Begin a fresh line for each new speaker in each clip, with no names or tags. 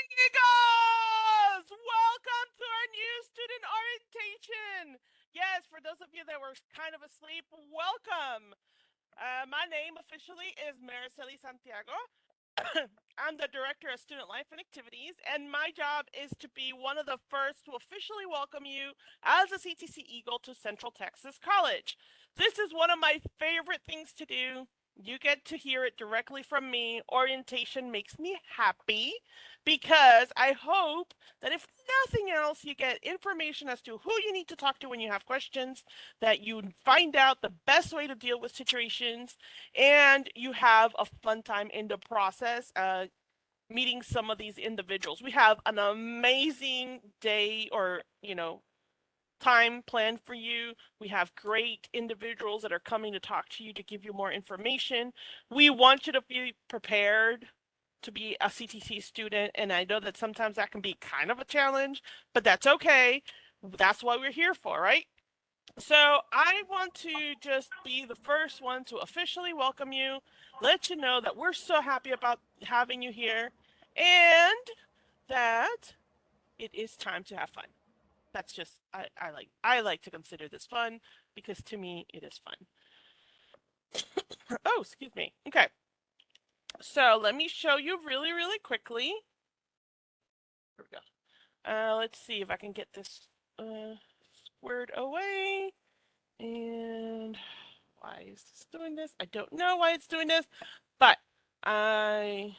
Eagles! Welcome to our new student orientation. Yes, for those of you that were kind of asleep, welcome. My name officially is Mariceli Santiago. I'm the Director of Student Life and Activities, and my job is to be one of the first to officially welcome you as a CTC Eagle to Central Texas College. This is one of my favorite things to do. You get to hear it directly from me. Orientation makes me happy because I hope that if nothing else, you get information as to who you need to talk to when you have questions, that you find out the best way to deal with situations, and you have a fun time in the process meeting some of these individuals. We have an amazing day or time planned for you. We have great individuals that are coming to talk to you to give you more information. We want you to be prepared to be a CTC student, and I know that sometimes that can be kind of a challenge, but that's okay. That's what we're here for, right? So I want to just be the first one to officially welcome you, let you know that we're so happy about having you here, and that it is time to have fun. That's just I like to consider this fun because to me it is fun. Oh, excuse me. Okay. So let me show you really quickly. Here we go. Let's see if I can get this squared away. And why is this doing this? I don't know why it's doing this, but I'm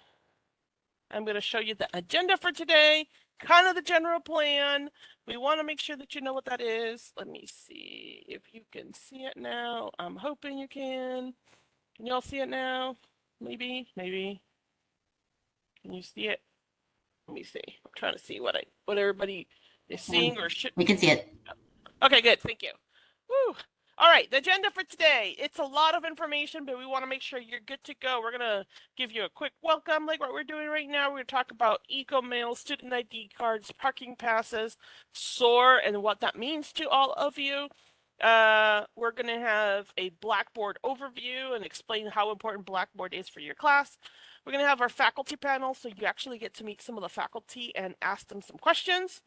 going to show you the agenda for today, kind of the general plan. We want to make sure that you know what that is. Let me see if you can see it now. I'm hoping you can. Can y'all see it now? Maybe. Can you see it? Let me see. I'm trying to see what everybody is seeing or should
We
be
can see
seeing.
it.
Okay, good. Thank you. Woo. All right, the agenda for today. It's a lot of information, but we want to make sure you're good to go. We're going to give you a quick welcome, like what we're doing right now. We're going to talk about eco-mail, student ID cards, parking passes, S.O.A.R, and what that means to all of you. We're going to have a Blackboard overview and explain how important Blackboard is for your class. We're going to have our faculty panel, so you actually get to meet some of the faculty and ask them some questions.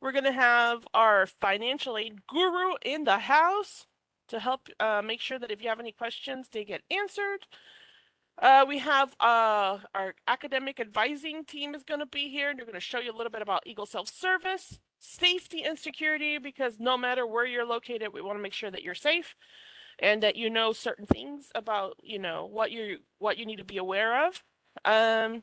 We're going to have our financial aid guru in the house to help make sure that if you have any questions, they get answered. We have our academic advising team is going to be here, and they're going to show you a little bit about Eagle Self-Service, safety and security, because no matter where you're located, we want to make sure that you're safe and that you know certain things about, what you need to be aware of. We're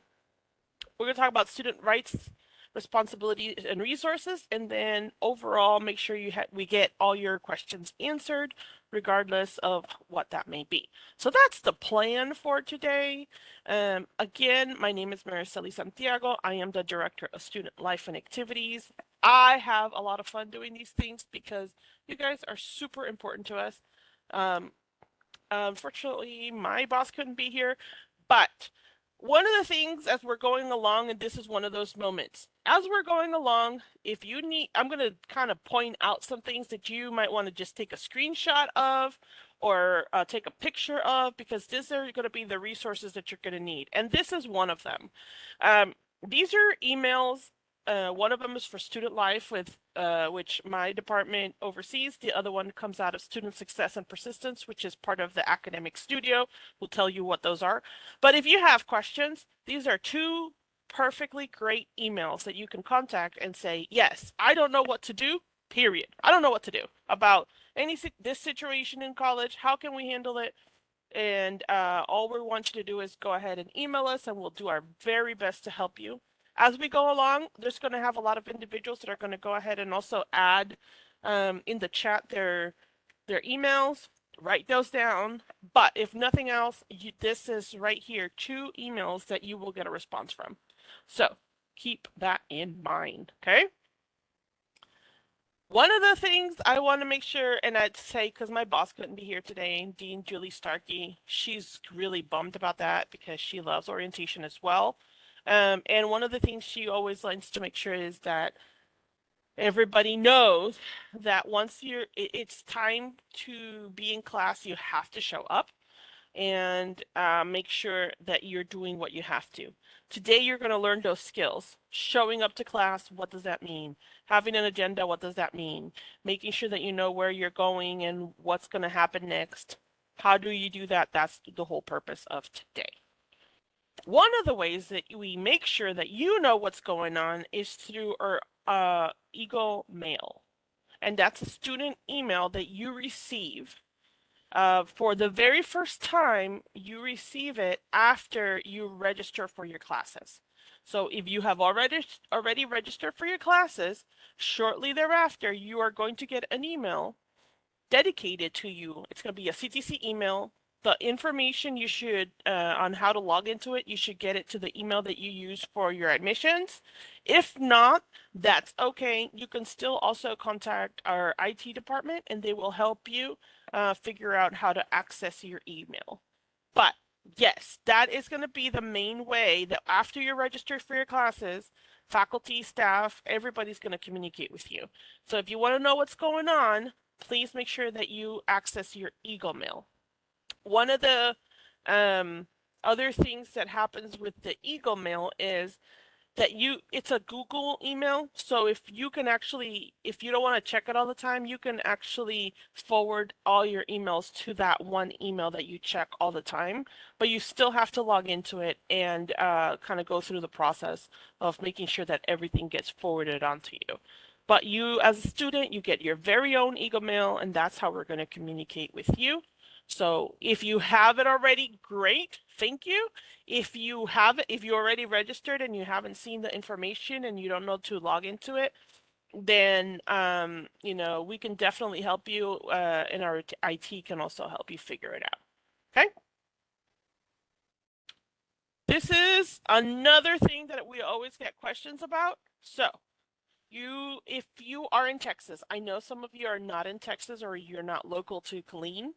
going to talk about student rights, responsibilities, and resources, and then overall make sure we get all your questions answered, regardless of what that may be. So that's the plan for today. Again, my name is Mariceli Santiago. I am the Director of Student Life and Activities. I have a lot of fun doing these things because you guys are super important to us. Unfortunately, my boss couldn't be here, but one of the things as we're going along, and this is one of those moments, as we're going along, if you need, I'm going to kind of point out some things that you might want to just take a screenshot of or take a picture of, because these are going to be the resources that you're going to need. And this is one of them. These are emails. One of them is for student life, with which my department oversees. The other one comes out of student success and persistence, which is part of the academic studio. We'll tell you what those are. But if you have questions, these are two perfectly great emails that you can contact and say, yes, I don't know what to do, period. I don't know what to do about this situation in college. How can we handle it? And all we want you to do is go ahead and email us, and we'll do our very best to help you. As we go along, there's going to have a lot of individuals that are going to go ahead and also add in the chat their emails. Write those down. But if nothing else, this is right here, 2 emails that you will get a response from. So keep that in mind, okay? One of the things I want to make sure, and I'd say, because my boss couldn't be here today, Dean Julie Starkey, she's really bummed about that because she loves orientation as well. And one of the things she always likes to make sure is that everybody knows that once it's time to be in class, you have to show up. and make sure that you're doing what you have to. Today, you're going to learn those skills. Showing up to class, what does that mean? Having an agenda, what does that mean? Making sure that you know where you're going and what's going to happen next. How do you do that? That's the whole purpose of today. One of the ways that we make sure that you know what's going on is through our Eagle Mail. And that's a student email that you receive for the very first time. You receive it after you register for your classes. So if you have already registered for your classes, shortly thereafter, you are going to get an email dedicated to you. It's going to be a CTC email. The information you should on how to log into it, you should get it to the email that you use for your admissions. If not, that's okay. You can still also contact our IT department and they will help you figure out how to access your email. But yes, that is going to be the main way that after you're registered for your classes, faculty, staff, everybody's going to communicate with you. So if you want to know what's going on, please make sure that you access your Eagle Mail. One of the other things that happens with the Eagle Mail is that it's a Google email. So if you don't want to check it all the time, you can actually forward all your emails to that one email that you check all the time. But you still have to log into it and kind of go through the process of making sure that everything gets forwarded onto you. But you, as a student, you get your very own Eagle Mail, and that's how we're going to communicate with you. So if you have it already, great, thank you. If you already registered and you haven't seen the information and you don't know to log into it, then we can definitely help you, and our IT can also help you figure it out. Okay? This is another thing that we always get questions about. So, if you are in Texas, I know some of you are not in Texas or you're not local to Killeen.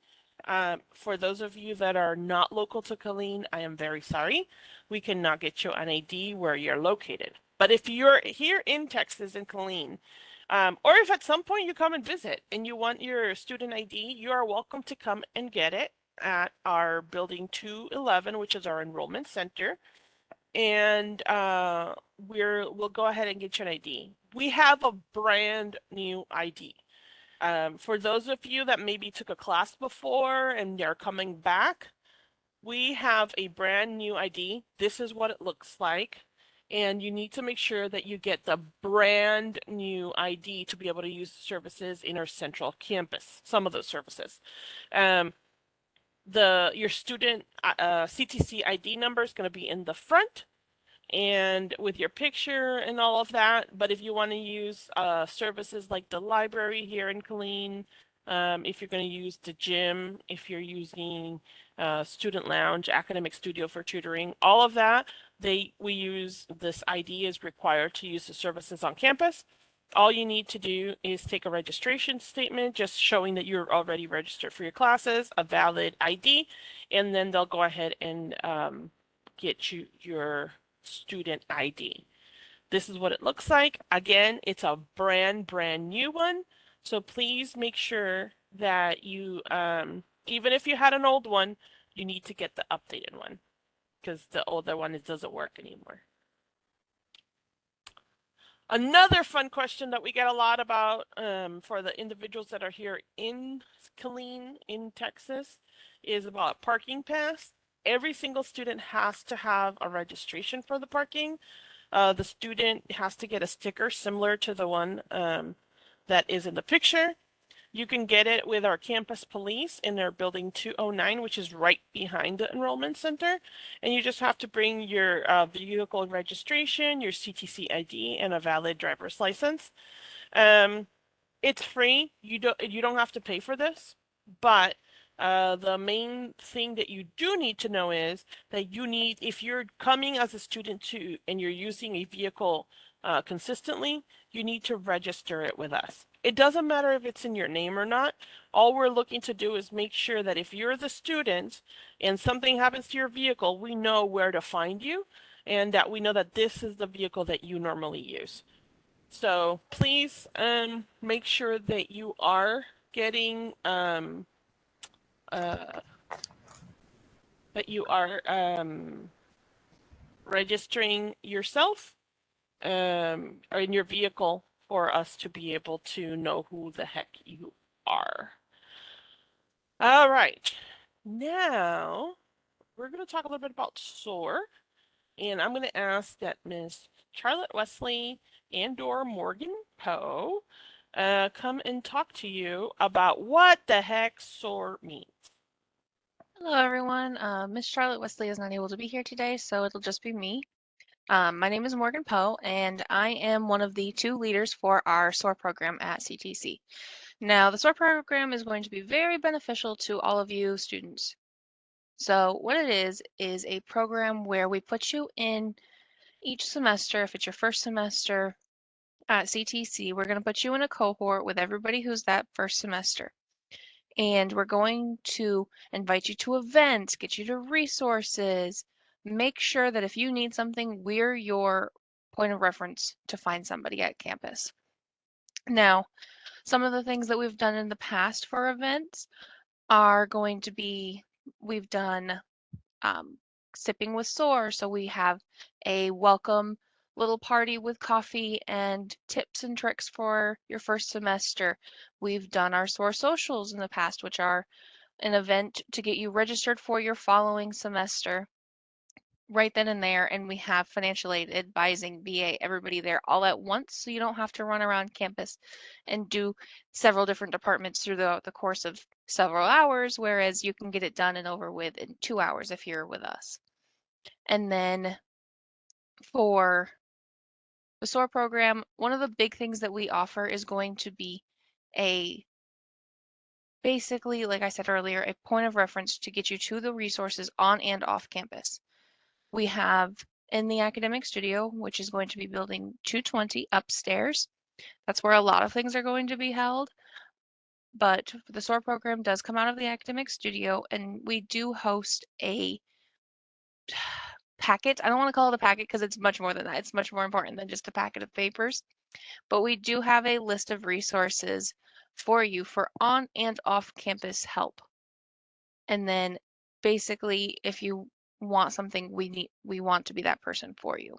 For those of you that are not local to Killeen, I am very sorry. We cannot get you an ID where you're located. But if you're here in Texas in Killeen, or if at some point you come and visit and you want your student ID, you are welcome to come and get it at our building 211, which is our enrollment center. And we'll go ahead and get you an ID. We have a brand new ID. For those of you that maybe took a class before and they're coming back, we have a brand new ID. This is what it looks like. And you need to make sure that you get the brand new ID to be able to use the services in our central campus, some of those services. Your student CTC ID number is going to be in the front and with your picture and all of that. But if you want to use services like the library here in Killeen, if you're going to use the gym, if you're using student lounge, academic studio for tutoring, all of that, we use this ID is required to use the services on campus. All you need to do is take a registration statement just showing that you're already registered for your classes, a valid ID, and then they'll go ahead and get you your student ID. This is what it looks like. Again, it's a brand new one. So please make sure that you, even if you had an old one, you need to get the updated one because the older one, it doesn't work anymore. Another fun question that we get a lot about for the individuals that are here in Killeen, in Texas, is about parking pass. Every single student has to have a registration for the parking. The student has to get a sticker similar to the one that is in the picture. You can get it with our campus police in their building 209, which is right behind the enrollment center. And you just have to bring your vehicle registration, your CTC ID, and a valid driver's license. It's free. You don't have to pay for this, but the main thing that you do need to know is that if you're coming as a student too, and you're using a vehicle consistently, you need to register it with us. It doesn't matter if it's in your name or not. All we're looking to do is make sure that if you're the student and something happens to your vehicle, we know where to find you and that we know that this is the vehicle that you normally use. So please make sure that you are getting but you are registering yourself or in your vehicle for us to be able to know who the heck you are. All right. Now we're going to talk a little bit about S.O.A.R. And I'm going to ask that Miss Charlotte Wesley and or Morgan Poe come and talk to you about what the heck S.O.A.R means.
Hello, everyone. Miss Charlotte Wesley is not able to be here today, so it'll just be me. My name is Morgan Poe, and I am one of the two leaders for our S.O.A.R program at CTC. Now, the S.O.A.R program is going to be very beneficial to all of you students. So what it is a program where we put you in each semester. If it's your first semester at CTC, we're going to put you in a cohort with everybody who's that first semester. And we're going to invite you to events, get you to resources, make sure that if you need something, we're your point of reference to find somebody at campus. Now, some of the things that we've done in the past for events are going to be we've done sipping with S.O.A.R. So we have a welcome little party with coffee and tips and tricks for your first semester. We've done our S.O.A.R socials in the past, which are an event to get you registered for your following semester right then and there. And we have financial aid, advising, BA, everybody there all at once. So you don't have to run around campus and do several different departments through the course of several hours, whereas you can get it done and over with in 2 hours if you're with us. And then for the S.O.A.R program, one of the big things that we offer is going to be a basically, like I said earlier, a point of reference to get you to the resources on and off campus. We have in the academic studio, which is going to be building 220 upstairs. That's where a lot of things are going to be held. But the S.O.A.R program does come out of the academic studio, and we do host a packet. I don't want to call it a packet because it's much more than that. It's much more important than just a packet of papers. But we do have a list of resources for you for on and off campus help. And then basically, if you want something, we want to be that person for you.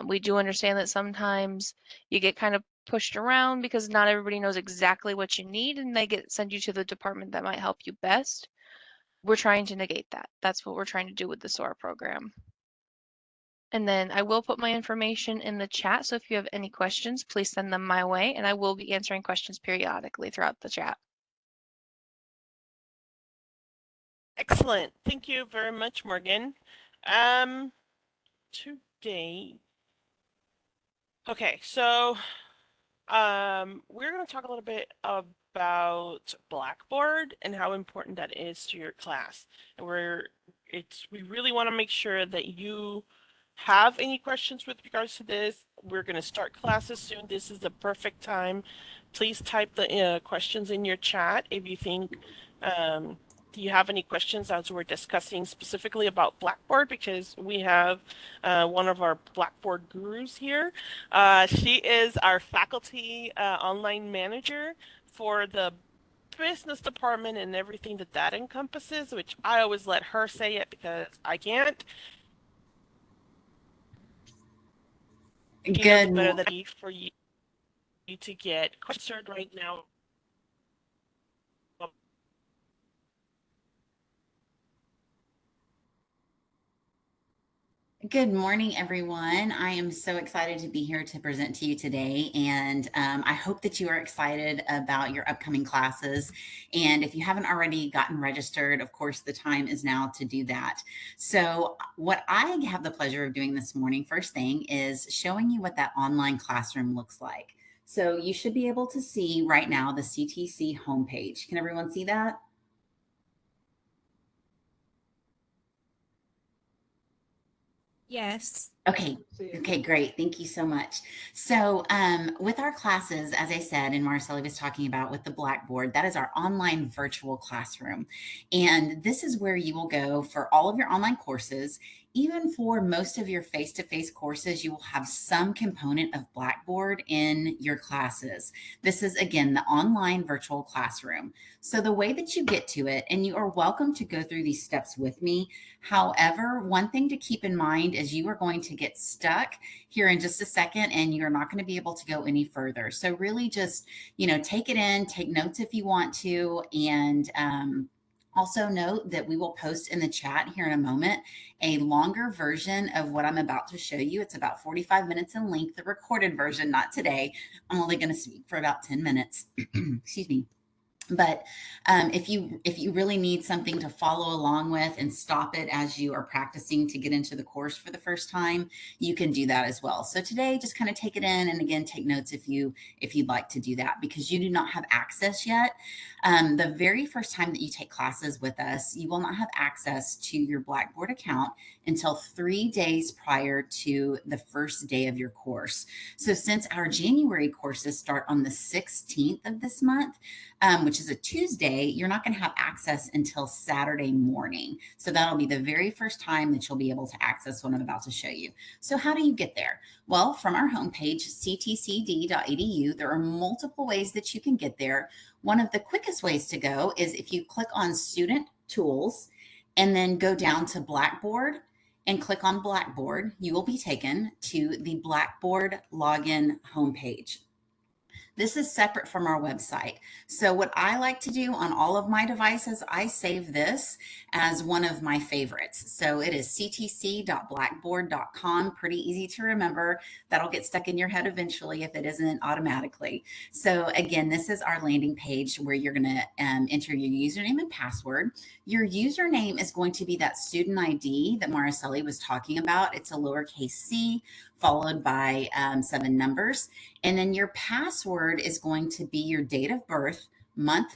We do understand that sometimes you get kind of pushed around because not everybody knows exactly what you need, and they send you to the department that might help you best. We're trying to negate that. That's what we're trying to do with the S.O.A.R program. And then I will put my information in the chat, so if you have any questions, please send them my way, and I will be answering questions periodically throughout the chat.
Excellent. Thank you very much, Morgan. Today, okay, so we're going to talk a little bit about Blackboard and how important that is to your class. And we really want to make sure that you have any questions with regards to this. We're going to start classes soon. This is the perfect time. Please type the questions in your chat if you think do you have any questions as we're discussing specifically about Blackboard, because we have one of our Blackboard gurus here. She is our faculty online manager for the business department and everything that that encompasses, which I always let her say it because I can't. Knows
Good
better than me for you to get concerned right now.
Good morning, everyone. I am so excited to be here to present to you today, and I hope that you are excited about your upcoming classes. And if you haven't already gotten registered, of course, the time is now to do that. So, what I have the pleasure of doing this morning, first thing, is showing you what that online classroom looks like. So, you should be able to see right now the CTC homepage. Can everyone see that?
Yes.
Okay. Okay, great. Thank you so much. So, with our classes, as I said, and Marcella was talking about with the Blackboard, that is our online virtual classroom. And this is where you will go for all of your online courses. Even for most of your face to face courses, you will have some component of Blackboard in your classes. This is, again, the online virtual classroom. So, the way that you get to it, and you are welcome to go through these steps with me. However, one thing to keep in mind is you are going to get stuck here in just a second and you're not going to be able to go any further. So really just, take it in, take notes if you want to. And, also note that we will post in the chat here in a moment a longer version of what I'm about to show you. It's about 45 minutes in length, the recorded version, not today. I'm only going to speak for about 10 minutes. Excuse me. But if you really need something to follow along with and stop it as you are practicing to get into the course for the first time, you can do that as well. So today, just kind of take it in, and again, take notes if you'd like to do that, because you do not have access yet. The very first time that you take classes with us, you will not have access to your Blackboard account until 3 days prior to the first day of your course. So since our January courses start on the 16th of this month, which is a Tuesday, you're not going to have access until Saturday morning. So that'll be the very first time that you'll be able to access what I'm about to show you. So how do you get there? Well, from our homepage, ctcd.edu, there are multiple ways that you can get there. One of the quickest ways to go is if you click on Student Tools and then go down to Blackboard and click on Blackboard, you will be taken to the Blackboard login homepage. This is separate from our website. So what I like to do on all of my devices, I save this as one of my favorites. So it is ctc.blackboard.com. Pretty easy to remember. That'll get stuck in your head eventually if it isn't automatically. So again, this is our landing page where you're going to enter your username and password. Your username is going to be that student ID that Mariceli was talking about. It's a lowercase c followed by 7 numbers. And then your password is going to be your date of birth, month,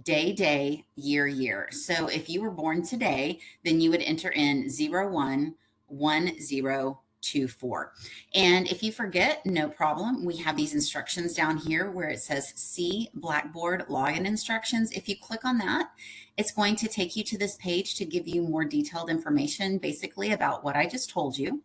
day, year. So if you were born today, then you would enter in 011024. And if you forget, no problem. We have these instructions down here where it says see Blackboard login instructions. If you click on that, it's going to take you to this page to give you more detailed information, basically about what I just told you.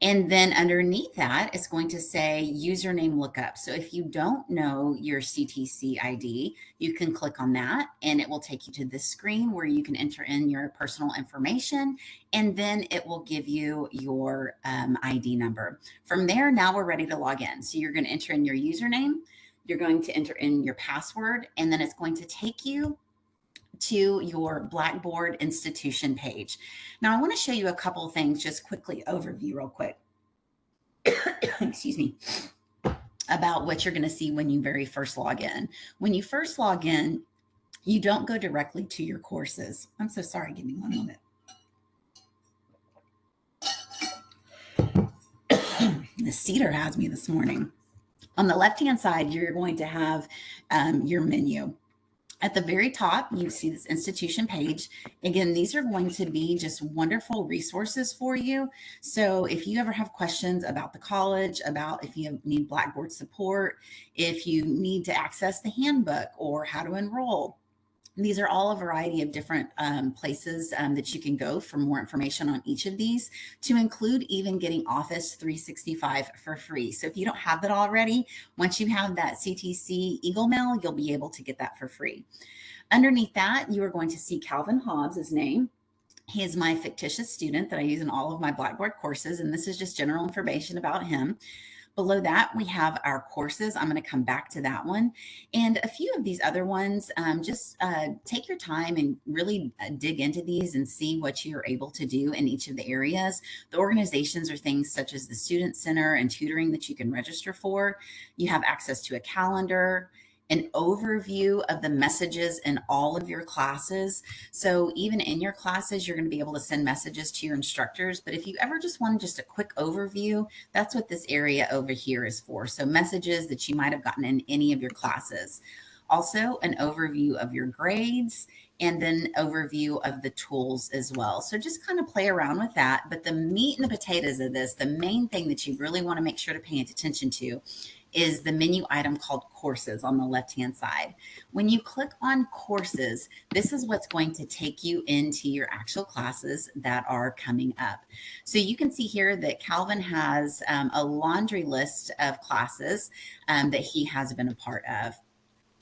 And then underneath that, it's going to say username lookup. So if you don't know your CTC ID, you can click on that and it will take you to this screen where you can enter in your personal information, and then it will give you your ID number. From there, now we're ready to log in. So you're going to enter in your username, you're going to enter in your password, and then it's going to take you to your Blackboard institution page. Now I want to show you a couple of things, just quickly overview real quick. Excuse me. About what you're going to see when you very first log in. When you first log in, you don't go directly to your courses. I'm so sorry. Give me one moment. The cedar has me this morning. On the left-hand side, you're going to have your menu. At the very top, you see this institution page. Again, these are going to be just wonderful resources for you. So if you ever have questions about the college, about if you need Blackboard support, if you need to access the handbook or how to enroll, these are all a variety of different places that you can go for more information on each of these, to include even getting Office 365 for free. So if you don't have that already, once you have that CTC Eagle Mail, you'll be able to get that for free. Underneath that, you are going to see Calvin Hobbs' name. He is my fictitious student that I use in all of my Blackboard courses, and this is just general information about him. Below that, we have our courses. I'm going to come back to that one. And a few of these other ones, just take your time and really dig into these and see what you're able to do in each of the areas. The organizations are things such as the Student Center and tutoring that you can register for. You have access to a calendar, an overview of the messages in all of your classes. So even in your classes, you're going to be able to send messages to your instructors. But if you ever just want just a quick overview, that's what this area over here is for. So messages that you might have gotten in any of your classes. Also, an overview of your grades, and then overview of the tools as well. So just kind of play around with that. But the meat and the potatoes of this, the main thing that you really want to make sure to pay attention to is the menu item called courses on the left-hand side. When you click on courses, this is what's going to take you into your actual classes that are coming up. So you can see here that Calvin has a laundry list of classes that he has been a part of.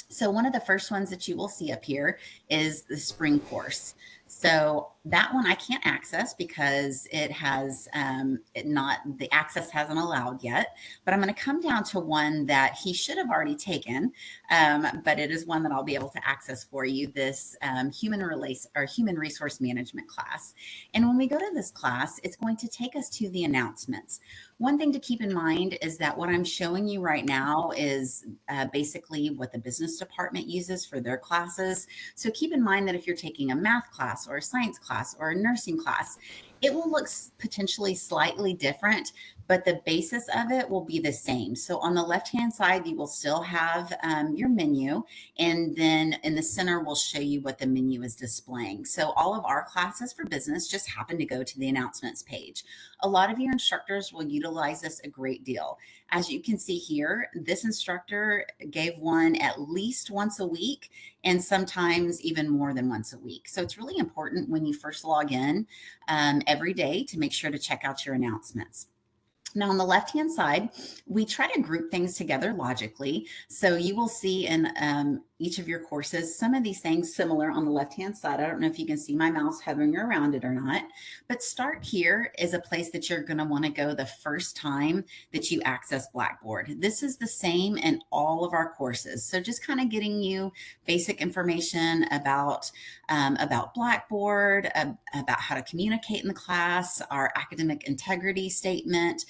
So one of the first ones that you will see up here is the spring course. So that one I can't access because it has the access hasn't allowed yet, but I'm going to come down to one that he should have already taken, but it is one that I'll be able to access for you, this human resource management class. And when we go to this class, it's going to take us to the announcements. One thing to keep in mind is that what I'm showing you right now is basically what the business department uses for their classes. So keep in mind that if you're taking a math class or a science class or a nursing class, it will look potentially slightly different, but the basis of it will be the same. So on the left-hand side, you will still have your menu, and then in the center, we'll show you what the menu is displaying. So all of our classes for business just happen to go to the announcements page. A lot of your instructors will utilize this a great deal. As you can see here, this instructor gave one at least once a week and sometimes even more than once a week. So it's really important when you first log in every day to make sure to check out your announcements. Now, on the left-hand side, we try to group things together logically. So you will see in each of your courses, some of these things similar on the left-hand side. I don't know if you can see my mouse hovering around it or not, but Start Here is a place that you're going to want to go the first time that you access Blackboard. This is the same in all of our courses. So just kind of getting you basic information about Blackboard, about how to communicate in the class, our academic integrity statement.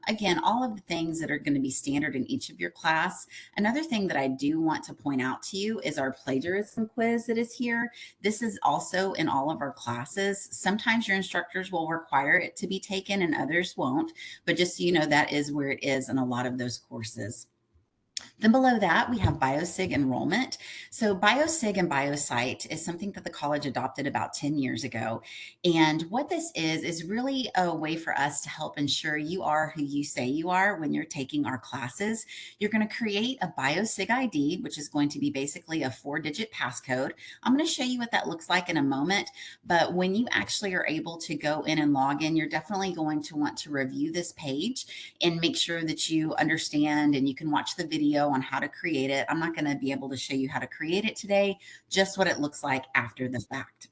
Again, all of the things that are going to be standard in each of your class. Another thing that I do want to point out to you is our plagiarism quiz that is here. This is also in all of our classes. Sometimes your instructors will require it to be taken and others won't, but just so you know, that is where it is in a lot of those courses. Then below that, we have BioSig enrollment. So BioSig and BioSite is something that the college adopted about 10 years ago. And what this is really a way for us to help ensure you are who you say you are when you're taking our classes. You're going to create a BioSig ID, which is going to be basically a 4-digit passcode. I'm going to show you what that looks like in a moment. But when you actually are able to go in and log in, you're definitely going to want to review this page and make sure that you understand and you can watch the video on how to create it. I'm not going to be able to show you how to create it today, just what it looks like after the fact.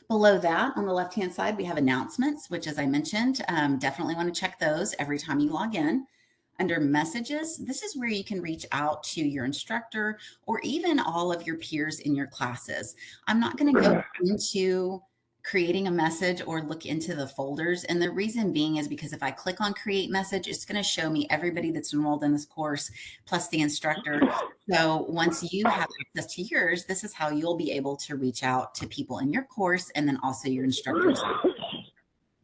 Below that, on the left-hand side, we have announcements, which, as I mentioned, definitely want to check those every time you log in. Under messages, this is where you can reach out to your instructor or even all of your peers in your classes. I'm not going to go into creating a message or look into the folders. And the reason being is because if I click on create message, it's going to show me everybody that's enrolled in this course plus the instructor. So once you have access to yours, this is how you'll be able to reach out to people in your course and then also your instructors.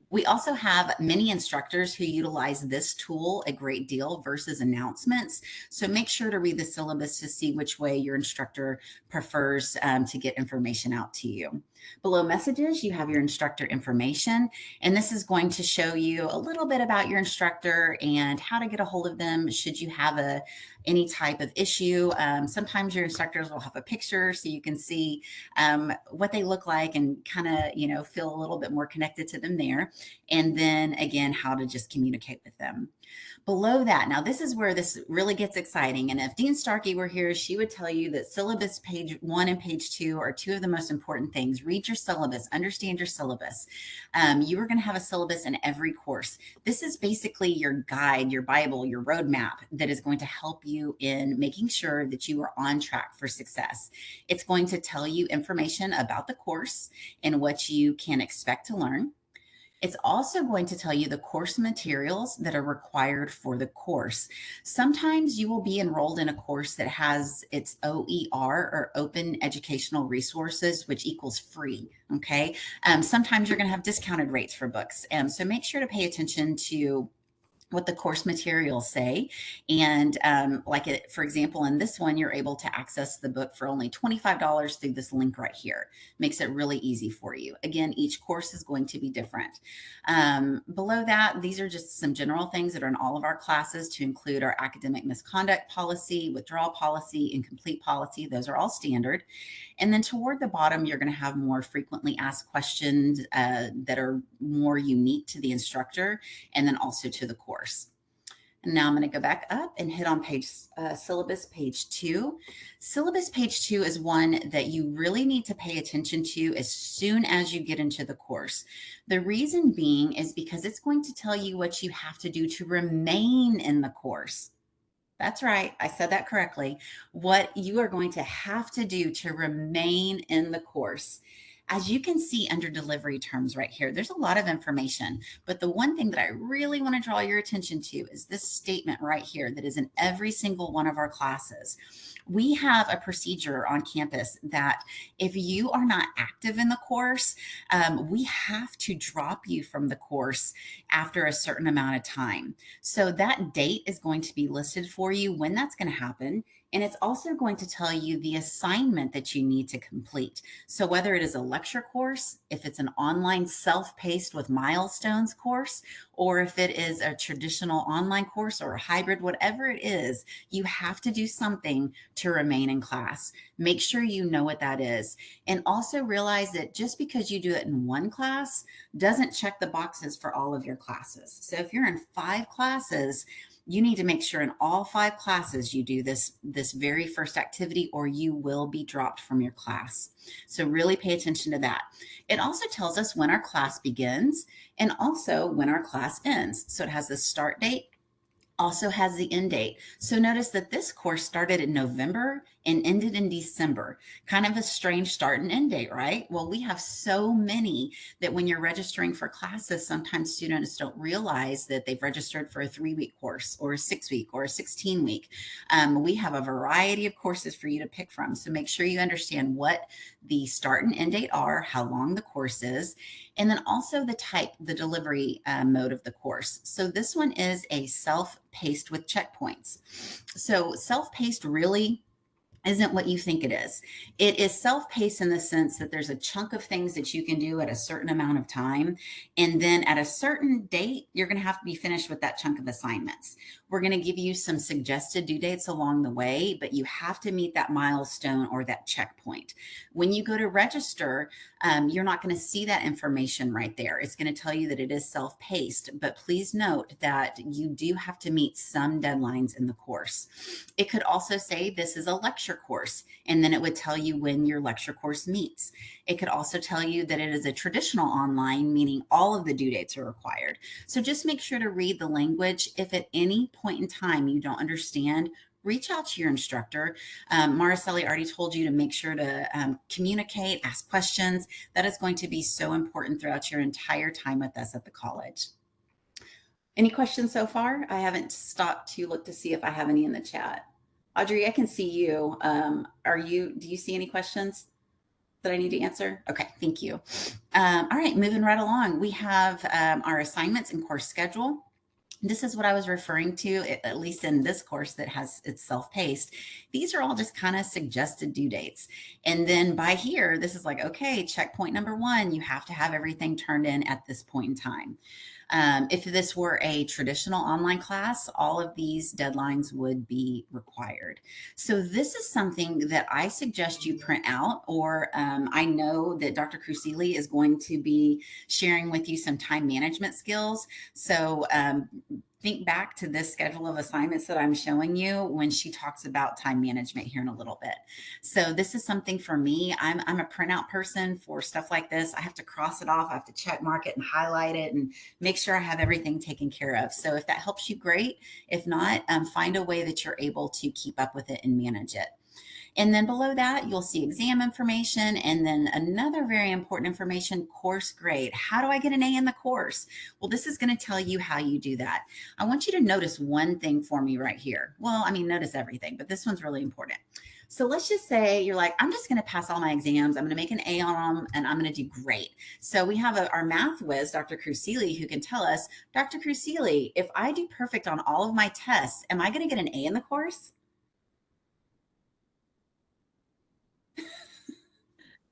We also have many instructors who utilize this tool a great deal versus announcements. So make sure to read the syllabus to see which way your instructor prefers to get information out to you. Below messages, you have your instructor information, and this is going to show you a little bit about your instructor and how to get a hold of them should you have any type of issue. Sometimes your instructors will have a picture so you can see what they look like and kind of, feel a little bit more connected to them there. And then again, how to just communicate with them. Below that, now this is where this really gets exciting. And if Dean Starkey were here, she would tell you that syllabus page 1 and page 2 are two of the most important things. Read your syllabus, understand your syllabus. You are going to have a syllabus in every course. This is basically your guide, your Bible, your roadmap that is going to help you in making sure that you are on track for success. It's going to tell you information about the course and what you can expect to learn. It's also going to tell you the course materials that are required for the course. Sometimes you will be enrolled in a course that has its OER or Open Educational Resources, which equals free. Okay. Sometimes you're going to have discounted rates for books. So make sure to pay attention to what the course materials say. And for example, in this one, you're able to access the book for only $25 through this link right here. Makes it really easy for you. Again, each course is going to be different. Below that, these are just some general things that are in all of our classes, to include our academic misconduct policy, withdrawal policy, incomplete policy. Those are all standard. And then toward the bottom, you're going to have more frequently asked questions that are more unique to the instructor and then also to the course. And now I'm going to go back up and hit on syllabus page 2. Syllabus page 2 is one that you really need to pay attention to as soon as you get into the course. The reason being is because it's going to tell you what you have to do to remain in the course. That's right. I said that correctly. What you are going to have to do to remain in the course. As you can see under delivery terms right here, there's a lot of information, but the one thing that I really want to draw your attention to is this statement right here that is in every single one of our classes. We have a procedure on campus that if you are not active in the course, we have to drop you from the course after a certain amount of time. So that date is going to be listed for you when that's going to happen. And it's also going to tell you the assignment that you need to complete. So whether it is a lecture course, if it's an online self-paced with milestones course, or if it is a traditional online course or a hybrid, whatever it is, you have to do something to remain in class. Make sure you know what that is. And also realize that just because you do it in one class doesn't check the boxes for all of your classes. So if you're in 5 classes, you need to make sure in all 5 classes you do this very first activity, or you will be dropped from your class. So really pay attention to that. It also tells us when our class begins and also when our class ends. So it has the start date, also has the end date. So notice that this course started in November and ended in December. Kind of a strange start and end date, right? Well, we have so many that when you're registering for classes, sometimes students don't realize that they've registered for a 3-week course or a 6-week or a 16-week. We have a variety of courses for you to pick from. So make sure you understand what the start and end date are, how long the course is, and then also the type, the delivery mode of the course. So this one is a self-paced with checkpoints. So self-paced really isn't what you think it is. It is self-paced in the sense that there's a chunk of things that you can do at a certain amount of time. And then at a certain date, you're going to have to be finished with that chunk of assignments. We're going to give you some suggested due dates along the way, but you have to meet that milestone or that checkpoint. When you go to register, you're not going to see that information right there. It's going to tell you that it is self-paced, but please note that you do have to meet some deadlines in the course. It could also say this is a lecture course, and then it would tell you when your lecture course meets. It could also tell you that it is a traditional online, meaning all of the due dates are required. So just make sure to read the language. If at any point in time you don't understand, reach out to your instructor. Mariceli already told you to make sure to communicate, ask questions. That is going to be so important throughout your entire time with us at the college. Any questions so far? I haven't stopped to look to see if I have any in the chat. Audrey, I can see you. Do you see any questions that I need to answer? Okay, thank you. All right, moving right along. We have our assignments and course schedule. This is what I was referring to, at least in this course that has it's self-paced. These are all just kind of suggested due dates. And then by here, this is like, okay, checkpoint number 1, you have to have everything turned in at this point in time. If this were a traditional online class, all of these deadlines would be required. So this is something that I suggest you print out, or I know that Dr. Crusili is going to be sharing with you some time management skills. So think back to this schedule of assignments that I'm showing you when she talks about time management here in a little bit. So this is something for me. I'm a printout person for stuff like this. I have to cross it off. I have to check mark it and highlight it and make sure I have everything taken care of. So if that helps you, great. If not, find a way that you're able to keep up with it and manage it. And then below that, you'll see exam information. And then another very important information, course grade. How do I get an A in the course? Well, this is going to tell you how you do that. I want you to notice one thing for me right here. Well, I mean, notice everything, but this one's really important. So let's just say you're like, I'm just going to pass all my exams. I'm going to make an A on them and I'm going to do great. So we have our math whiz, Dr. Crusili, who can tell us, Dr. Crusili, if I do perfect on all of my tests, am I going to get an A in the course?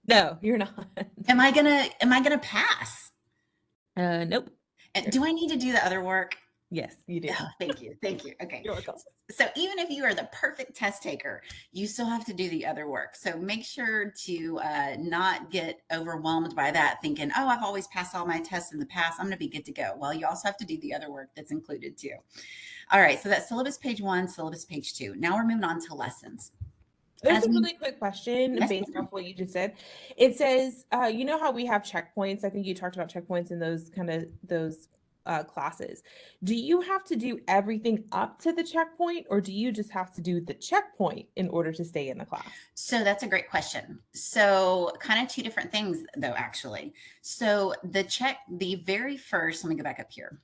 No, you're not.
Am I gonna pass?
Nope.
And do I need to do the other work?
Yes, you do.
Oh, thank you. Thank you. Okay.
You're welcome.
So even if you are the perfect test taker, you still have to do the other work. So make sure to not get overwhelmed by that, thinking, oh, I've always passed all my tests in the past, I'm going to be good to go. Well, you also have to do the other work that's included too. All right. So that's syllabus page 1, syllabus page 2. Now we're moving on to lessons.
There's a really quick question based off what you just said. It says, you know how we have checkpoints? I think you talked about checkpoints in those classes. Do you have to do everything up to the checkpoint, or do you just have to do the checkpoint in order to stay in the class?
So that's a great question. So kind of two different things though, actually. So the very first, let me go back up here.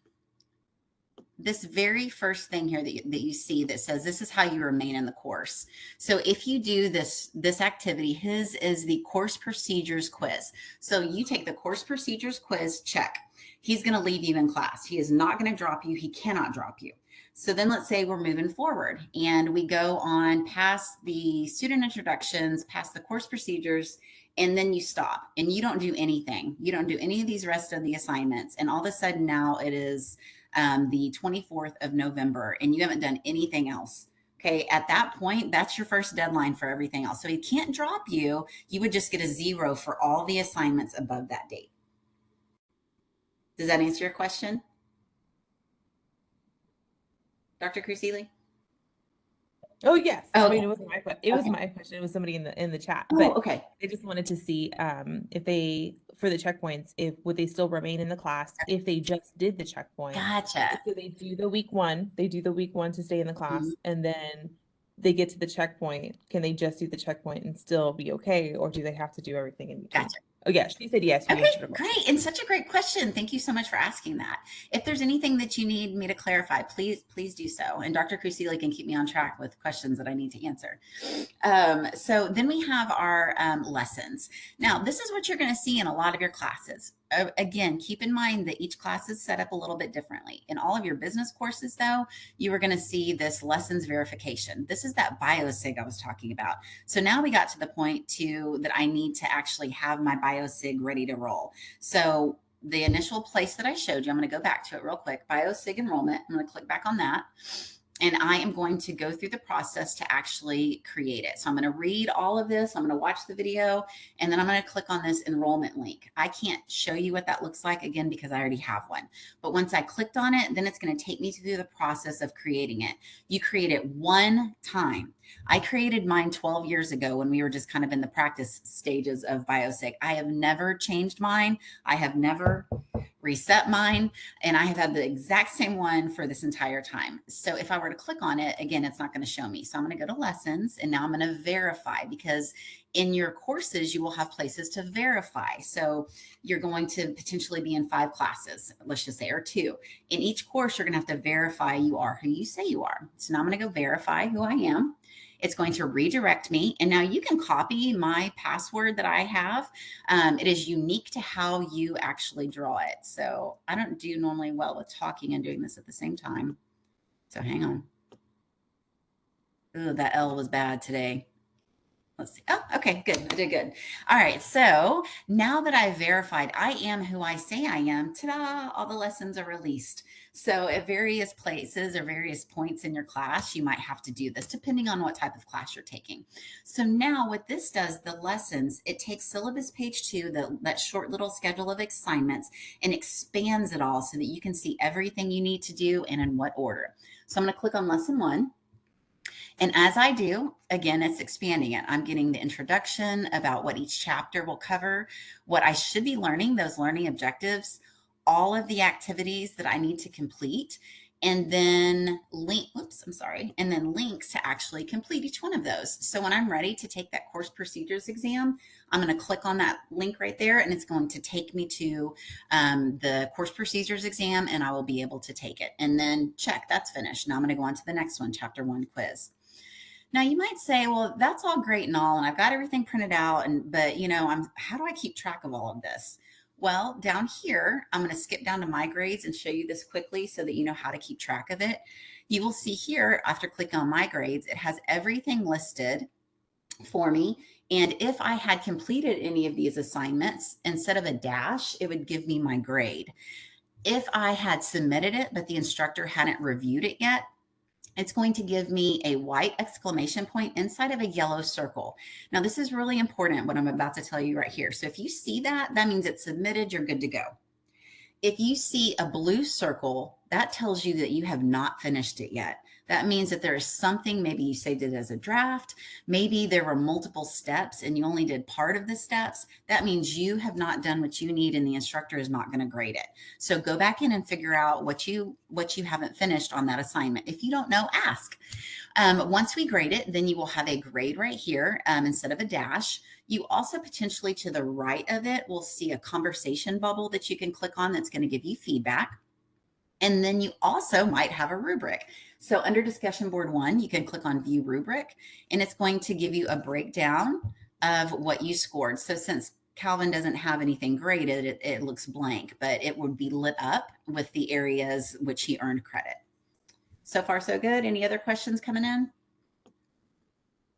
This very first thing here that you see that says this is how you remain in the course. So if you do this activity, his is the course procedures quiz. So you take the course procedures quiz, check. He's going to leave you in class. He is not going to drop you. He cannot drop you. So then let's say we're moving forward and we go on past the student introductions, past the course procedures, and then you stop and you don't do anything. You don't do any of these rest of the assignments. And all of a sudden now it is the 24th of November and you haven't done anything else. Okay. At that point, that's your first deadline for everything else. So he can't drop you. You would just get a 0 for all the assignments above that date. Does that answer your question? Dr. Crusili?
Oh yes.
Oh,
I mean, it wasn't my question. It was my question. It was somebody in the chat.
Oh,
but
okay.
they just wanted to see if they, for the checkpoints, would they still remain in the class if they just did the checkpoint?
Gotcha.
So they do the week one. They do the week one to stay in the class, and then they get to the checkpoint. Can they just do the checkpoint and still be okay, or do they have to do everything in between?
Gotcha.
Oh yeah, she said yes.
Okay, great. And such a great question. Thank you so much for asking that. If there's anything that you need me to clarify, please do so. And Dr. Crusili can keep me on track with questions that I need to answer. So then we have our lessons. Now, this is what you're going to see in a lot of your classes. Again, keep in mind that each class is set up a little bit differently. In all of your business courses, though, you are going to see this lessons verification. This is that biosig I was talking about. So now we got to the point that I need to actually have my biosig ready to roll. So the initial place that I showed you, I'm going to go back to it real quick. Biosig enrollment. I'm going to click back on that. And I am going to go through the process to actually create it. So I'm going to read all of this. I'm going to watch the video, and then I'm going to click on this enrollment link. I can't show you what that looks like again, because I already have one. But once I clicked on it, then it's going to take me through the process of creating it. You create it one time. I created mine 12 years ago when we were just kind of in the practice stages of biosig. I have never changed mine. I have never reset mine, and I have had the exact same one for this entire time. So if I were to click on it, again, it's not going to show me. So I'm going to go to lessons, and now I'm going to verify, because in your courses, you will have places to verify. So you're going to potentially be in 5 classes, let's just say, or 2. In each course, you're going to have to verify you are who you say you are. So now I'm going to go verify who I am. It's going to redirect me. And now you can copy my password that I have. It is unique to how you actually draw it. So I don't do normally well with talking and doing this at the same time. So hang on. Ooh, that L was bad today. Let's see. Oh, okay, good. I did good. All right. So now that I've verified I am who I say I am, ta-da, all the lessons are released. So at various places or various points in your class, you might have to do this depending on what type of class you're taking. So now what this does, the lessons, it takes syllabus page 2, that short little schedule of assignments, and expands it all so that you can see everything you need to do and in what order. So I'm going to click on lesson 1. And as I do, again, it's expanding it. I'm getting the introduction about what each chapter will cover, what I should be learning, those learning objectives, all of the activities that I need to complete, and then and then links to actually complete each one of those. So when I'm ready to take that course procedures exam, I'm going to click on that link right there, and it's going to take me to the course procedures exam, and I will be able to take it. And then check, that's finished. Now I'm going to go on to the next one, chapter 1 quiz. Now you might say, well, that's all great and all, and I've got everything printed out, but how do I keep track of all of this? Well, down here, I'm going to skip down to my grades and show you this quickly so that you know how to keep track of it. You will see here, after clicking on my grades, it has everything listed for me. And if I had completed any of these assignments, instead of a dash, it would give me my grade. If I had submitted it, but the instructor hadn't reviewed it yet, it's going to give me a white exclamation point inside of a yellow circle. Now, this is really important, what I'm about to tell you right here. So if you see that, that means it's submitted, you're good to go. If you see a blue circle, that tells you that you have not finished it yet. That means that there is something, maybe you saved it as a draft, maybe there were multiple steps and you only did part of the steps. That means you have not done what you need and the instructor is not going to grade it. So go back in and figure out what you haven't finished on that assignment. If you don't know, ask. Once we grade it, then you will have a grade right here instead of a dash. You also potentially to the right of it will see a conversation bubble that you can click on that's going to give you feedback. And then you also might have a rubric. So under discussion board 1, you can click on view rubric and it's going to give you a breakdown of what you scored. So since Calvin doesn't have anything graded, it looks blank, but it would be lit up with the areas which he earned credit. So far, so good. Any other questions coming in?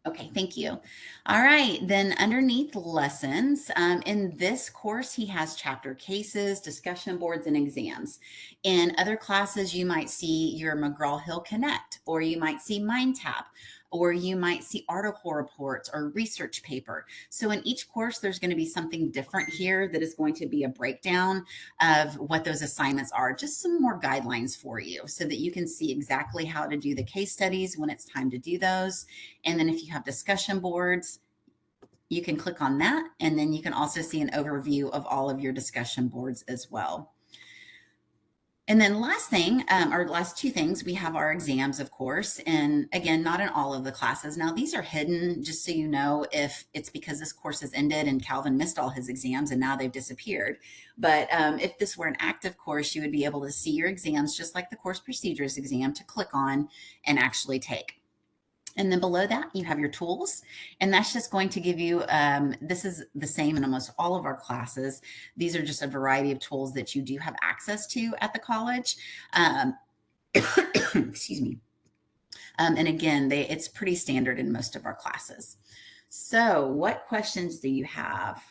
Okay, thank you. All right, then underneath lessons, in this course, he has chapter cases, discussion boards, and exams. In other classes, you might see your McGraw-Hill Connect, or you might see MindTap, or you might see article reports or research paper. So in each course, there's going to be something different here that is going to be a breakdown of what those assignments are, just some more guidelines for you so that you can see exactly how to do the case studies when it's time to do those. And then if you have discussion boards, you can click on that. And then you can also see an overview of all of your discussion boards as well. And then last thing, or last two things, we have our exams, of course. And again, not in all of the classes. Now, these are hidden just so you know if it's because this course has ended and Calvin missed all his exams and now they've disappeared. But if this were an active course, you would be able to see your exams just like the course procedures exam to click on and actually take. And then below that, you have your tools. And that's just going to give you, this is the same in almost all of our classes. These are just a variety of tools that you do have access to at the college. Excuse me. And again, it's pretty standard in most of our classes. So what questions do you have?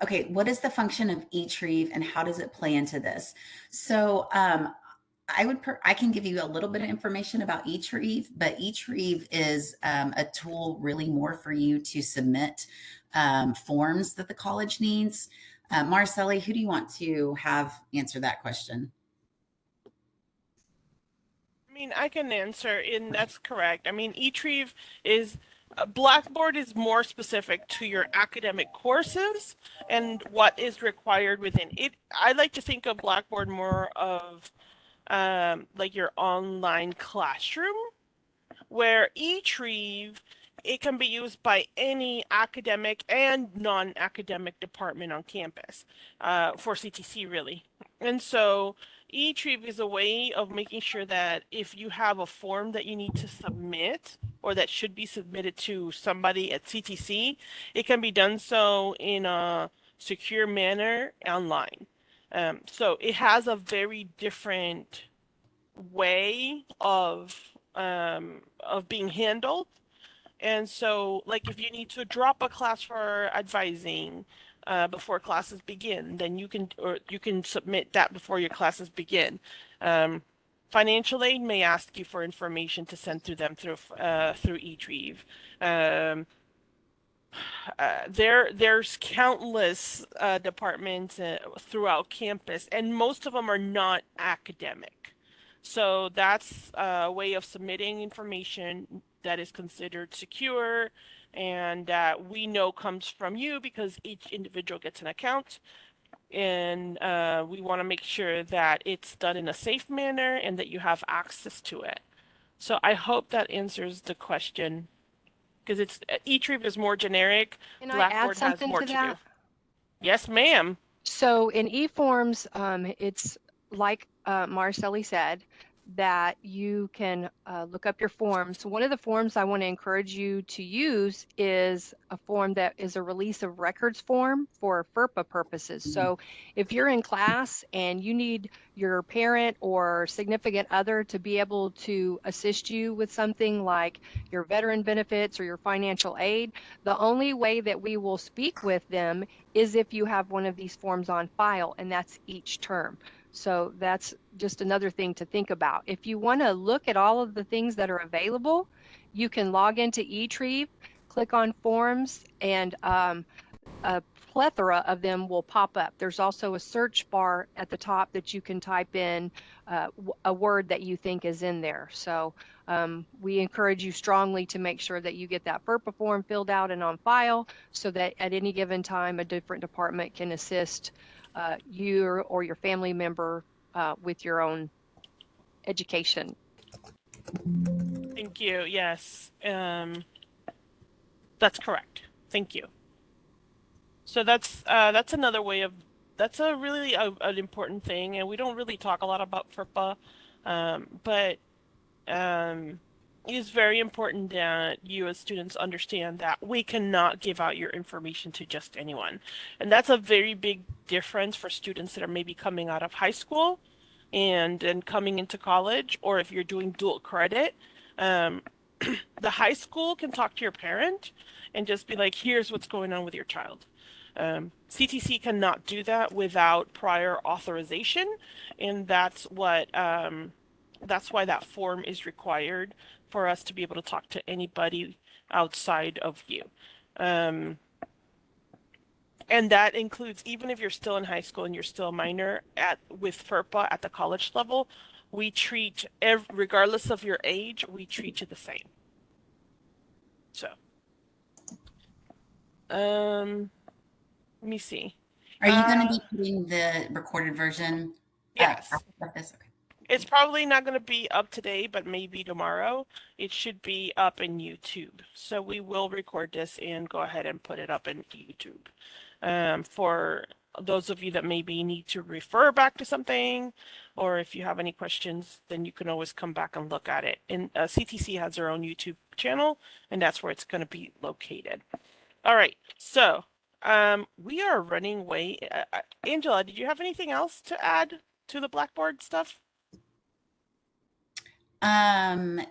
Okay, what is the function of eTrieve and how does it play into this? So I can give you a little bit of information about eTrieve, but eTrieve is a tool really more for you to submit forms that the college needs. Marcelli, who do you want to have answer that question?
I mean, I can answer, and that's correct. I mean, eTrieve is Blackboard is more specific to your academic courses and what is required within it. I like to think of Blackboard more of like your online classroom, where eTrieve, it can be used by any academic and non-academic department on campus for CTC, really. And so eTrieve is a way of making sure that if you have a form that you need to submit or that should be submitted to somebody at CTC, it can be done so in a secure manner online. So it has a very different way of being handled. And so, like, if you need to drop a class for advising before classes begin, then you can submit that before your classes begin. Financial aid may ask you for information to send to them through eTrieve. There's countless departments throughout campus, and most of them are not academic. So that's a way of submitting information that is considered secure and that we know comes from you because each individual gets an account. And we want to make sure that it's done in a safe manner and that you have access to it. So I hope that answers the question because it's eTrieve is more generic.
Can I add
Blackboard has
something
more
to
to
that?
do. Yes, ma'am.
So in eForms, it's like Marcelli said, that you can look up your forms. So one of the forms I want to encourage you to use is a form that is a release of records form for FERPA purposes. So if you're in class and you need your parent or significant other to be able to assist you with something like your veteran benefits or your financial aid, the only way that we will speak with them is if you have one of these forms on file, and that's each term. So that's just another thing to think about. If you want to look at all of the things that are available, you can log into eTrieve, click on forms, and a plethora of them will pop up. There's also a search bar at the top that you can type in a word that you think is in there. So we encourage you strongly to make sure that you get that FERPA form filled out and on file so that at any given time a different department can assist you or your family member with your own education.
Thank you. Yes. That's correct. Thank you. So that's another way of that's a really an important thing, and we don't really talk a lot about FERPA, but it is very important that you as students understand that we cannot give out your information to just anyone, and that's a very big difference for students that are maybe coming out of high school and then coming into college, or if you're doing dual credit. Um, the high school can talk to your parent and just be like, here's what's going on with your child. CTC cannot do that without prior authorization, and that's why that form is required for us to be able to talk to anybody outside of you. And that includes even if you're still in high school and you're still a minor with FERPA at the college level, we treat regardless of your age, we treat you the same. So, let me see.
Are you going to be putting the recorded version
Yes.
after this? Okay.
It's probably not going to be up today, but maybe tomorrow. It should be up in YouTube. So we will record this and go ahead and put it up in YouTube. For those of you that maybe need to refer back to something, or if you have any questions, then you can always come back and look at it. And CTC has their own YouTube channel, and that's where it's going to be located. All right, so we are running way. Angela, did you have anything else to add to the Blackboard stuff?
I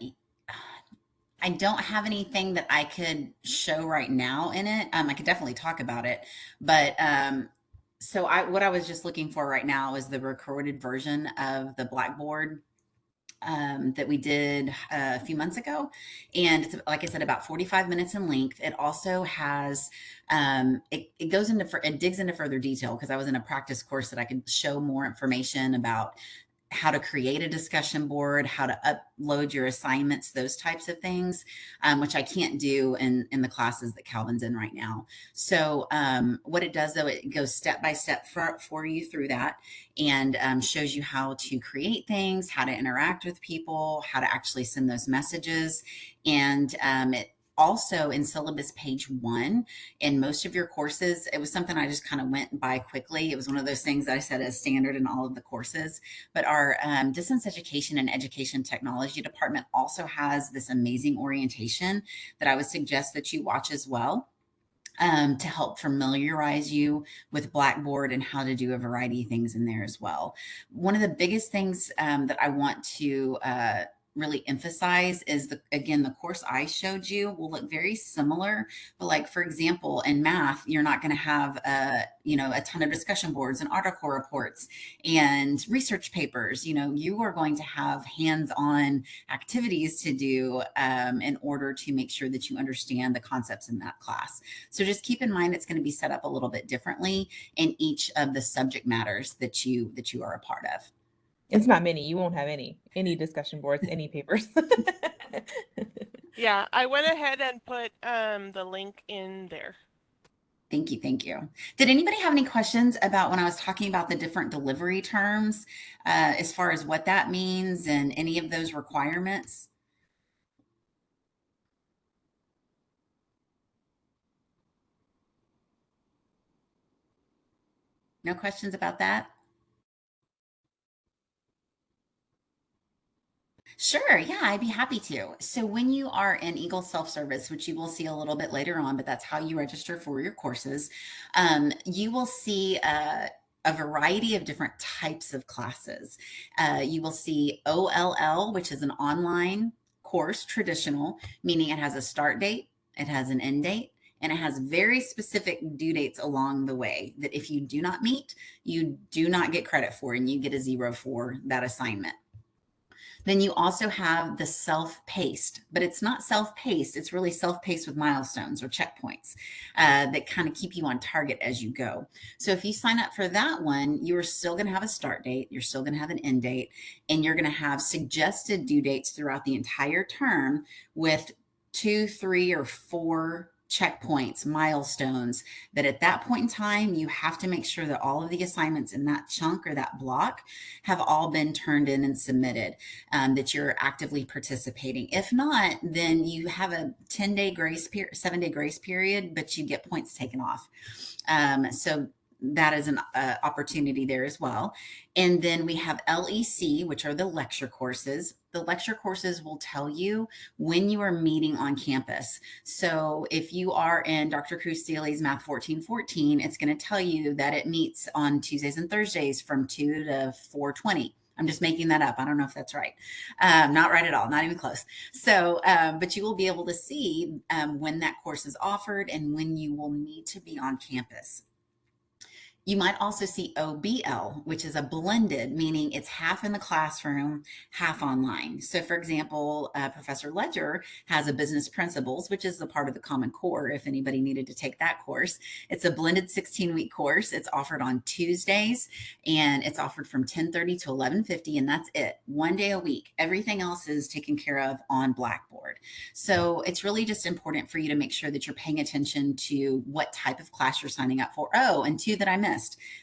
don't have anything that I could show right now in it. I could definitely talk about it, but so what I was just looking for right now is the recorded version of the Blackboard that we did a few months ago, and it's, like I said, about 45 minutes in length. It also has it goes into it digs into further detail because I was in a practice course that I could show more information about how to create a discussion board, how to upload your assignments, those types of things, which I can't do in the classes that Calvin's in right now. So what it does, though, it goes step by step for you through that and shows you how to create things, how to interact with people, how to actually send those messages. And it also in syllabus page 1 in most of your courses, it was something I just kind of went by quickly. It was one of those things that I said as standard in all of the courses. But our distance education and education technology department also has this amazing orientation that I would suggest that you watch as well. To help familiarize you with Blackboard and how to do a variety of things in there as well. One of the biggest things that I want to really emphasize is again, the course I showed you will look very similar, but like, for example, in math, you're not going to have a ton of discussion boards and article reports and research papers. You are going to have hands-on activities to do in order to make sure that you understand the concepts in that class. So just keep in mind, it's going to be set up a little bit differently in each of the subject matters that you are a part of.
It's not many. You won't have any discussion boards, any papers.
Yeah, I went ahead and put the link in there.
Thank you. Thank you. Did anybody have any questions about when I was talking about the different delivery terms as far as what that means and any of those requirements? No questions about that? Sure, yeah, I'd be happy to. So when you are in Eagle Self-Service, which you will see a little bit later on, but that's how you register for your courses, you will see a variety of different types of classes. You will see OLL, which is an online course, traditional, meaning it has a start date, it has an end date, and it has very specific due dates along the way that if you do not meet, you do not get credit for, and you get a 0 for that assignment. Then you also have the self-paced, but it's not self-paced. It's really self-paced with milestones or checkpoints that kind of keep you on target as you go. So if you sign up for that one, you are still going to have a start date. You're still going to have an end date, and you're going to have suggested due dates throughout the entire term with 2, 3, or 4 checkpoints, milestones that at that point in time, you have to make sure that all of the assignments in that chunk or that block have all been turned in and submitted, that you're actively participating. If not, then you have a 10-day grace period, 7-day grace period, but you get points taken off. So that is an opportunity there as well. And then we have LEC, which are the lecture courses. The lecture courses will tell you when you are meeting on campus. So if you are in Dr. Cruz Steely's Math 1414, it's going to tell you that it meets on Tuesdays and Thursdays from 2 to 4:20. I'm just making that up. I don't know if that's right. Not right at all, not even close. So, but you will be able to see when that course is offered and when you will need to be on campus. You might also see OBL, which is a blended, meaning it's half in the classroom, half online. So for example, Professor Ledger has a business principles, which is a part of the Common Core if anybody needed to take that course. It's a blended 16-week course. It's offered on Tuesdays, and it's offered from 10:30 to 11:50, and that's it. 1 day a week. Everything else is taken care of on Blackboard. So it's really just important for you to make sure that you're paying attention to what type of class you're signing up for. Oh, and 2 that I missed.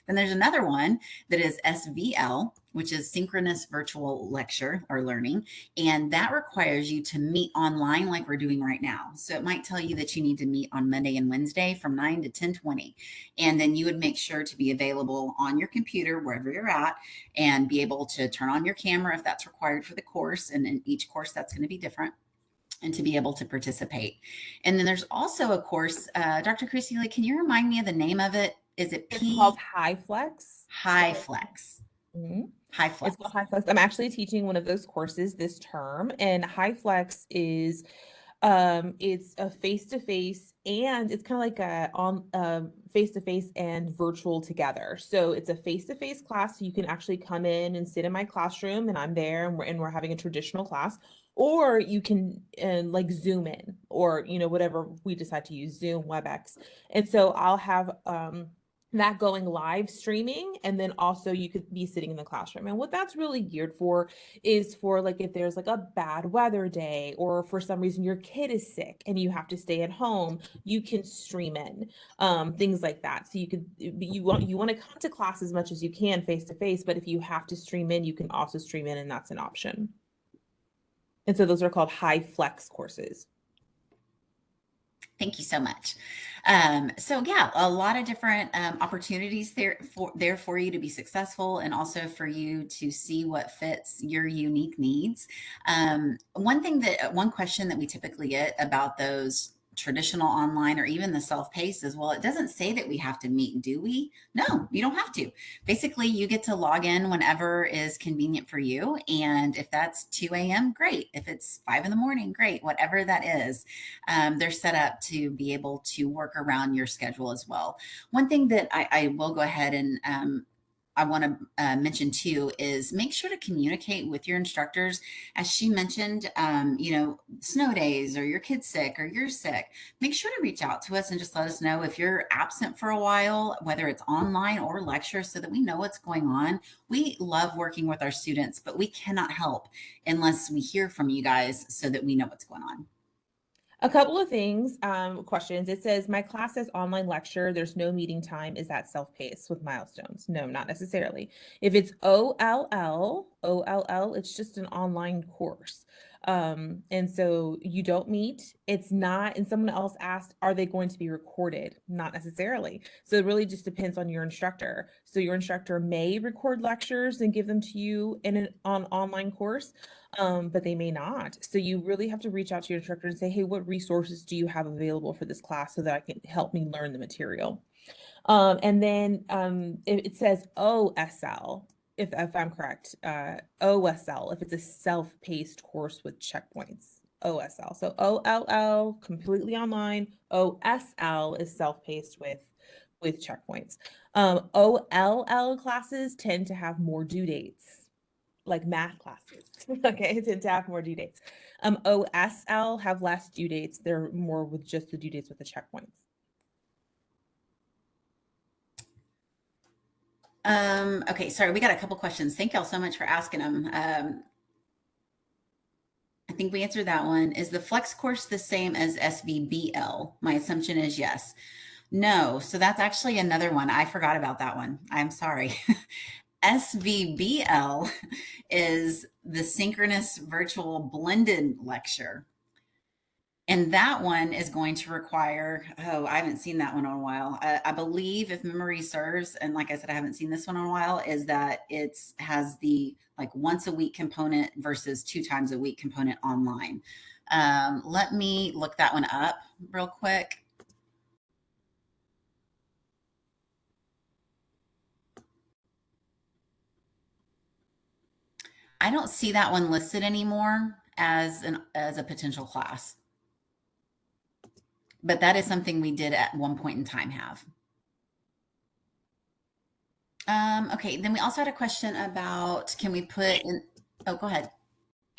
Then there's another one that is SVL, which is synchronous virtual lecture or learning. And that requires you to meet online like we're doing right now. So it might tell you that you need to meet on Monday and Wednesday from 9 to 10:20. And then you would make sure to be available on your computer, wherever you're at, and be able to turn on your camera if that's required for the course. And in each course, that's going to be different, and to be able to participate. And then there's also a course, Dr. Christy, can you remind me of the name of it? Is it
It's called High Flex.
High Flex? High Flex.
It's called High Flex. I'm actually teaching one of those courses this term, and High Flex is it's a face-to-face, and it's kind of like a on face-to-face and virtual together. So it's a face-to-face class, so you can actually come in and sit in my classroom, and I'm there, and we're having a traditional class. Or you can like Zoom in, or whatever we decide to use, Zoom, WebEx. And so I'll have that going live streaming, and then also you could be sitting in the classroom. And what that's really geared for is for like if there's like a bad weather day, or for some reason your kid is sick and you have to stay at home, you can stream in, things like that. So you want to come to class as much as you can face to face, but if you have to stream in, you can also stream in, and that's an option. And so those are called High Flex courses.
Thank you so much. So yeah, a lot of different opportunities there for you to be successful, and also for you to see what fits your unique needs. One question that we typically get about those traditional online or even the self-paced is, well, it doesn't say that we have to meet, do we? No, you don't have to. Basically, you get to log in whenever is convenient for you. And if that's 2 a.m., great. If it's 5 in the morning, great. Whatever that is, they're set up to be able to work around your schedule as well. One thing that I will go ahead and I want to mention too is make sure to communicate with your instructors. As she mentioned, snow days, or your kid's sick, or you're sick, make sure to reach out to us and just let us know if you're absent for a while, whether it's online or lecture, so that we know what's going on. We love working with our students, but we cannot help unless we hear from you guys so that we know what's going on.
A couple of things, questions. It says, my class is online lecture. There's no meeting time. Is that self-paced with milestones? No, not necessarily. If it's OLL, it's just an online course. And so you don't meet. It's not, and someone else asked, are they going to be recorded? Not necessarily. So it really just depends on your instructor. So your instructor may record lectures and give them to you in an online course, but they may not. So you really have to reach out to your instructor and say, hey, what resources do you have available for this class so that I can help me learn the material? And then it says OSL, if I'm correct, OSL, if it's a self-paced course with checkpoints, OSL. So OLL, completely online. OSL is self-paced with checkpoints. OLL classes tend to have more due dates, like math classes. Okay, tend to have more due dates. OSL have less due dates. They're more with just the due dates with the checkpoints.
Okay, sorry, we got a couple questions. Thank y'all so much for asking them. I think we answered that one. Is the flex course the same as SVBL? My assumption is yes. No, so that's actually another one. I forgot about that one. I'm sorry. SVBL is the synchronous virtual blended lecture. And that one is going to require, oh, I haven't seen that one in a while. I believe, if memory serves, and like I said, I haven't seen this one in a while, is that it has the like once a week component versus 2 times a week component online. Let me look that one up real quick. I don't see that one listed anymore as a potential class. But that is something we did at one point in time have. Okay, then we also had a question about, can we put in, oh, go ahead.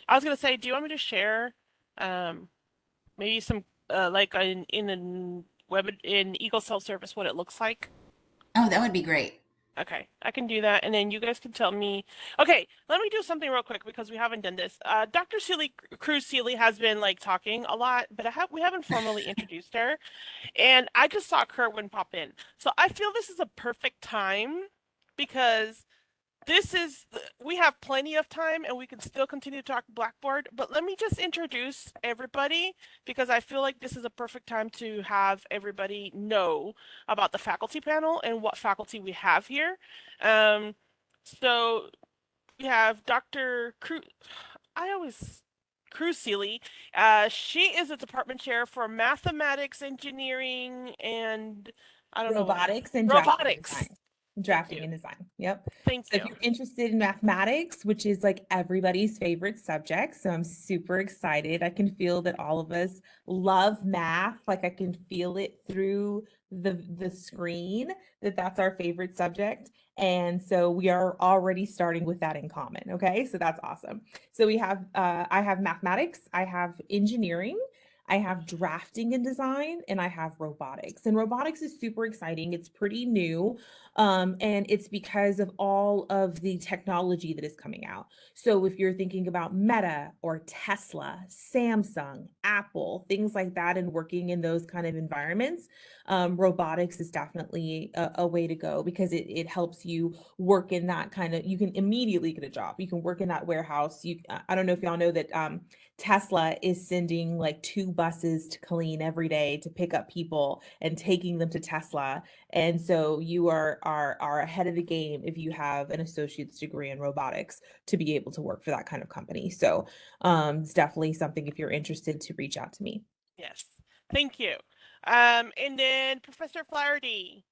I was gonna say, do you want me to share maybe some like in Eagle Self-Service what it looks like?
Oh, that would be great.
Okay, I can do that, and then you guys can tell me. Okay, let me do something real quick because we haven't done this. Dr. Seeley, Cruz Seeley has been like talking a lot, but we haven't formally introduced her, and I just saw Kerwin pop in. So I feel this is a perfect time because we have plenty of time and we can still continue to talk Blackboard, but let me just introduce everybody because I feel like this is a perfect time to have everybody know about the faculty panel and what faculty we have here. So we have Dr. Cruz Seeley. She is a department chair for mathematics, engineering, and I don't know what else.
Robotics and
Robotics.
Drafting and design. Yep.
Thank
So
you.
if you're interested in mathematics, which is like everybody's favorite subject, so I'm super excited. I can feel that all of us love math. Like I can feel it through the screen that that's our favorite subject. And so we are already starting with that in common. Okay. So that's awesome. So we have, I have mathematics, I have engineering, I have drafting and design, and I have robotics. And robotics is super exciting. It's pretty new. And it's because of all of the technology that is coming out. So if you're thinking about Meta or Tesla, Samsung, Apple, things like that, and working in those kind of environments, robotics is definitely a way to go because it helps you work in that kind of, you can immediately get a job. You can work in that warehouse. I don't know if y'all know that Tesla is sending like 2 buses to Colleen every day to pick up people and taking them to Tesla. And so you are ahead of the game if you have an associate's degree in robotics to be able to work for that kind of company. So it's definitely something if you're interested to reach out to me.
Yes, thank you. And then Professor Flaherty,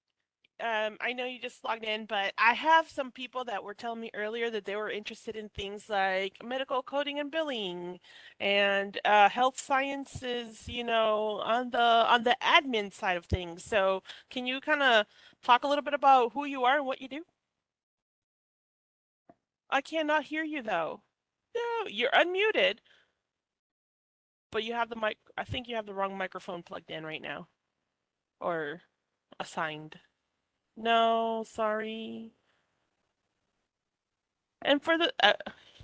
I know you just logged in, but I have some people that were telling me earlier that they were interested in things like medical coding and billing and health sciences, you know, on the admin side of things. So can you kind of talk a little bit about who you are and what you do? I cannot hear you though. No, you're unmuted, but you have the mic. I think you have the wrong microphone plugged in right now or assigned. No, sorry. And for the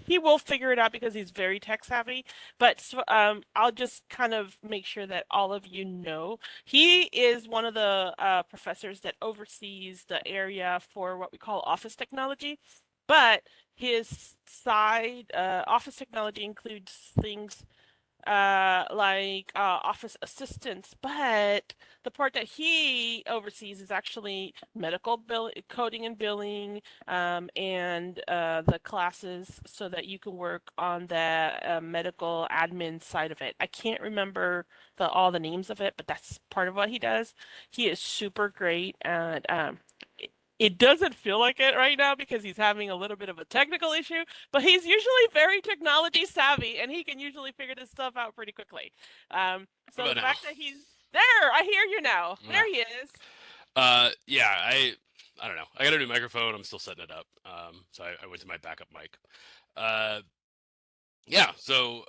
he will figure it out because he's very tech savvy, but I'll just kind of make sure that all of you know he is one of the professors that oversees the area for what we call office technology, but his side, office technology includes things like office assistants, but the part that he oversees is actually medical bill coding and billing, and the classes so that you can work on the medical admin side of it. I can't remember all the names of it, but that's part of what he does. He is super great, and it doesn't feel like it right now because he's having a little bit of a technical issue, but he's usually very technology savvy and he can usually figure this stuff out pretty quickly. So the fact that he's there, I hear you now. There he is.
Yeah, I don't know. I got a new microphone. I'm still setting it up. So I went to my backup mic. Yeah, so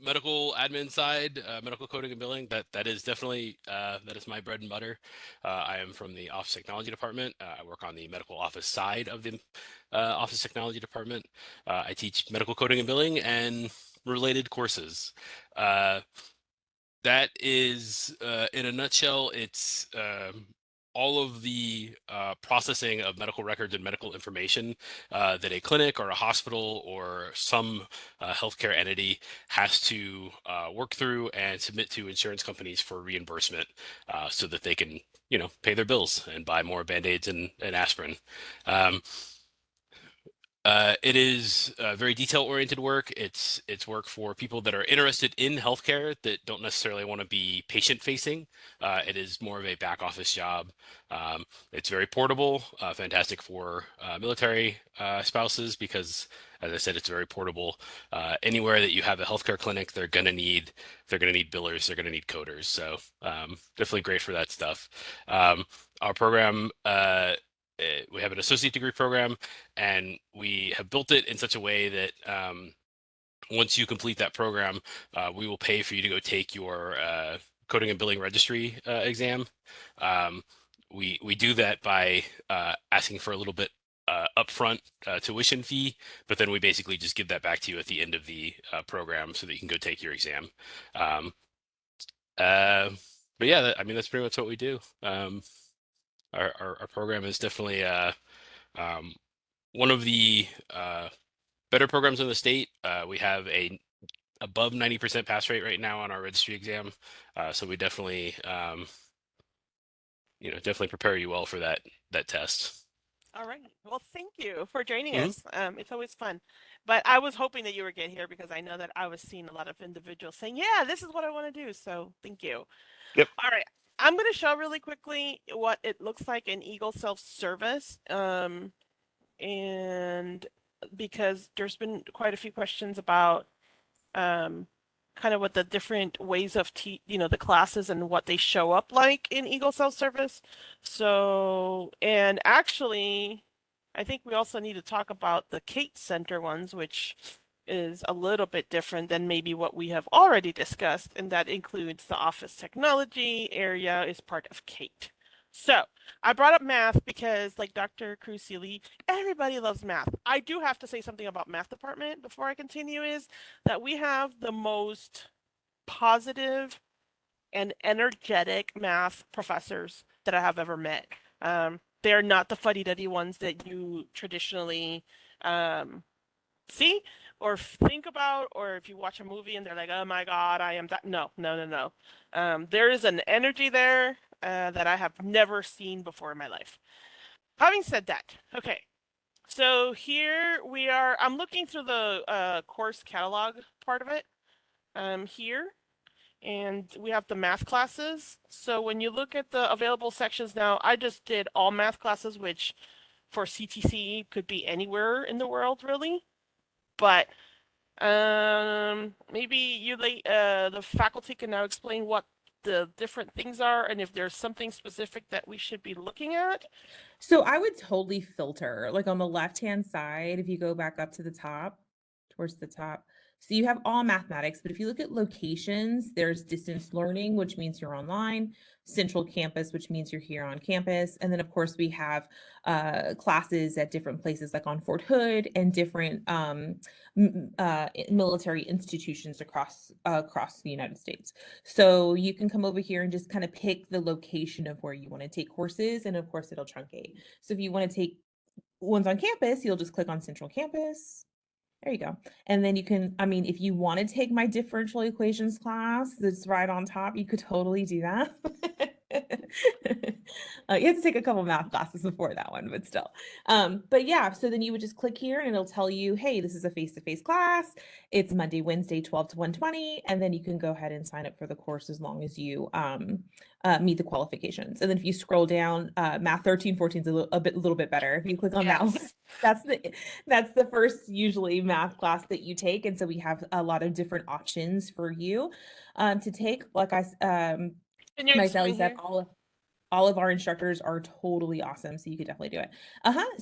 medical admin side, medical coding and billing, that is definitely that is my bread and butter. I am from the office technology department. I work on the medical office side of the office technology department. I teach medical coding and billing and related courses. That is, in a nutshell, it's all of the processing of medical records and medical information that a clinic or a hospital or some healthcare entity has to work through and submit to insurance companies for reimbursement so that they can, pay their bills and buy more Band-Aids and aspirin. It is very detail-oriented work. It's work for people that are interested in healthcare that don't necessarily want to be patient-facing. It is more of a back office job. It's very portable, fantastic for military spouses because, as I said, it's very portable. Anywhere that you have a healthcare clinic, they're gonna need billers, they're gonna need coders. So definitely great for that stuff. Our program. We have an associate degree program, and we have built it in such a way that once you complete that program, we will pay for you to go take your coding and billing registry exam. We do that by asking for a little bit upfront tuition fee, but then we basically just give that back to you at the end of the program so that you can go take your exam. But yeah, I mean, that's pretty much what we do. Our program is definitely one of the better programs in the state. We have a above 90% pass rate right now on our registry exam. So we definitely, definitely prepare you well for that test.
All right. Well, thank you for joining
Mhm.
us. It's always fun. But I was hoping that you would get here because I know that I was seeing a lot of individuals saying, yeah, this is what I want to do. So thank you.
Yep.
All right. I'm going to show really quickly what it looks like in Eagle Self-Service. And because there's been quite a few questions about kind of what the different ways of the classes and what they show up like in Eagle Self-Service. So, and actually, I think we also need to talk about the Kate Center ones, which is a little bit different than maybe what we have already discussed, and that includes the office technology area is part of Kate. So I brought up math because, like Dr. Crucially, everybody loves math. I do have to say something about math department before I continue is that we have the most positive and energetic math professors that I have ever met. They're not the fuddy-duddy ones that you traditionally see or think about, or if you watch a movie and they're like, oh my God, I am that. No, no, no, no. There is an energy there that I have never seen before in my life. Having said that, okay, so here we are. I'm looking through the course catalog part of it here, and we have the math classes. So when you look at the available sections now, I just did all math classes, which for CTC could be anywhere in the world, really. But maybe the faculty can now explain what the different things are and if there's something specific that we should be looking at.
So I would totally filter, like on the left-hand side, if you go back up to the top, towards the top. So you have all mathematics, but if you look at locations, there's distance learning, which means you're online, central campus, which means you're here on campus. And then of course we have classes at different places like on Fort Hood and different military institutions across the United States. So you can come over here and just kind of pick the location of where you want to take courses, and of course it'll truncate. So if you want to take ones on campus, you'll just click on Central Campus. There you go. And then you can, I mean, if you want to take my differential equations class that's right on top, you could totally do that. You have to take a couple math classes before that one, but still. But yeah, so then you would just click here and it'll tell you, hey, this is a face-to-face class. It's Monday, Wednesday, 12 to 1:20. And then you can go ahead and sign up for the course as long as you meet the qualifications. And then if you scroll down, math 13, 14 is a little bit better. If you click on that one, that's the first usually math class that you take. And so we have a lot of different options for you to take. Like
Can you
Sally
explain
said,
here?
all of our instructors are totally awesome. So you could definitely do it.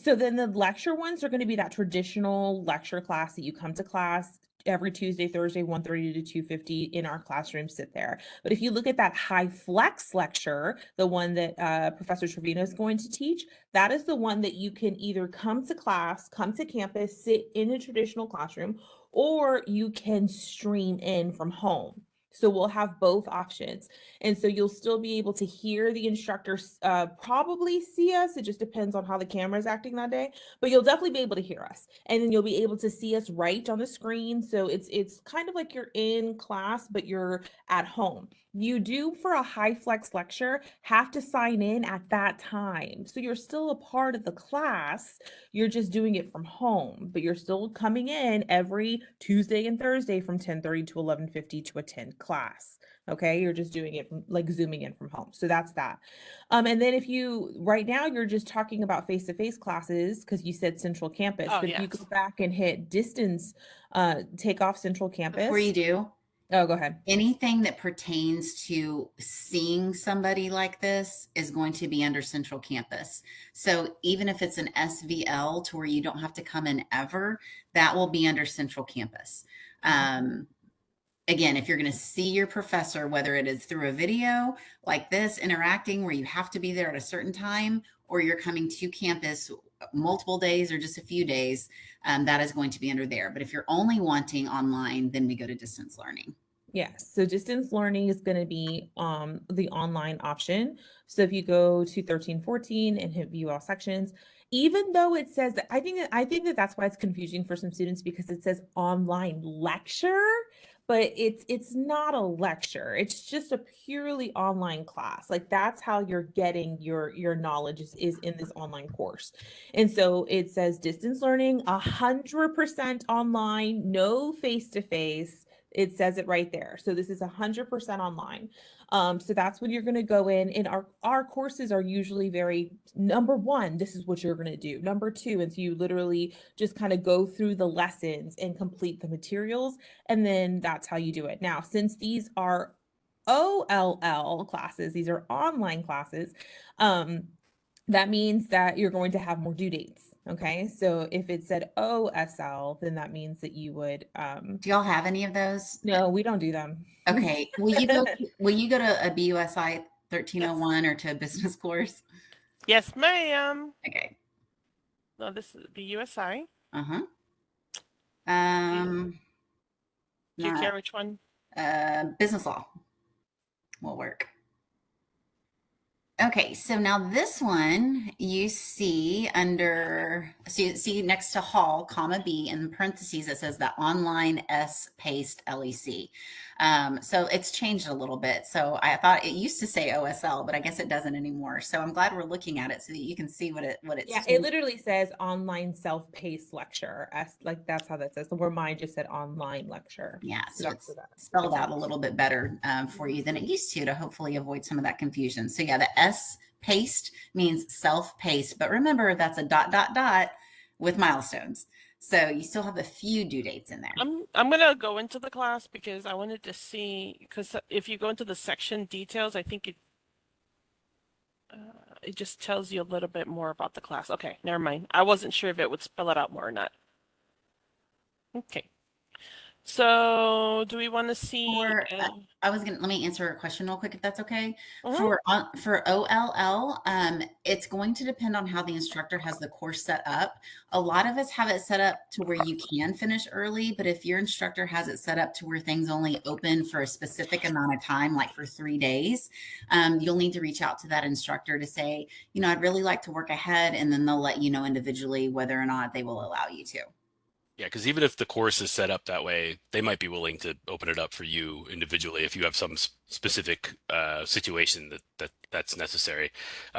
So then the lecture ones are going to be that traditional lecture class that you come to class every Tuesday, Thursday, 1:30 to 2:50 in our classroom, sit there. But if you look at that high flex lecture, the one that Professor Trevino is going to teach, that is the one that you can either come to class, come to campus, sit in a traditional classroom, or you can stream in from home. So we'll have both options. And so you'll still be able to hear the instructors, probably see us. It just depends on how the camera is acting that day, but you'll definitely be able to hear us. And then you'll be able to see us right on the screen. So it's kind of like you're in class, but you're at home. You do, for a high flex lecture, have to sign in at that time. So you're still a part of the class. You're just doing it from home, but you're still coming in every Tuesday and Thursday from 10:30 to 11:50 to attend class. Okay, you're just doing it from, like, zooming in from home. So that's that. And then if you, right now you're just talking about face-to-face classes because you said Central Campus,
Oh,
but if you
yes.
go back and hit distance, take off Central
Before you
Campus.
do,
Oh, go ahead.
anything that pertains to seeing somebody like this is going to be under Central Campus. So even if it's an SVL to where you don't have to come in ever, that will be under Central Campus. Again, if you're going to see your professor, whether it is through a video like this, interacting where you have to be there at a certain time, or you're coming to campus multiple days or just a few days, that is going to be under there. But if you're only wanting online, then we go to distance learning.
Yes, so distance learning is going to be the online option. So if you go to 13, 14 and hit view all sections, even though it says that, I think that that's why it's confusing for some students, because it says online lecture, but it's not a lecture. It's just a purely online class. Like, that's how you're getting your knowledge is in this online course. And so it says distance learning, 100% online, no face-to-face. It says it right there. So this is 100% online. So that's when you're going to go in, and our courses are usually very, number one, this is what you're going to do. Number two, and so you literally just kind of go through the lessons and complete the materials, and then that's how you do it. Now, since these are OLL classes, these are online classes, that means that you're going to have more due dates. Okay, so if it said OSL, then that means that you would
Do y'all have any of those?
no, we don't do them.
Okay. Will you go to a BUSI 1301 or to a business course?
Yes, ma'am.
Okay.
No, this is the USI.
Uh-huh.
Do you
Not
care which one?
business law will work. Okay, so now this one you see under, so you see next to Hall, comma B, in parentheses, it says the online S paced LEC. So it's changed a little bit. So I thought it used to say OSL, but I guess it doesn't anymore. So I'm glad we're looking at it so that you can see what it's
Yeah, it literally says online self-paced lecture. Like, that's how that says. Where mine just said online lecture.
Yeah, so
that's
it's
what that
spelled out a little bit better for you than it used to hopefully avoid some of that confusion. So yeah, the S paced means self-paced, but remember that's a dot, dot, dot with milestones. So you still have a few due dates in there.
I'm gonna go into the class because I wanted to see, because if you go into the section details, I think it just tells you a little bit more about the class. Okay, never mind. I wasn't sure if it would spell it out more or not. Okay. So do we want to see?
For let me answer a question real quick if that's okay.
Mhm.
For OLL, it's going to depend on how the instructor has the course set up. A lot of us have it set up to where you can finish early, but if your instructor has it set up to where things only open for a specific amount of time, like for 3 days, you'll need to reach out to that instructor to say, I'd really like to work ahead, and then they'll let you know individually whether or not they will allow you to.
Yeah, because even if the course is set up that way, they might be willing to open it up for you individually if you have some specific situation that's necessary.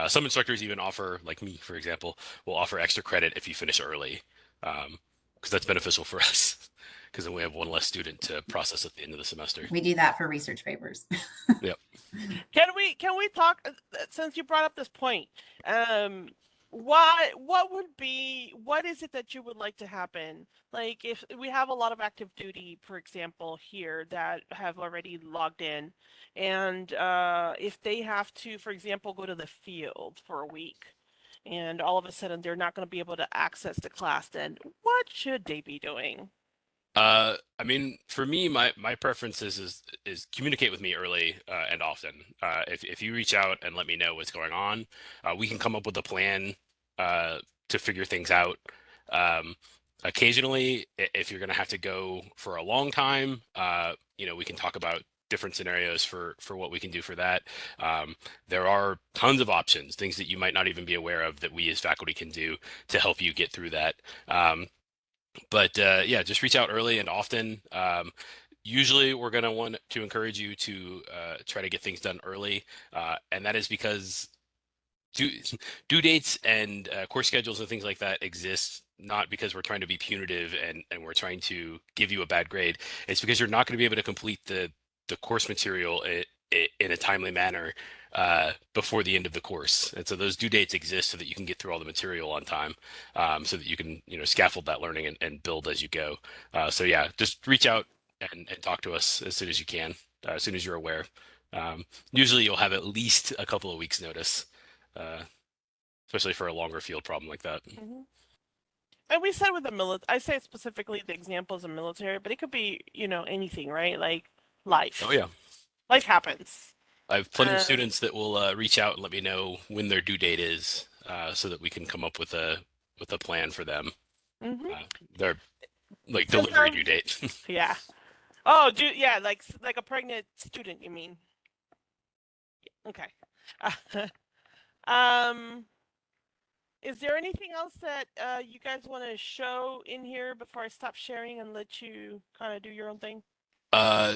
Some instructors even offer, like me, for example, will offer extra credit if you finish early, because that's beneficial for us, because then we have one less student to process at the end of the semester.
We do that for research papers.
Yep.
Can we talk since you brought up this point? What is it that you would like to happen? Like if we have a lot of active duty, for example, here that have already logged in, and if they have to, for example, go to the field for a week, and all of a sudden they're not going to be able to access the class, then what should they be doing?
I mean, for me, my preference is communicate with me early and often. If you reach out and let me know what's going on, we can come up with a plan to figure things out. Occasionally, if you're going to have to go for a long time, we can talk about different scenarios for what we can do for that. There are tons of options, things that you might not even be aware of that we as faculty can do to help you get through that. But yeah, just reach out early and often. Usually, we're going to want to encourage you to try to get things done early, and that is because due dates and course schedules and things like that exist not because we're trying to be punitive and we're trying to give you a bad grade. It's because you're not going to be able to complete the course material in a timely manner before the end of the course. And so those due dates exist so that you can get through all the material on time, so that you can scaffold that learning and build as you go. So yeah, just reach out and talk to us as soon as you can, as soon as you're aware. Usually you'll have at least a couple of weeks notice, especially for a longer field problem like that.
Mm-hmm. And we said with the military, I say specifically the examples of military, but it could be, anything, right? Like life.
Oh yeah.
Life happens.
I have plenty of students that will reach out and let me know when their due date is, so that we can come up with a plan for them.
Mm-hmm.
Their delivery due date.
Yeah. Oh, yeah, like a pregnant student, you mean? Okay. Is there anything else that you guys want to show in here before I stop sharing and let you kind of do your own thing?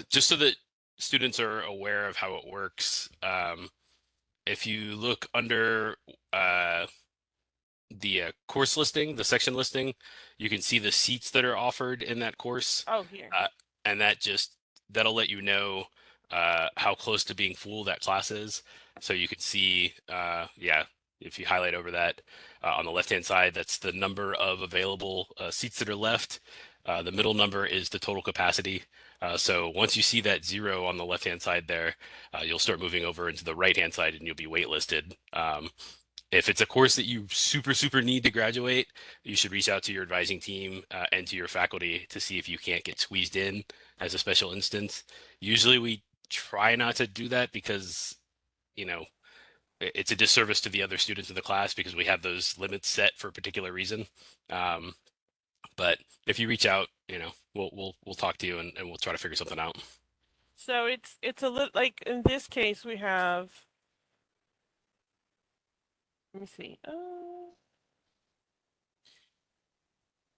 Just so that students are aware of how it works. If you look under the course listing, the section listing, you can see the seats that are offered in that course.
Oh, here.
And that'll let you know how close to being full that class is. So you can see, if you highlight over that on the left-hand side, that's the number of available seats that are left. The middle number is the total capacity. So once you see that 0 on the left-hand side there, you'll start moving over into the right-hand side and you'll be waitlisted. If it's a course that you super need to graduate, you should reach out to your advising team and to your faculty to see if you can't get squeezed in as a special instance. Usually we try not to do that because, it's a disservice to the other students in the class because we have those limits set for a particular reason. But if you reach out, we'll talk to you and we'll try to figure something out.
So it's a little like in this case we have. Let me see.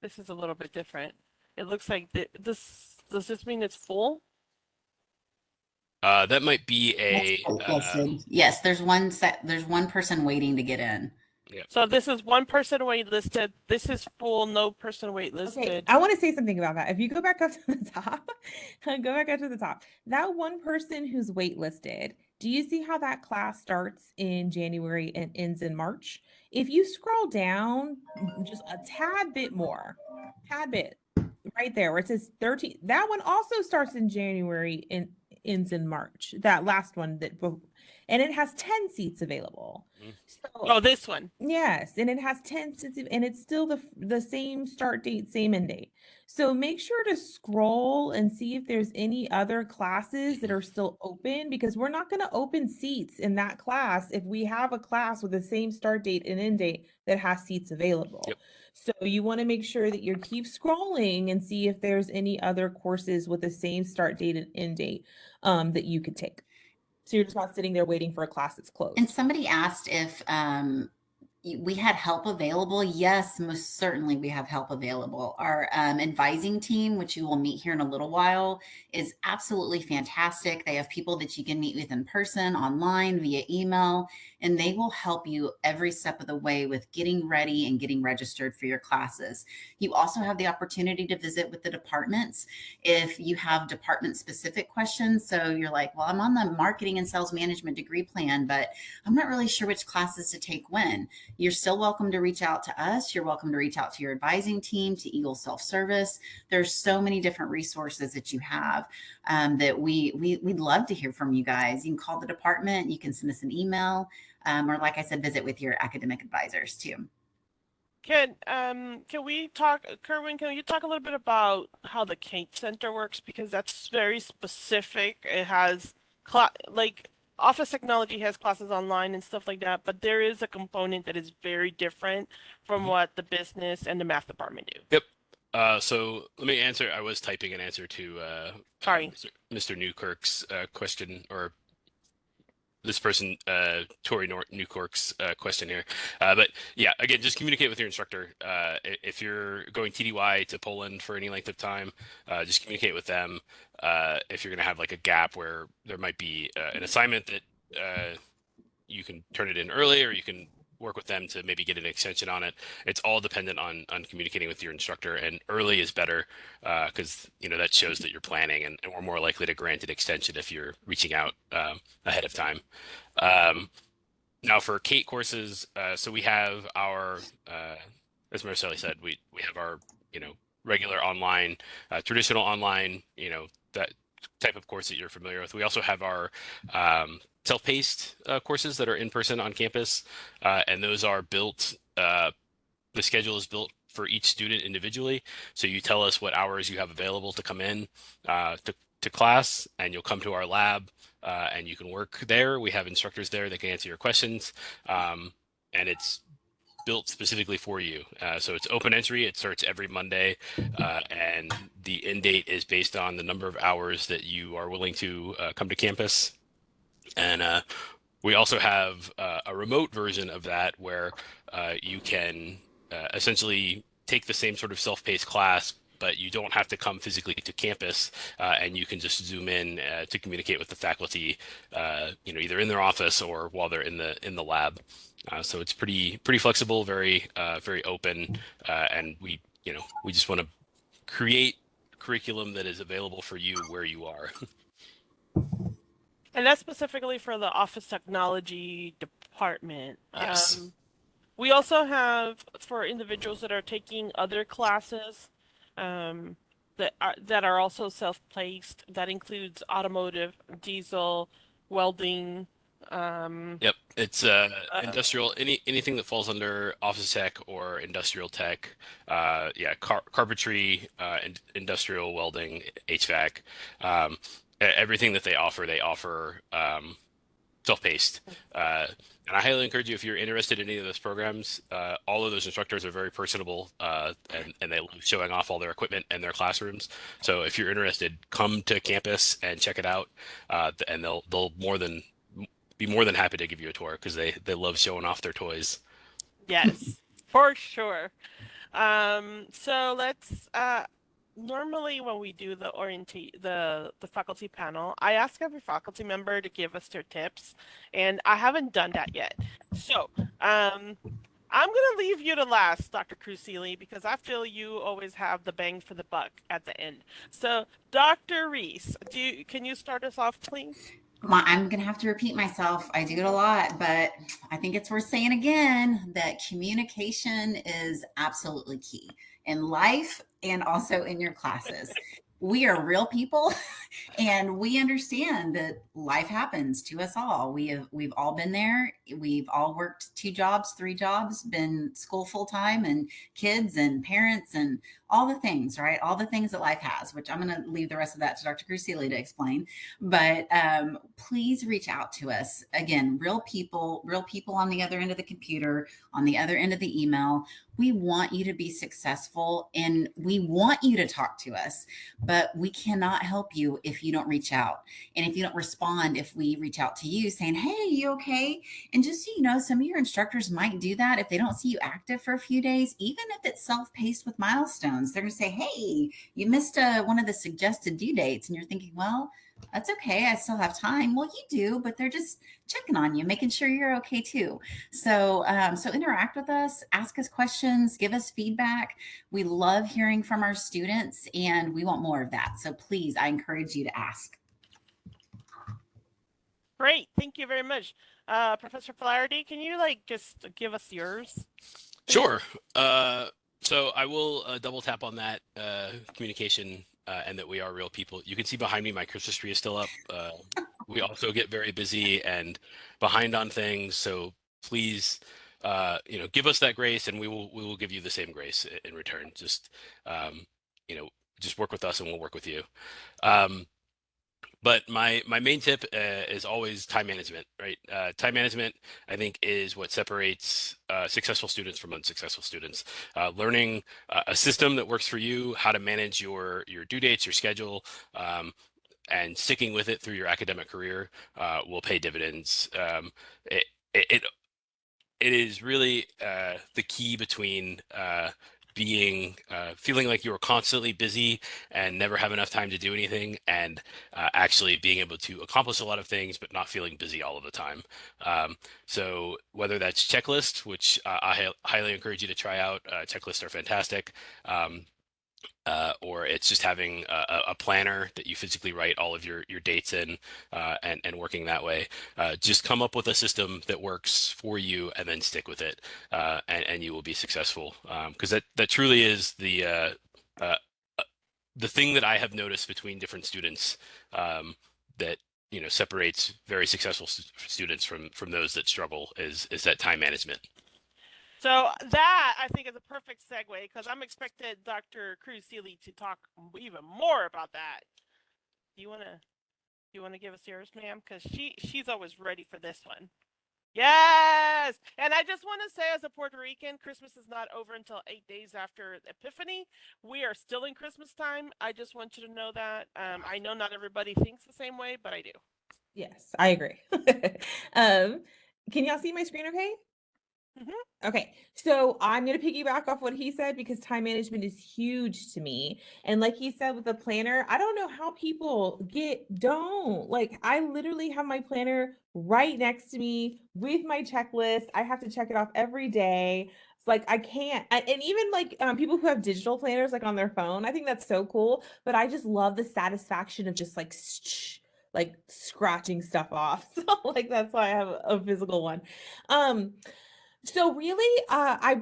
This is a little bit different. It looks like this. Does this mean it's full?
That might be a.
Yes, there's one person waiting to get in.
Yeah.
So this is one person waitlisted. This is full, no person waitlisted.
Okay, I want to say something about that. If you go back up to the top, that one person who's waitlisted, do you see how that class starts in January and ends in March? If you scroll down just a tad bit right there where it says 13, that one also starts in January and ends in March. That last one and it has 10 seats available. So
Oh, this one.
yes, and it has 10 seats, and it's still the same start date, same end date. So make sure to scroll and see if there's any other classes that are still open, because we're not going to open seats in that class if we have a class with the same start date and end date that has seats available.
Yep.
So you want to make sure that you keep scrolling and see if there's any other courses with the same start date and end date that you could take. So you're just not sitting there waiting for a class that's closed.
And somebody asked if we had help available. Yes, most certainly we have help available. Our advising team, which you will meet here in a little while, is absolutely fantastic. They have people that you can meet with in person, online, via email, and they will help you every step of the way with getting ready and getting registered for your classes. You also have the opportunity to visit with the departments if you have department specific questions. So you're like, well, I'm on the marketing and sales management degree plan, but I'm not really sure which classes to take when. You're still welcome to reach out to us. You're welcome to reach out to your advising team, to Eagle Self-Service. There's so many different resources that you have that we'd love to hear from you guys. You can call the department. You can send us an email, or like I said, visit with your academic advisors too.
Can we talk, Kerwin, can you talk a little bit about how the Kate Center works? Because that's very specific. It has like Office Technology has classes online and stuff like that, but there is a component that is very different from what the business and the math department do.
Yep. So let me answer. I was typing an answer to
Sorry.
Mr. Newkirk's question, or this person, Tori Newkirk's question here. But yeah, again, just communicate with your instructor. If you're going TDY to Poland for any length of time, just communicate with them. If you're going to have like a gap where there might be an assignment that you can turn it in early, or you can work with them to maybe get an extension on it. It's all dependent on communicating with your instructor, and early is better because that shows that you're planning, and we're more likely to grant an extension if you're reaching out ahead of time. Now for Kate courses, so we have our, as Mariceli said, we have our regular online, traditional online, that type of course that you're familiar with. We also have our self-paced courses that are in person on campus, and those are built, the schedule is built for each student individually. So you tell us what hours you have available to come in to class, and you'll come to our lab and you can work there. We have instructors there that can answer your questions, and it's built specifically for you. So it's open entry. It starts every Monday, and the end date is based on the number of hours that you are willing to come to campus. And we also have a remote version of that where you can essentially take the same sort of self-paced class, but you don't have to come physically to campus, and you can just Zoom in to communicate with the faculty, either in their office or while they're in the lab. So it's pretty flexible, very open, and we just want to create curriculum that is available for you where you are.
And that's specifically for the Office Technology department.
Yes.
We also have for individuals that are taking other classes that are also self-paced. That includes automotive, diesel, welding.
Yep, it's industrial. Anything that falls under office tech or industrial tech. Carpentry, industrial welding, HVAC. Everything that they offer self-paced. And I highly encourage you, if you're interested in any of those programs, all of those instructors are very personable, and they love showing off all their equipment and their classrooms. So if you're interested, come to campus and check it out, and they'll be more than happy to give you a tour because they love showing off their toys.
Yes, for sure. So let's normally when we do the faculty panel, I ask every faculty member to give us their tips, and I haven't done that yet. So I'm gonna leave you to last, Dr. Cruz-Seeley, because I feel you always have the bang for the buck at the end. So Dr. Reese, can you start us off, please?
I'm going to have to repeat myself. I do it a lot, but I think it's worth saying again that communication is absolutely key in life and also in your classes. we are real people and we understand that life happens to us all. We've all been there. We've all worked 2 jobs, 3 jobs, been school full time, and kids and parents and all the things, right? All the things that life has, which I'm going to leave the rest of that to Dr. Crucili to explain. But please reach out to us. Again, real people on the other end of the computer, on the other end of the email. We want you to be successful and we want you to talk to us, but we cannot help you if you don't reach out. And if you don't respond, if we reach out to you saying, hey, you okay? And just so you know, some of your instructors might do that if they don't see you active for a few days, even if it's self-paced with milestones. They're going to say, hey, you missed one of the suggested due dates. And you're thinking, well, that's okay. I still have time. Well, you do, but they're just checking on you, making sure you're okay too. So, so interact with us, ask us questions, give us feedback. We love hearing from our students and we want more of that. So please, I encourage you to ask.
Great. Thank you very much. Professor Flaherty, can you just give us yours?
Sure. So I will double tap on that communication and that we are real people. You can see behind me, my Christmas tree is still up. We also get very busy and behind on things. So please, give us that grace, and we will give you the same grace in return. Just, just work with us, and we'll work with you. But my main tip is always time management, right? Time management, I think, is what separates successful students from unsuccessful students. Learning a system that works for you, how to manage your due dates, your schedule, and sticking with it through your academic career will pay dividends. It is really the key between feeling like you are constantly busy and never have enough time to do anything, and actually being able to accomplish a lot of things but not feeling busy all of the time. So whether that's checklists, which I highly encourage you to try out, checklists are fantastic. Or it's just having a planner that you physically write all of your dates in, and working that way. Just come up with a system that works for you and then stick with it, and you will be successful. Because that truly is the thing that I have noticed between different students, that separates very successful students from those that struggle is that time management.
So that, I think, is a perfect segue, because I'm expecting Dr. Crucili to talk even more about that. Do you want to give us yours, ma'am? Because she's always ready for this one. Yes! And I just want to say, as a Puerto Rican, Christmas is not over until 8 days after Epiphany. We are still in Christmas time. I just want you to know that. I know not everybody thinks the same way, but I do.
Yes, I agree. Can y'all see my screen okay?
Mm-hmm.
Okay, so I'm going to piggyback off what he said because time management is huge to me. And like he said with the planner, I don't know how people don't. Like, I literally have my planner right next to me with my checklist. I have to check it off every day. It's like I can't. And even like people who have digital planners like on their phone, I think that's so cool. But I just love the satisfaction of just like scratching stuff off. So like that's why I have a physical one. So really, I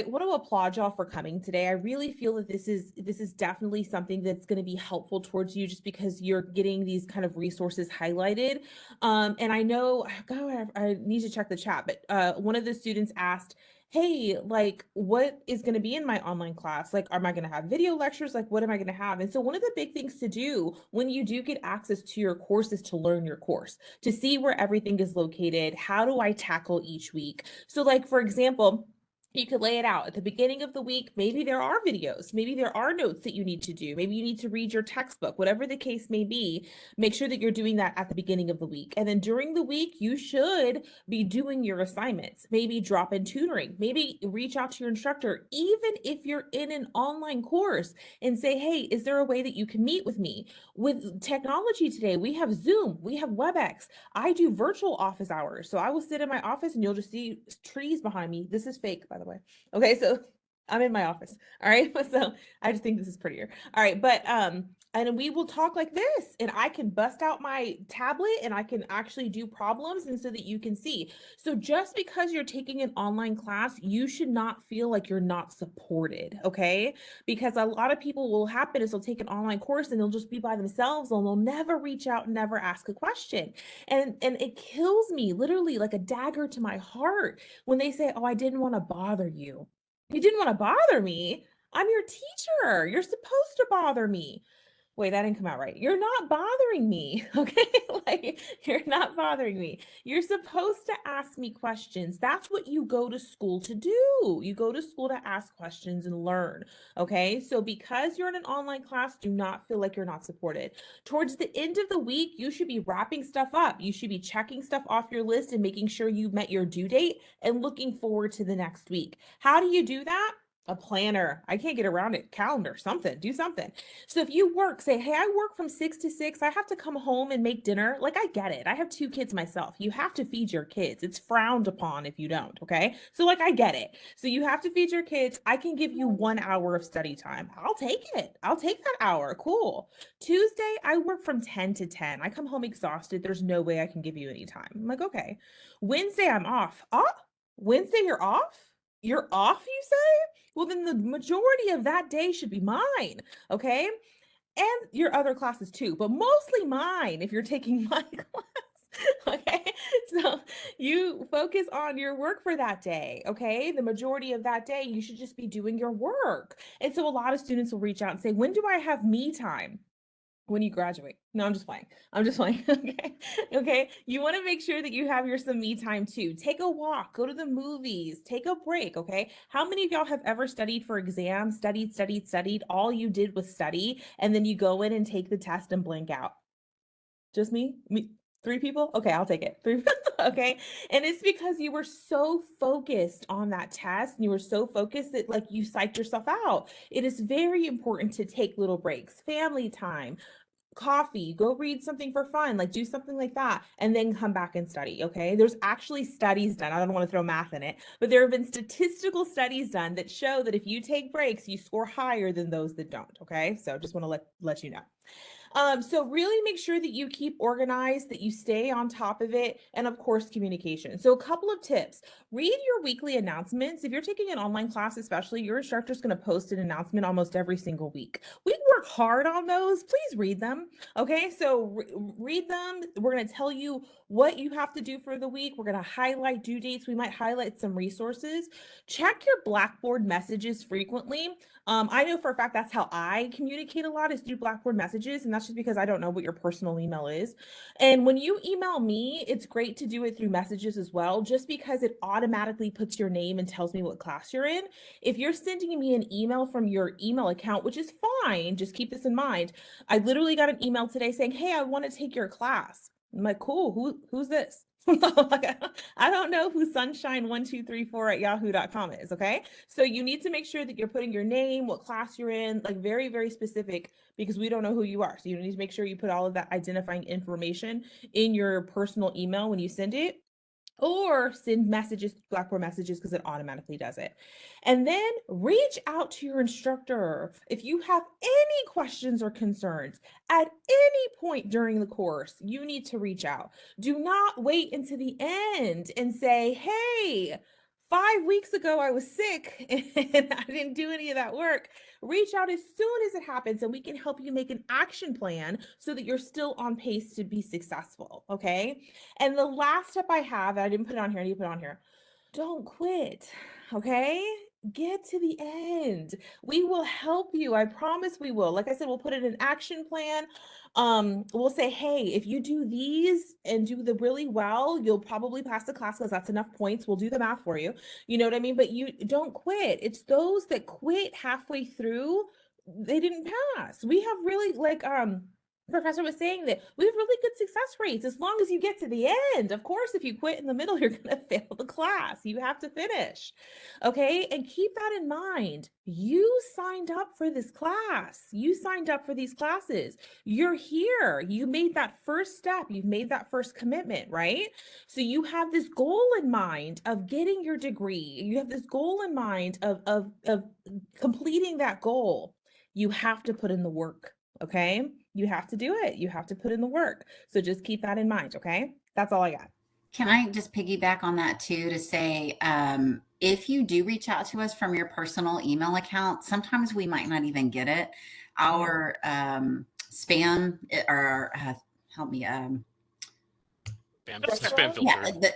want to applaud y'all for coming today. I really feel that this is definitely something that's going to be helpful towards you, just because you're getting these kind of resources highlighted. And I know, God, I need to check the chat, but one of the students asked, hey, like, what is going to be in my online class? Like, am I going to have video lectures? Like, what am I going to have? And so one of the big things to do when you do get access to your course is to learn your course, to see where everything is located. How do I tackle each week? So like, for example, you could lay it out at the beginning of the week. Maybe there are videos, maybe there are notes that you need to do. Maybe you need to read your textbook, whatever the case may be. Make sure that you're doing that at the beginning of the week. And then during the week, you should be doing your assignments, maybe drop in tutoring, maybe reach out to your instructor, even if you're in an online course, and say, hey, is there a way that you can meet with me? With technology today, we have Zoom, we have WebEx. I do virtual office hours. So I will sit in my office and you'll just see trees behind me. This is fake, by the way. Okay, so I'm in my office. All right. So I just think this is prettier. All right. But and we will talk like this, and I can bust out my tablet and I can actually do problems, and so that you can see. So just because you're taking an online class, you should not feel like you're not supported, okay? Because a lot of people will happen is they'll take an online course and they'll just be by themselves and they'll never reach out and never ask a question. And it kills me, literally like a dagger to my heart, when they say, "Oh, I didn't want to bother you." You didn't want to bother me? I'm your teacher. You're supposed to bother me. Wait, that didn't come out right. You're not bothering me, okay? Like, you're not bothering me. You're supposed to ask me questions. That's what you go to school to do. You go to school to ask questions and learn, okay? So because you're in an online class, do not feel like you're not supported. Towards the end of the week, you should be wrapping stuff up. You should be checking stuff off your list and making sure you met your due date and looking forward to the next week. How do you do that? A planner. I can't get around it. Calendar, something, do something. So if you work, say, "Hey, I work from 6 to 6. I have to come home and make dinner." Like, I get it. I have 2 kids myself. You have to feed your kids. It's frowned upon if you don't, okay? So like, I get it. So you have to feed your kids. I can give you 1 hour of study time. I'll take it. I'll take that hour. Cool. Tuesday, I work from 10 to 10. I come home exhausted. There's no way I can give you any time. I'm like, okay. Wednesday, I'm off. Oh, Wednesday, you're off? You're off, you say? Well, then the majority of that day should be mine, okay? And your other classes too, but mostly mine if you're taking my class, okay? So you focus on your work for that day, okay? The majority of that day, you should just be doing your work. And so a lot of students will reach out and say, "When do I have me time?" When you graduate. No, I'm just playing. I'm just playing. Okay. Okay. You want to make sure that you have your some me time too. Take a walk, go to the movies, take a break. Okay. How many of y'all have ever studied for exams, studied? All you did was study, and then you go in and take the test and blank out? Just me? Me? 3 people? Okay, I'll take it. 3. Okay. And it's because you were so focused on that test and you were so focused that like you psyched yourself out. It is very important to take little breaks, family time, coffee, go read something for fun, like do something like that, and then come back and study. Okay. There's actually studies done. I don't want to throw math in it, but there have been statistical studies done that show that if you take breaks, you score higher than those that don't. Okay. So just want to let you know. So really make sure that you keep organized, that you stay on top of it, and of course, communication. So a couple of tips: read your weekly announcements. If you're taking an online class, especially, your instructor is going to post an announcement almost every single week. We work hard on those. Please read them. Okay, so read them. We're going to tell you what you have to do for the week. We're going to highlight due dates. We might highlight some resources. Check your Blackboard messages frequently. I know for a fact that's how I communicate a lot, is through Blackboard messages, and that's just because I don't know what your personal email is. And when you email me, it's great to do it through messages as well, just because it automatically puts your name and tells me what class you're in. If you're sending me an email from your email account, which is fine, just keep this in mind. I literally got an email today saying, "Hey, I want to take your class." I'm like, "Cool, who's this?" I don't know who sunshine1234@yahoo.com is. Okay. So you need to make sure that you're putting your name, what class you're in, like very, very specific, because we don't know who you are. So you need to make sure you put all of that identifying information in your personal email when you send it, or send messages, Blackboard messages, because it automatically does it. And then reach out to your instructor. If you have any questions or concerns at any point during the course, you need to reach out. Do not wait until the end and say, "Hey, 5 weeks ago I was sick and I didn't do any of that work." Reach out as soon as it happens and we can help you make an action plan so that you're still on pace to be successful. Okay. And the last step I have, I didn't put it on here, I need to put it on here. Don't quit, okay? Get to the end. We will help you. I promise we will. Like I said, we'll put it in action plan. We'll say, "Hey, if you do these and do the really well, you'll probably pass the class because that's enough points. We'll do the math for you." You know what I mean? But you don't quit. It's those that quit halfway through, they didn't pass. We have really professor was saying that we have really good success rates as long as you get to the end. Of course, if you quit in the middle, you're going to fail the class. You have to finish. Okay. And keep that in mind. You signed up for this class. You signed up for these classes. You're here. You made that first step. You've made that first commitment, right? So you have this goal in mind of getting your degree. You have this goal in mind of completing that goal. You have to put in the work. Okay. You have to do it. You have to put in the work. So just keep that in mind. Okay. That's all I got.
Can I just piggyback on that too to say, if you do reach out to us from your personal email account, sometimes we might not even get it. Our spam or help me,
Spam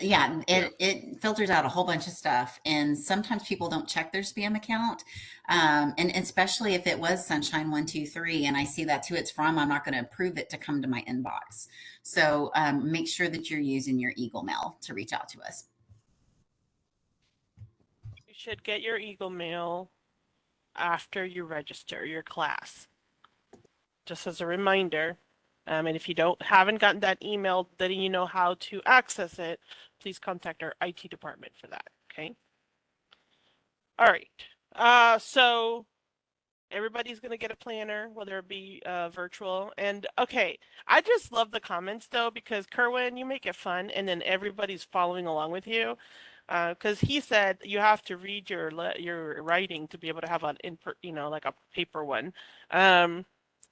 yeah,
filter.
it filters out a whole bunch of stuff, and sometimes people don't check their spam account, and especially if it was Sunshine 123, and I see that too. It's from. I'm not going to approve it to come to my inbox. So make sure that you're using your Eagle Mail to reach out to us.
You should get your Eagle Mail after you register your class. Just as a reminder. And if you haven't gotten that email, letting you know how to access it, please contact our IT department for that. Okay. All right. So everybody's gonna get a planner, whether it be virtual. And okay, I just love the comments though, because Kerwin, you make it fun, and then everybody's following along with you. Because he said you have to read your writing to be able to have an like a paper one.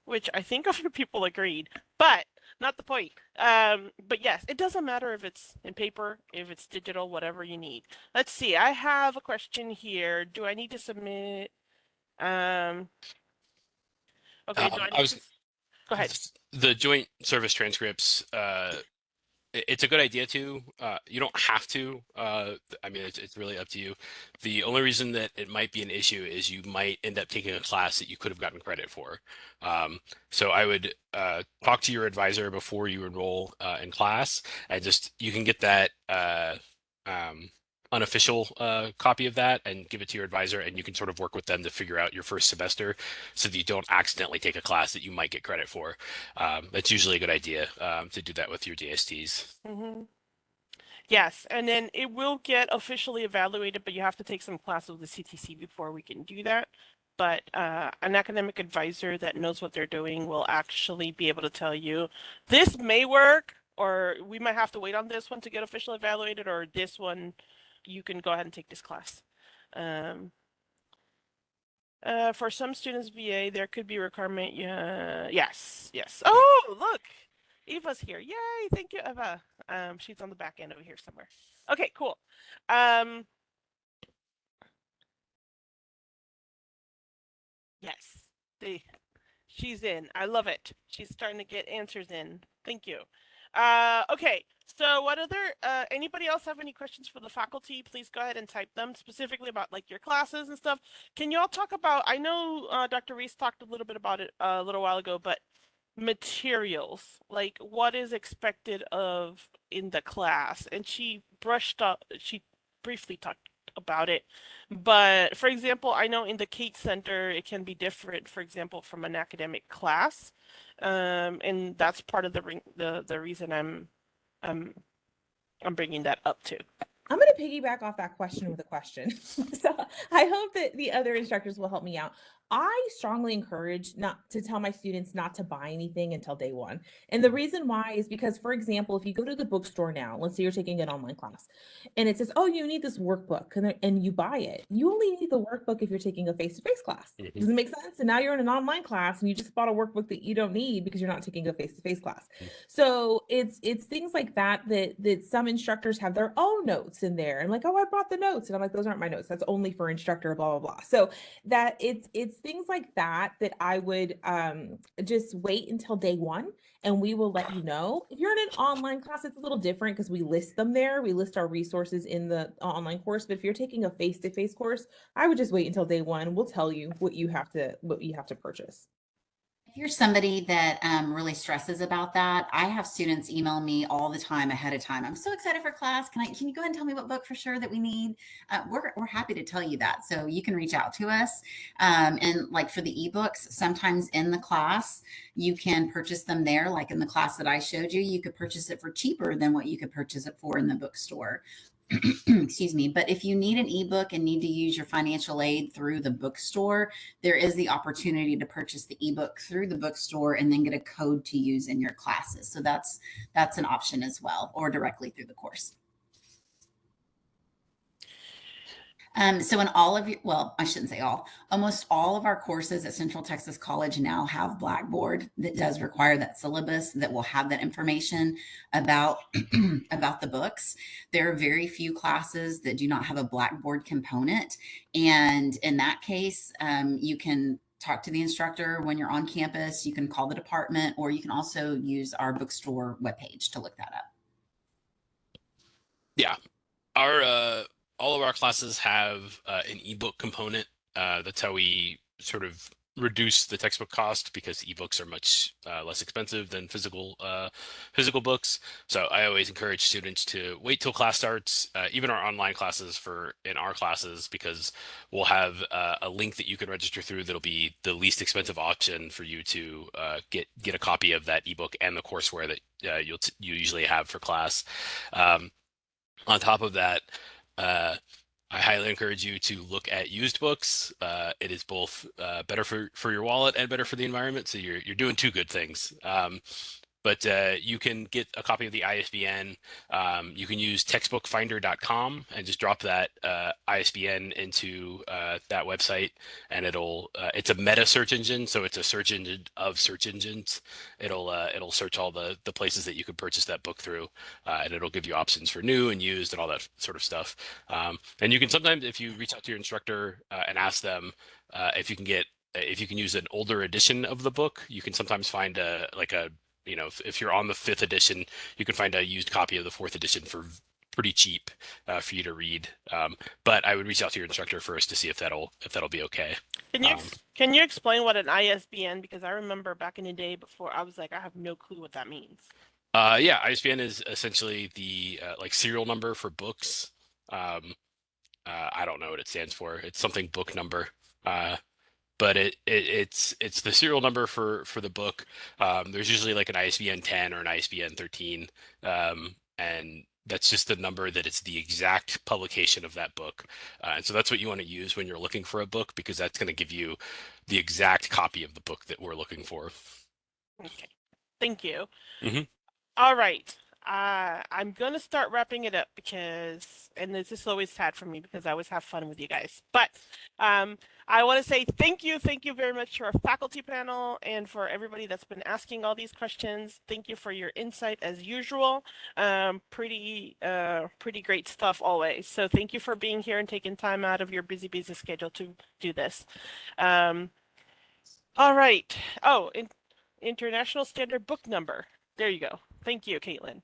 Which I think a few people agreed, but not the point. But yes, it doesn't matter if it's in paper, if it's digital, whatever you need. Let's see. I have a question here. Do I need to submit? Okay. Do I need to? Go ahead.
The joint service transcripts. It's a good idea to. You don't have to. I mean, it's really up to you. The only reason that it might be an issue is you might end up taking a class that you could have gotten credit for. So I would talk to your advisor before you enroll in class, and you can get that unofficial copy of that and give it to your advisor, and you can sort of work with them to figure out your first semester so that you don't accidentally take a class that you might get credit for. That's usually a good idea to do that with your DSTs.
Mm-hmm. Yes, and then it will get officially evaluated, but you have to take some classes with the CTC before we can do that. But an academic advisor that knows what they're doing will actually be able to tell you, this may work, or we might have to wait on this one to get officially evaluated, or this one, you can go ahead and take this class. For some students, VA, there could be a requirement. Yeah, yes. Oh, look, Eva's here. Yay! Thank you, Eva. She's on the back end over here somewhere. Okay, cool. Yes, she's in. I love it. She's starting to get answers in. Thank you. Okay, so what other, anybody else have any questions for the faculty? Please go ahead and type them, specifically about like your classes and stuff. Can you all talk about, I know Dr. Reese talked a little bit about it a little while ago, but materials, like what is expected of in the class? And she briefly talked about it. But for example, I know in the Kate Center, it can be different, for example, from an academic class. And that's part of the reason I'm bringing that up too.
I'm going to piggyback off that question with a question. So I hope that the other instructors will help me out. I strongly encourage not to tell my students not to buy anything until day one. And the reason why is because, for example, if you go to the bookstore now, let's say you're taking an online class and it says, oh, you need this workbook, and you buy it. You only need the workbook if you're taking a face-to-face class.
Mhm.
Does it make sense? And now you're in an online class and you just bought a workbook that you don't need because you're not taking a face-to-face class. So it's things like that some instructors have their own notes in there. And like, oh, I brought the notes. And I'm like, those aren't my notes. That's only for instructor, blah, blah, blah. So that it's things like that I would just wait until day one, and we will let you know. If you're in an online class, it's a little different because we list them there. We list our resources in the online course. But if you're taking a face-to-face course, I would just wait until day one. We'll tell you what you have to purchase.
If you're somebody that really stresses about that, I have students email me all the time ahead of time. I'm so excited for class. Can you go ahead and tell me what book for sure that we need? We're happy to tell you that. So you can reach out to us. And like for the ebooks, sometimes in the class, you can purchase them there. Like in the class that I showed you, you could purchase it for cheaper than what you could purchase it for in the bookstore. Excuse me. But if you need an ebook and need to use your financial aid through the bookstore, there is the opportunity to purchase the ebook through the bookstore and then get a code to use in your classes. So that's an option as well, or directly through the course. So in all of your, well, I shouldn't say all, almost all of our courses at Central Texas College now have Blackboard that does require that syllabus that will have that information about about the books. There are very few classes that do not have a Blackboard component, and in that case, you can talk to the instructor when you're on campus. You can call the department, or you can also use our bookstore webpage to look that up.
Yeah, our all of our classes have an ebook component. That's how we sort of reduce the textbook cost, because ebooks are much less expensive than physical books. So I always encourage students to wait till class starts, even our online classes in our classes, because we'll have a link that you can register through that'll be the least expensive option for you to get a copy of that ebook and the courseware that you usually have for class. On top of that, I highly encourage you to look at used books. It is both better for your wallet and better for the environment. So you're doing two good things. But you can get a copy of the ISBN. You can use textbookfinder.com and just drop that ISBN into that website, and it's a meta search engine, so it's a search engine of search engines. It'll search all the places that you could purchase that book through, and it'll give you options for new and used and all that sort of stuff. And you can sometimes, if you reach out to your instructor and ask them if you can use an older edition of the book, you can sometimes find if you're on the 5th edition, you can find a used copy of the 4th edition for pretty cheap for you to read. But I would reach out to your instructor first to see if that'll be okay.
Can you explain what an ISBN? Because I remember back in the day before, I was like, I have no clue what that means.
Yeah, ISBN is essentially the like serial number for books. I don't know what it stands for. It's something book number. But it's the serial number for the book. There's usually like an ISBN 10 or an ISBN 13, and that's just the number that it's the exact publication of that book. And so that's what you want to use when you're looking for a book, because that's going to give you the exact copy of the book that we're looking for.
Okay, thank you.
Mhm.
All right. I'm going to start wrapping it up and this is always sad for me because I always have fun with you guys. But I want to say thank you very much to our faculty panel and for everybody that's been asking all these questions. Thank you for your insight as usual. Pretty great stuff always. So thank you for being here and taking time out of your busy schedule to do this. All right. Oh, International Standard Book Number. There you go. Thank you, Caitlin.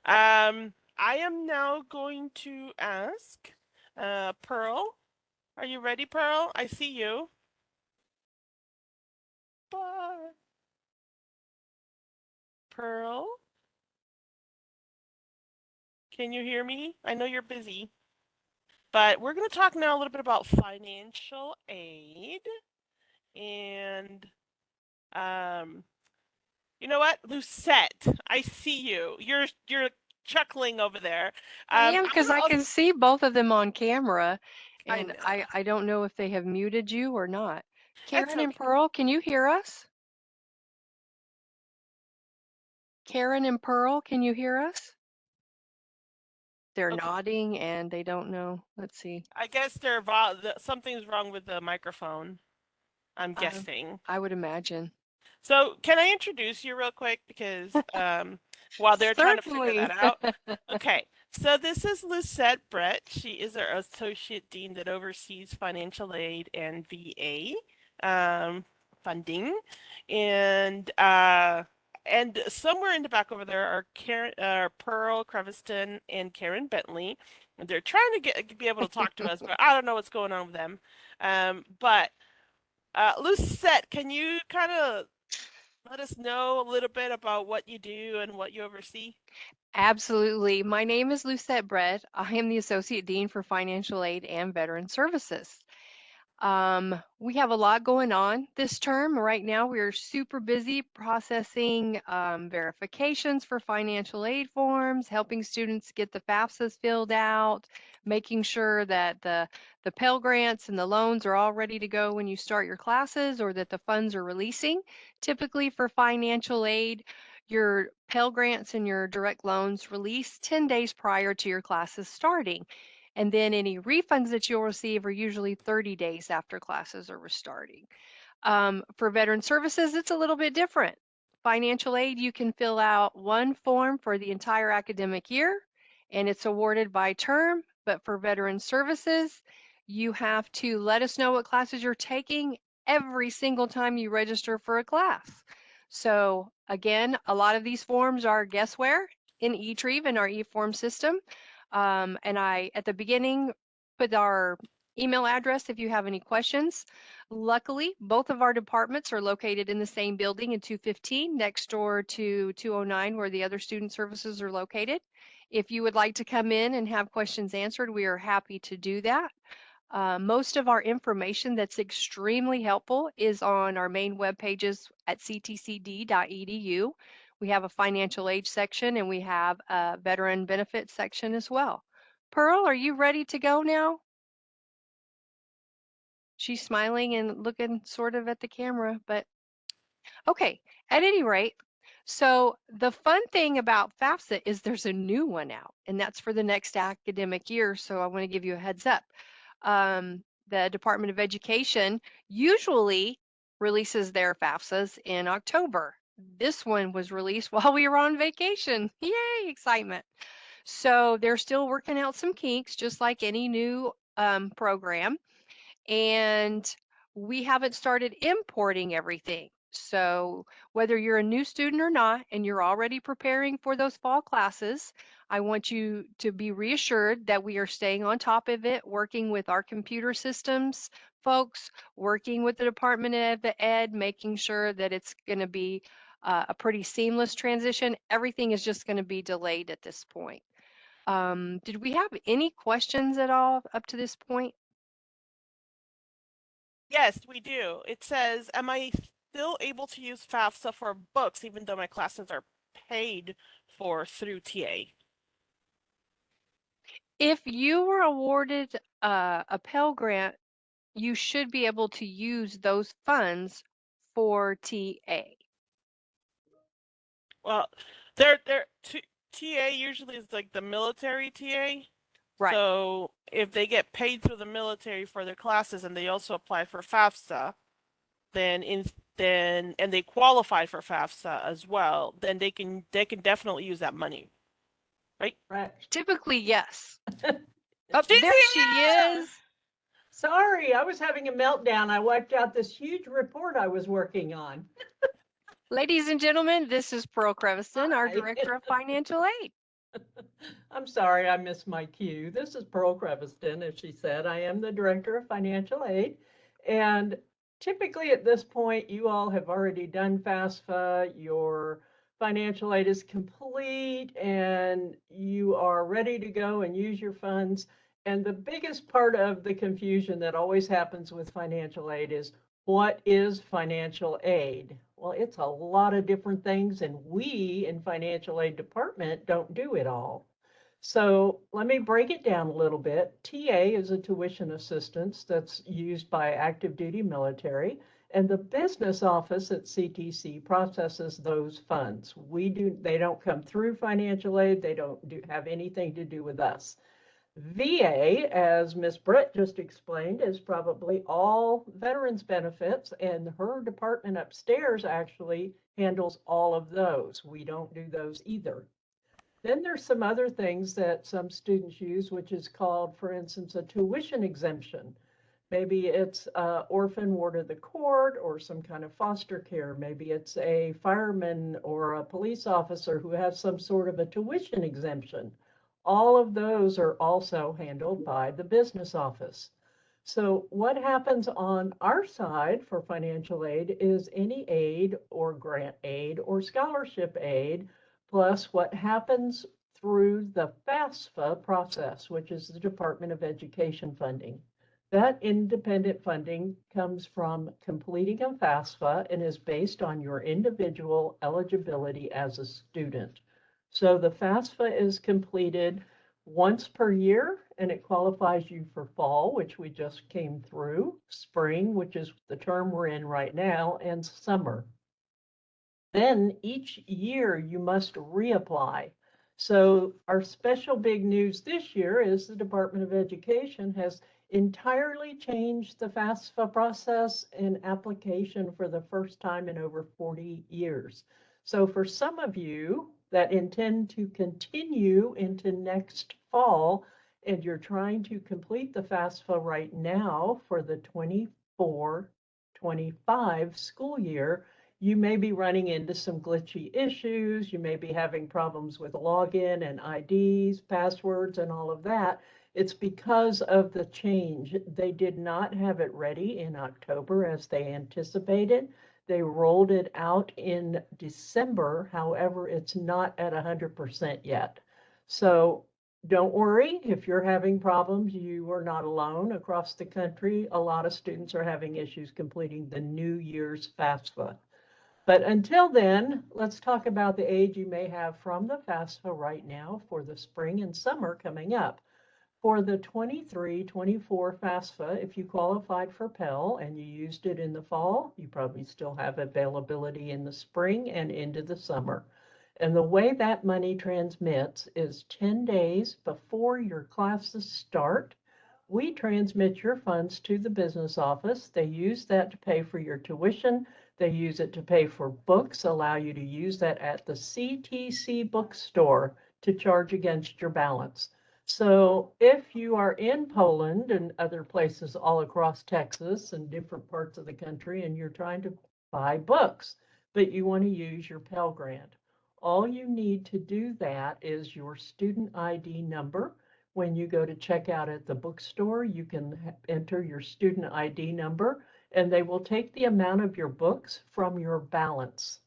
I am now going to ask Pearl. Are you ready, Pearl? I see you. Bye. Pearl? Can you hear me? I know you're busy. But we're going to talk now a little bit about financial aid. And you know what? Lucette, I see you. You're chuckling over there.
I am, because I
also-
can see both of them on camera,
I
and
know.
I don't know if they have muted you or not.
That's
Karen and
okay.
Pearl, can you hear us? Karen and Pearl, can you hear us? They're
Okay.
nodding and they don't know. Let's see.
I guess something's wrong with the microphone, I'm guessing.
I would imagine.
So can I introduce you real quick? Because while they're trying to figure
Certainly.
that out. Okay, so this is Lucette Brett. She is our Associate Dean that oversees financial aid and VA funding. And somewhere in the back over there are Pearl Creviston and Karen Bentley. And they're trying to be able to talk to us, but I don't know what's going on with them. But Lucette, can you kind of let us know a little bit about what you do and what you oversee?
Absolutely. My name is Lucette Brett. I am the Associate Dean for Financial Aid and Veteran Services. We have a lot going on this term. Right now, we're super busy processing verifications for financial aid forms, helping students get the FAFSAs filled out, making sure that the Pell Grants and the loans are all ready to go when you start your classes, or that the funds are releasing. Typically for financial aid, your Pell Grants and your direct loans release 10 days prior to your classes starting. And then any refunds that you'll receive are usually 30 days after classes are restarting. For veteran services, it's a little bit different. Financial aid, you can fill out one form for the entire academic year, and it's awarded by term. But for veteran services, you have to let us know what classes you're taking every single time you register for a class. So again, a lot of these forms are guessware in eTrieve in our eForm system. And I, at the beginning, put our email address if you have any questions. Luckily, both of our departments are located in the same building in 215, next door to 209, where the other student services are located. If you would like to come in and have questions answered, we are happy to do that. Most of our information that's extremely helpful is on our main web pages at ctcd.edu. We have a financial aid section and we have a veteran benefits section as well. Pearl, are you ready to go now? She's smiling and looking sort of at the camera, but okay, at any rate, so the fun thing about FAFSA is there's a new one out, and that's for the next academic year. So I want to give you a heads up. The Department of Education usually releases their FAFSAs in October. This one was released while we were on vacation. Yay, excitement. So they're still working out some kinks, just like any new program. And we haven't started importing everything. So whether you're a new student or not, and you're already preparing for those fall classes, I want you to be reassured that we are staying on top of it, working with our computer systems folks, working with the Department of Ed, making sure that it's going to be a pretty seamless transition. Everything is just going to be delayed at this point. Did we have any questions at all up to this point?
Yes, we do. It says, am I still able to use FAFSA for books even though my classes are paid for through TA?
If you were awarded a Pell Grant, you should be able to use those funds for TA.
Well, TA usually is like the military TA.
Right.
So if they get paid through the military for their classes and they also apply for FAFSA, then and they qualify for FAFSA as well, then they can definitely use that money. Right?
Right.
Typically, yes.
Oh,
There she is.
Sorry, I was having a meltdown. I wiped out this huge report I was working on.
Ladies and gentlemen, this is Pearl Creviston, our
Hi.
Director of Financial Aid.
I'm sorry, I missed my cue. This is Pearl Creviston, as she said. I am the Director of Financial Aid. And typically at this point, you all have already done FAFSA. Your financial aid is complete and you are ready to go and use your funds. And the biggest part of the confusion that always happens with financial aid is, what is financial aid? Well, it's a lot of different things, and we in financial aid department don't do it all. So let me break it down a little bit. TA is a tuition assistance that's used by active duty military, and the business office at CTC processes those funds. They don't come through financial aid. They don't have anything to do with us. VA, as Ms. Brett just explained, is probably all veterans benefits, and her department upstairs actually handles all of those. We don't do those either. Then there's some other things that some students use, which is called, for instance, a tuition exemption. Maybe it's orphan ward of the court or some kind of foster care. Maybe it's a fireman or a police officer who has some sort of a tuition exemption. All of those are also handled by the business office. So what happens on our side for financial aid is any aid or grant aid or scholarship aid, plus what happens through the FAFSA process, which is the Department of Education funding. That independent funding comes from completing a FAFSA and is based on your individual eligibility as a student. So the FAFSA is completed once per year, and it qualifies you for fall, which we just came through, spring, which is the term we're in right now, and summer. Then each year you must reapply. So our special big news this year is the Department of Education has entirely changed the FAFSA process and application for the first time in over 40 years. So for some of you that intend to continue into next fall, and you're trying to complete the FAFSA right now for the 24-25 school year, you may be running into some glitchy issues. You may be having problems with login and IDs, passwords, and all of that. It's because of the change. They did not have it ready in October as they anticipated. They rolled it out in December. However, it's not at 100% yet. So don't worry if you're having problems. You are not alone. Across the country, a lot of students are having issues completing the New Year's FAFSA. But until then, let's talk about the aid you may have from the FAFSA right now for the spring and summer coming up. For the 23-24 FAFSA, if you qualified for Pell and you used it in the fall, you probably still have availability in the spring and into the summer. And the way that money transmits is 10 days before your classes start. We transmit your funds to the business office. They use that to pay for your tuition. They use it to pay for books, allow you to use that at the CTC bookstore to charge against your balance. So if you are in Poland and other places all across Texas and different parts of the country, and you're trying to buy books, but you want to use your Pell Grant, all you need to do that is your student ID number. When you go to check out at the bookstore, you can enter your student ID number, and they will take the amount of your books from your balance.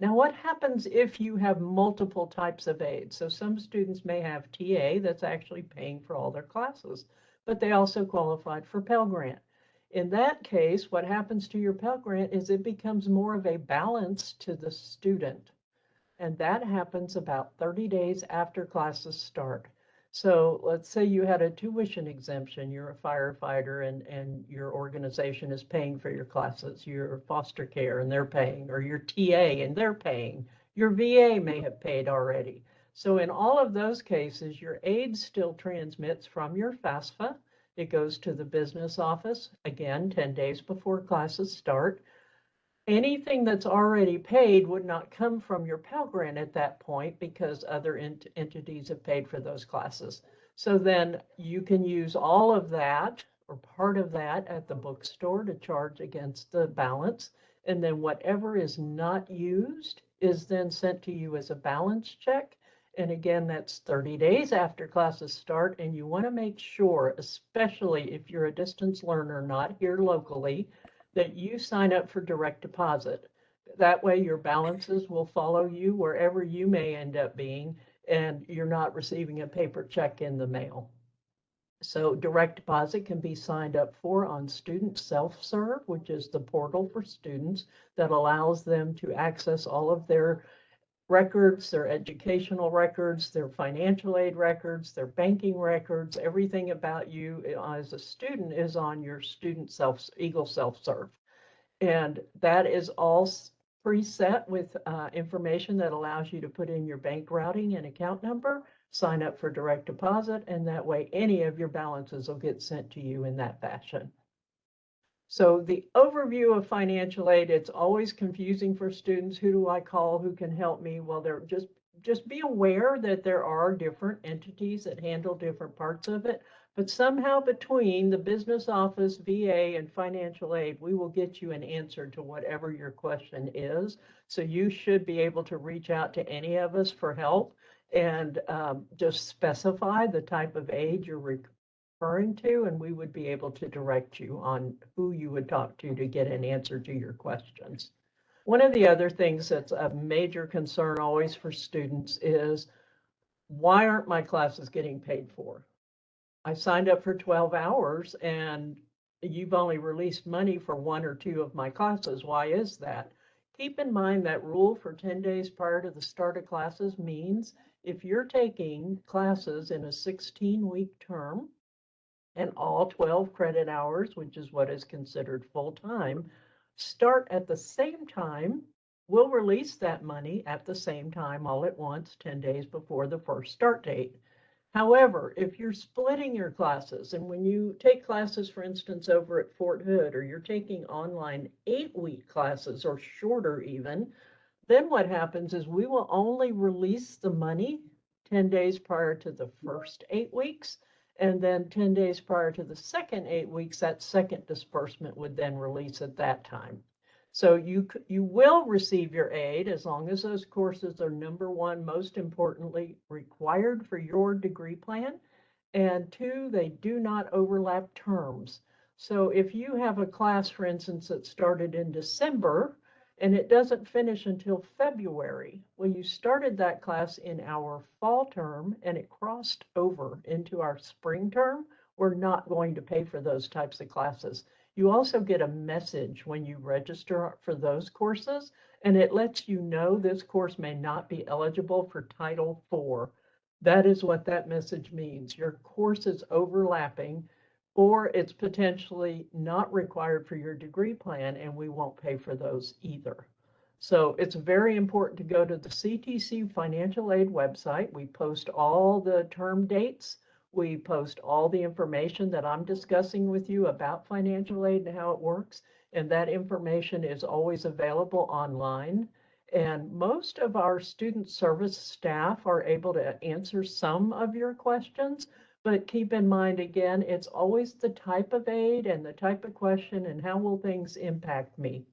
Now, what happens if you have multiple types of aid? So some students may have TA that's actually paying for all their classes, but they also qualified for Pell Grant. In that case, what happens to your Pell Grant is it becomes more of a balance to the student. And that happens about 30 days after classes start. So let's say you had a tuition exemption, you're a firefighter and your organization is paying for your classes, your foster care and they're paying, or your TA and they're paying, your VA may have paid already. So in all of those cases, your aid still transmits from your FAFSA. It goes to the business office, again, 10 days before classes start. Anything that's already paid would not come from your Pell Grant at that point because other entities have paid for those classes. So then you can use all of that or part of that at the bookstore to charge against the balance. And then whatever is not used is then sent to you as a balance check. And again, that's 30 days after classes start. And you want to make sure, especially if you're a distance learner not here locally, that you sign up for direct deposit. That way your balances will follow you wherever you may end up being, and you're not receiving a paper check in the mail. So direct deposit can be signed up for on Student Self-Serve, which is the portal for students that allows them to access all of their records, their educational records, their financial aid records, their banking records, everything about you as a student is on your Eagle Self-Serve. And that is all preset with information that allows you to put in your bank routing and account number, sign up for direct deposit, and that way any of your balances will get sent to you in that fashion. So the overview of financial aid, it's always confusing for students. Who do I call? Who can help me? Well, they're just be aware that there are different entities that handle different parts of it. But somehow between the business office, VA, and financial aid, we will get you an answer to whatever your question is. So you should be able to reach out to any of us for help and just specify the type of aid you're referring to, and we would be able to direct you on who you would talk to get an answer to your questions. One of the other things that's a major concern always for students is, why aren't my classes getting paid for? I signed up for 12 hours and you've only released money for 1 or 2 of my classes. Why is that? Keep in mind that rule for 10 days prior to the start of classes means if you're taking classes in a 16-week term, and all 12 credit hours, which is what is considered full-time, start at the same time we'll release that money at the same time all at once, 10 days before the first start date. However, if you're splitting your classes, and when you take classes, for instance, over at Fort Hood, or you're taking online 8-week classes or shorter even, then what happens is we will only release the money 10 days prior to the first 8 weeks. And then 10 days prior to the second 8 weeks, that second disbursement would then release at that time. So you will receive your aid as long as those courses are, number one, most importantly, required for your degree plan. And two, they do not overlap terms. So if you have a class, for instance, that started in December and it doesn't finish until February, well, you started that class in our fall term and it crossed over into our spring term, we're not going to pay for those types of classes. You also get a message when you register for those courses, and it lets you know this course may not be eligible for Title IV. That is what that message means. Your course is overlapping, or it's potentially not required for your degree plan, and we won't pay for those either. So it's very important to go to the CTC Financial Aid website. We post all the term dates. We post all the information that I'm discussing with you about financial aid and how it works. And that information is always available online. And most of our student service staff are able to answer some of your questions. But keep in mind, again, it's always the type of aid and the type of question and how will things impact me.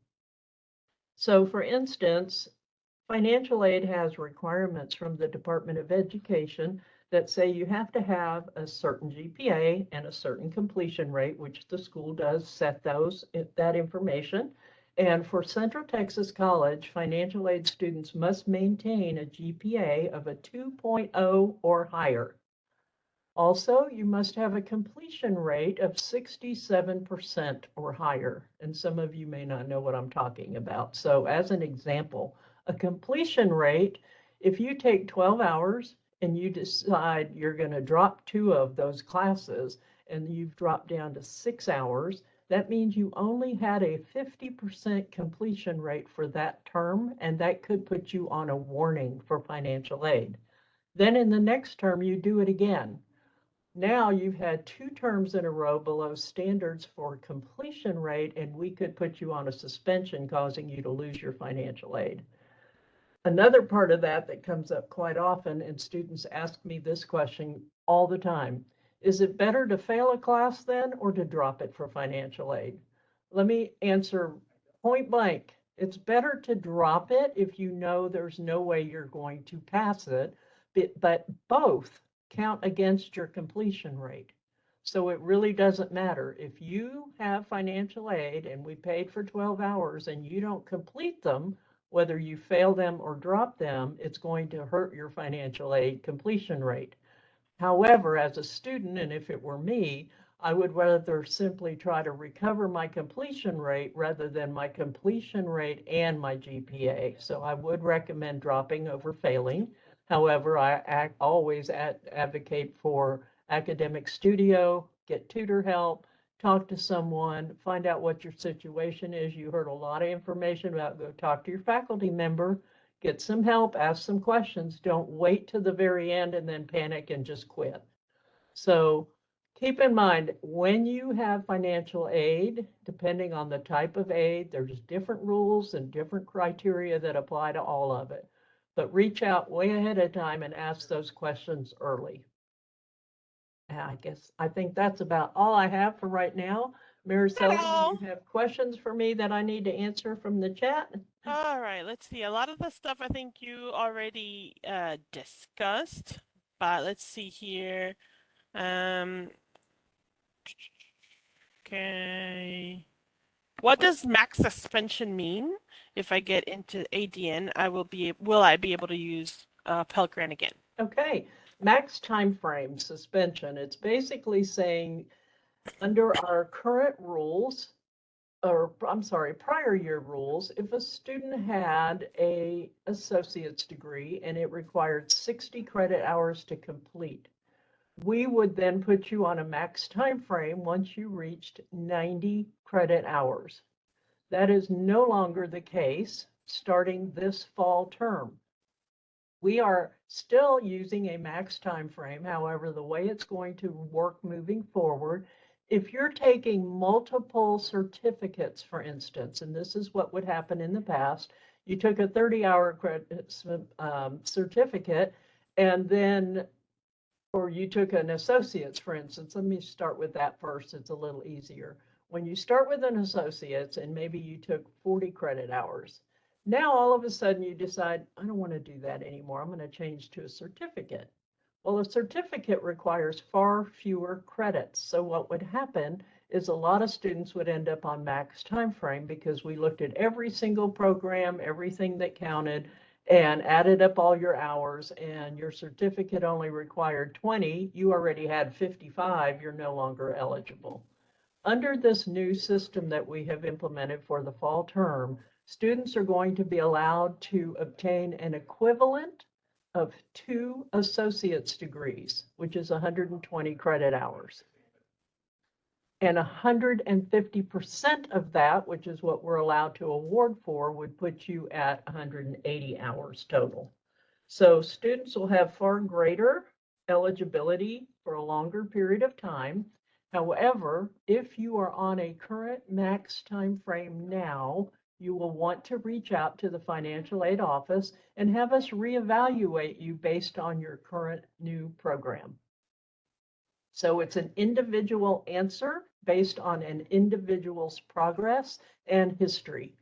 So for instance, financial aid has requirements from the Department of Education that say you have to have a certain GPA and a certain completion rate, which the school does set that information. And for Central Texas College, financial aid students must maintain a GPA of a 2.0 or higher. Also, you must have a completion rate of 67% or higher. And some of you may not know what I'm talking about. So as an example, a completion rate, if you take 12 hours and you decide you're going to drop 2 of those classes and you've dropped down to 6 hours, that means you only had a 50% completion rate for that term, and that could put you on a warning for financial aid. Then in the next term, you do it again. Now you've had 2 terms in a row below standards for completion rate, and we could put you on a suspension, causing you to lose your financial aid. Another part of that comes up quite often, and students ask me this question all the time: is it better to fail a class then, or to drop it for financial aid? Let me answer point blank. It's better to drop it if you know there's no way you're going to pass it, but both count against your completion rate. So it really doesn't matter. If you have financial aid and we paid for 12 hours and you don't complete them, whether you fail them or drop them, it's going to hurt your financial aid completion rate. However, as a student, and if it were me, I would rather simply try to recover my completion rate rather than my completion rate and my GPA. So I would recommend dropping over failing. However, I always advocate for academic studio, get tutor help, talk to someone, find out what your situation is. You heard a lot of information about go talk to your faculty member, get some help, ask some questions. Don't wait to the very end and then panic and just quit. So keep in mind, when you have financial aid, depending on the type of aid, there's different rules and different criteria that apply to all of it. But reach out way ahead of time and ask those questions early. I think that's about all I have for right now. Maricela, do you have questions for me that I need to answer from the chat?
All right, let's see. A lot of the stuff I think you already discussed, but let's see here. Okay. What does max suspension mean? If I get into ADN, will I be able to use Pell Grant again?
Okay, max time frame suspension. It's basically saying under our current rules, or I'm sorry, prior year rules, if a student had an associate's degree and it required 60 credit hours to complete, we would then put you on a max time frame once you reached 90 credit hours. That is no longer the case starting this fall term. We are still using a max time frame. However, the way it's going to work moving forward, if you're taking multiple certificates, for instance, and this is what would happen in the past, you took a 30-hour certificate, and then, or you took an associate's, for instance. Let me start with that first. It's a little easier. When you start with an associate's and maybe you took 40 credit hours, now all of a sudden you decide, I don't want to do that anymore. I'm going to change to a certificate. Well, a certificate requires far fewer credits. So what would happen is a lot of students would end up on max time frame because we looked at every single program, everything that counted, and added up all your hours, and your certificate only required 20. You already had 55. You're no longer eligible. Under this new system that we have implemented for the fall term, students are going to be allowed to obtain an equivalent of 2 associate's degrees, which is 120 credit hours. And 150% of that, which is what we're allowed to award for, would put you at 180 hours total. So students will have far greater eligibility for a longer period of time. However, if you are on a current max time frame now, you will want to reach out to the financial aid office and have us reevaluate you based on your current new program. So it's an individual answer based on an individual's progress and history.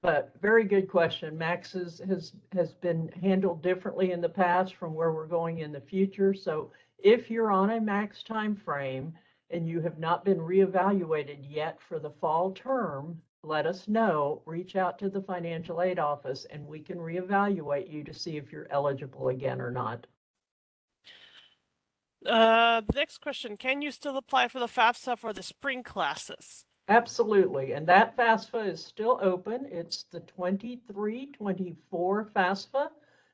But very good question. Max has been handled differently in the past from where we're going in the future. So if you're on a max time frame and you have not been reevaluated yet for the fall term, let us know. Reach out to the financial aid office and we can reevaluate you to see if you're eligible again or not.
The next question, can you still apply for the FAFSA for the spring classes?
Absolutely, and that FAFSA is still open. It's the 23-24 FAFSA.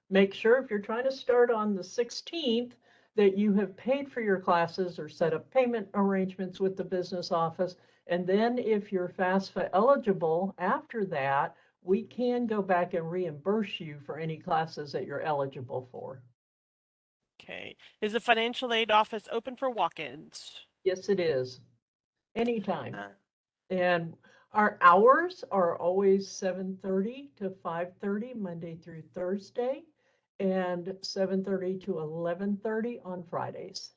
Make sure if you're trying to start on the 16th that you have paid for your classes or set up payment arrangements with the business office. And then if you're FAFSA eligible after that, we can go back and reimburse you for any classes that you're eligible for.
Okay. Is the financial aid office open for walk-ins?
Yes, it is. Anytime.
Uh,
And our hours are always 7:30 to 5:30, Monday through Thursday, and 7:30 to 11:30 on Fridays.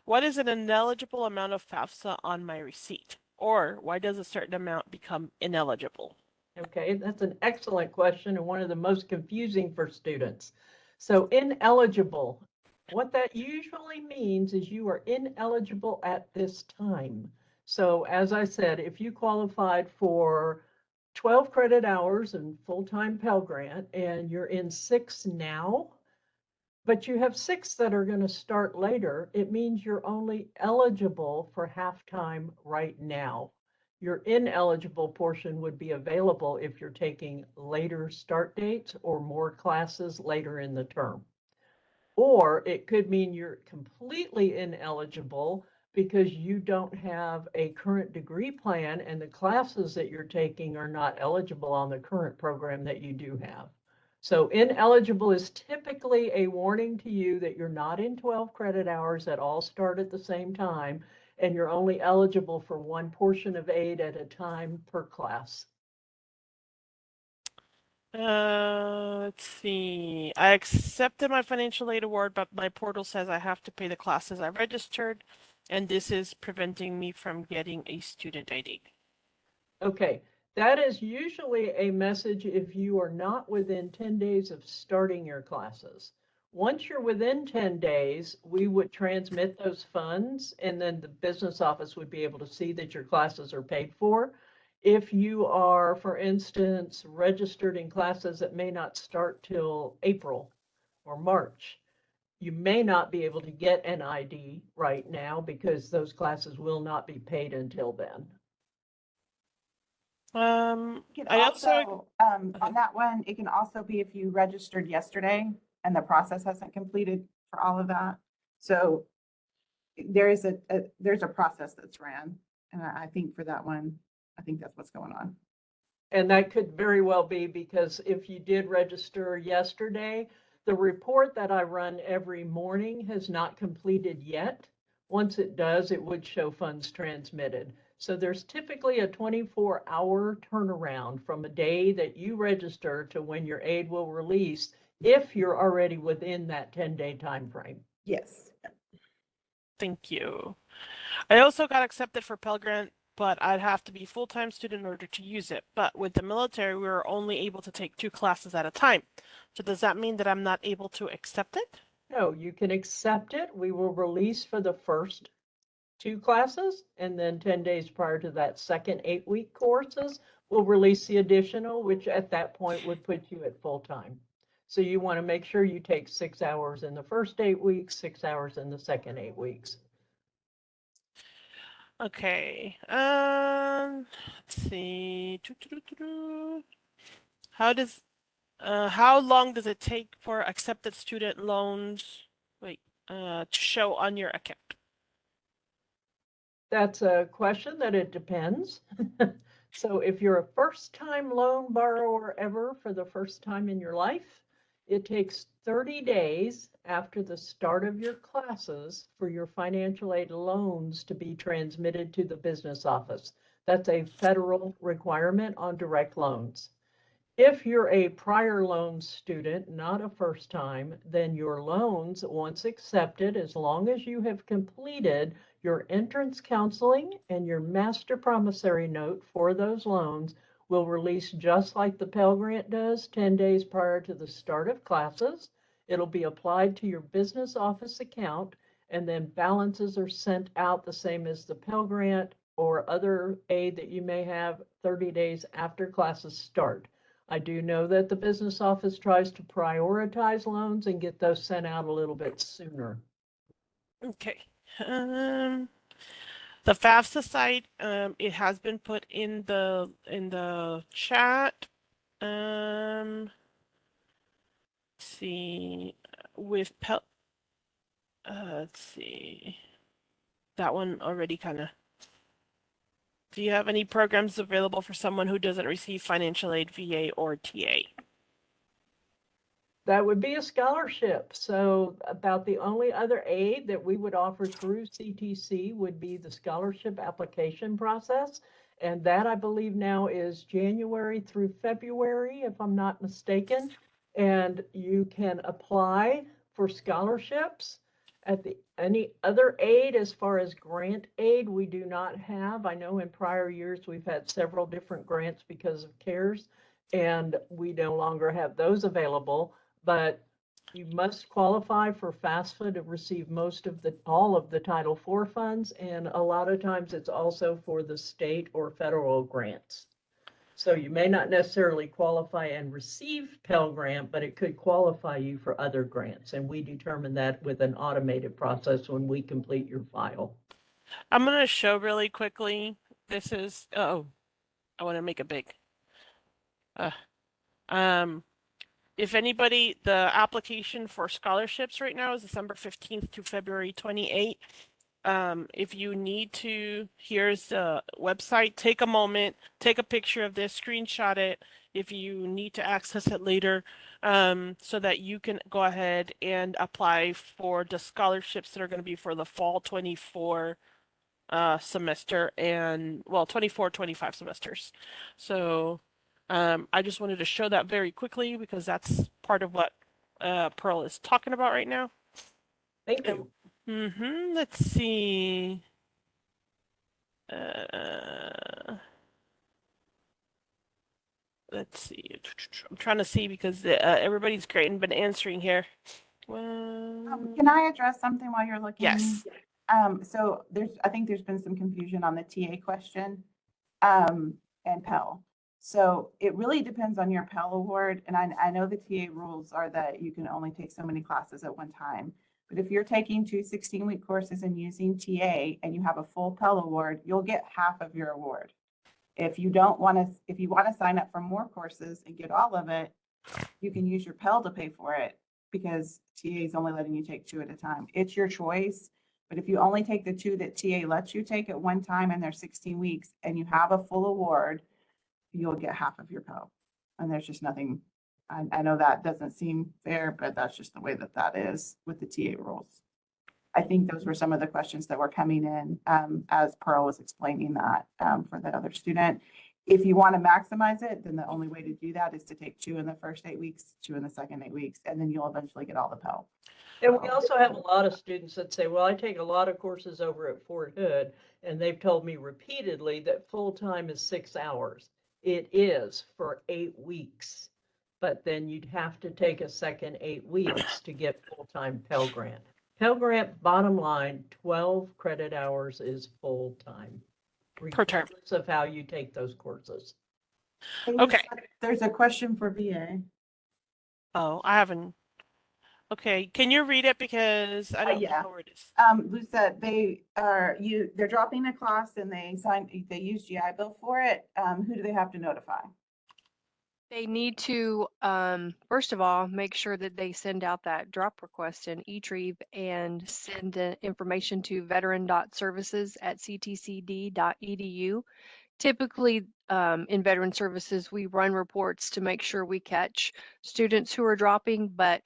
What is an ineligible amount of FAFSA on my receipt? Or why does a certain amount become ineligible?
Okay, that's an excellent question and one of the most confusing for students. So ineligible, what that usually means is you are ineligible at this time. So as I said, if you qualified for 12 credit hours and full-time Pell Grant and you're in 6 now, but you have 6 that are going to start later, it means you're only eligible for half-time right now. Your ineligible portion would be available if you're taking later start dates or more classes later in the term. Or it could mean you're completely ineligible because you don't have a current degree plan and the classes that you're taking are not eligible on the current program that you do have. So ineligible is typically a warning to you that you're not in 12 credit hours that all start at the same time, and you're only eligible for one portion of aid at a time per class.
Let's see. I accepted my financial aid award, but my portal says I have to pay the classes I registered, and this is preventing me from getting a student ID.
Okay, that is usually a message if you are not within 10 days of starting your classes. Once you're within 10 days, we would transmit those funds and then the business office would be able to see that your classes are paid for. If you are, for instance, registered in classes that may not start till April or March, you may not be able to get an ID right now because those classes will not be paid until then.
You can
I also
on that one, it can also be if you registered yesterday and the process hasn't completed for all of that. So there's a process that's ran. And I think for that one, I think that's what's going on.
And that could very well be because if you did register yesterday, the report that I run every morning has not completed yet. Once it does, it would show funds transmitted. So there's typically a 24-hour turnaround from a day that you register to when your aid will release if you're already within that 10-day time frame.
Yes.
Thank you. I also got accepted for Pell Grant, but I'd have to be full-time student in order to use it. But with the military, we were only able to take 2 classes at a time. So does that mean that I'm not able to accept it?
No, you can accept it. We will release for the first 2 classes, and then 10 days prior to that second 8-week courses, we'll release the additional, which at that point would put you at full time. So you want to make sure you take 6 hours in the first 8 weeks, 6 hours in the second 8 weeks.
Okay. Let's see. How long does it take for accepted student loans, to show on your account?
That's a question that it depends. So if you're a first-time loan borrower ever for the first time in your life, it takes 30 days after the start of your classes for your financial aid loans to be transmitted to the business office. That's a federal requirement on direct loans. If you're a prior loan student, not a first time, then your loans, once accepted, as long as you have completed your entrance counseling and your master promissory note for those loans, will release just like the Pell Grant does 10 days prior to the start of classes. It'll be applied to your business office account, and then balances are sent out the same as the Pell Grant or other aid that you may have 30 days after classes start. I do know that the business office tries to prioritize loans and get those sent out a little bit sooner.
Okay. The FAFSA site, it has been put in the chat. Let's see, with let's see, that one already kind of. Do you have any programs available for someone who doesn't receive financial aid, VA, or TA?
That would be a scholarship. So about the only other aid that we would offer through CTC would be the scholarship application process. And that I believe now is January through February, if I'm not mistaken. And you can apply for scholarships. Any other aid, as far as grant aid, we do not have. I know in prior years we've had several different grants because of CARES, and we no longer have those available. But you must qualify for FAFSA to receive all of the Title IV funds, and a lot of times it's also for the state or federal grants. So you may not necessarily qualify and receive Pell Grant, but it could qualify you for other grants, and we determine that with an automated process when we complete your file.
I'm going to show really quickly. This is, I want to make it big. If anybody, the application for scholarships right now is December 15th to February 28th. If you need to, here's the website. Take a moment, take a picture of this, screenshot it if you need to access it later, so that you can go ahead and apply for the scholarships that are going to be for the fall 24 semester and, well, 24-25 semesters. So I just wanted to show that very quickly because that's part of what Pearl is talking about right now.
Thank you.
Let's see. Let's see. I'm trying to see because everybody's great and been answering here. Well,
Can I address something while you're looking?
yes.
So I think there's been some confusion on the TA question, and Pell. So it really depends on your Pell award. And I know the TA rules are that you can only take so many classes at one time. But if you're taking 2 16-week courses and using TA and you have a full Pell award, you'll get half of your award. If you want to sign up for more courses and get all of it, you can use your Pell to pay for it because TA is only letting you take 2 at a time. It's your choice. But if you only take the 2 that TA lets you take at one time and they're 16 weeks and you have a full award, you'll get half of your Pell. And there's just nothing, I know that doesn't seem fair, but that's just the way that that is with the TA rules. I think those were some of the questions that were coming in as Pearl was explaining that for the other student. If you want to maximize it, then the only way to do that is to take 2 in the first 8 weeks, 2 in the second 8 weeks, and then you'll eventually get all the Pell.
And we also have a lot of students that say, well, I take a lot of courses over at Fort Hood, and they've told me repeatedly that full-time is 6 hours. It is for 8 weeks, but then you'd have to take a second 8 weeks to get full-time Pell Grant. Pell Grant, bottom line, 12 credit hours is full-time,
Per term.
regardless of how you take those courses.
Hey,
Okay.
Lisa, there's a question for VA.
Oh, I haven't. Okay, can you read it because I don't
yeah.
know where it is.
Lisa, they're dropping a class and they use GI Bill for it. Who do they have to notify?
They need to, first of all, make sure that they send out that drop request in eTrieve and send the information to veteran.services@ctcd.edu. Typically, in veteran services, we run reports to make sure we catch students who are dropping, but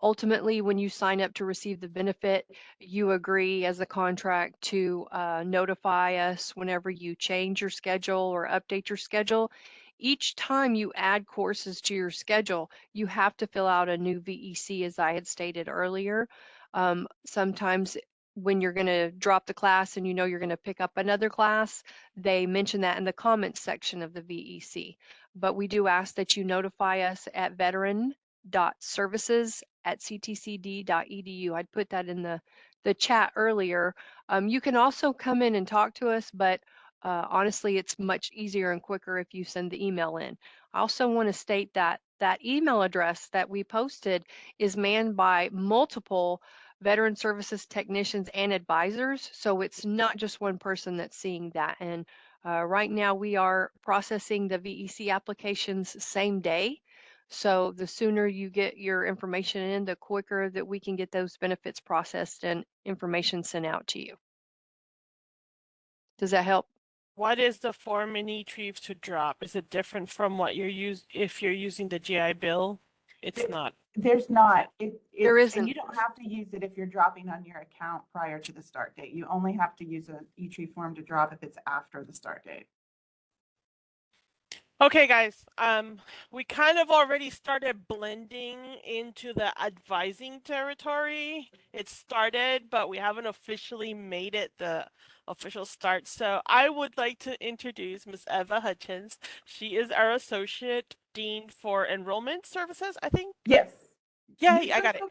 ultimately, when you sign up to receive the benefit, you agree as a contract to notify us whenever you change your schedule or update your schedule. Each time you add courses to your schedule, you have to fill out a new VEC, as I had stated earlier. Sometimes when you're going to drop the class and you know you're going to pick up another class, they mention that in the comments section of the VEC. But we do ask that you notify us at veteran.services@ctcd.edu. I'd put that in the chat earlier. You can also come in and talk to us, but honestly, it's much easier and quicker if you send the email in. I also want to state that that email address that we posted is manned by multiple veteran services technicians and advisors. So it's not just one person that's seeing that. And right now we are processing the VEC applications same day. So the sooner you get your information in, the quicker that we can get those benefits processed and information sent out to you. Does that help?
What is the form in eTrieve to drop? Is it different from what if you're using the GI Bill? It's not.
There's not.
There
And
isn't.
you don't have to use it if you're dropping on your account prior to the start date. You only have to use an eTrieve form to drop if it's after the start date.
Okay, guys, we kind of already started blending into the advising territory. It started, but we haven't officially made it the official start. So I would like to introduce Ms. Eva Hutchins. She is our Associate Dean for Enrollment Services, I think.
Yes.
Yay, I got it.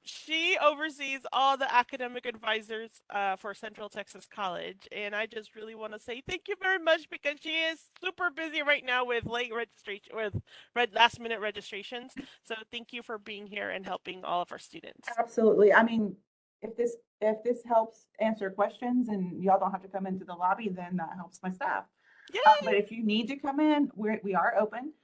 She oversees all the academic advisors for Central Texas College, and I just really want to say thank you very much because she is super busy right now with last minute registrations. So thank you for being here and helping all of our students.
Absolutely. I mean, if this helps answer questions and y'all don't have to come into the lobby, then that helps my staff. But if you need to come in, we are open.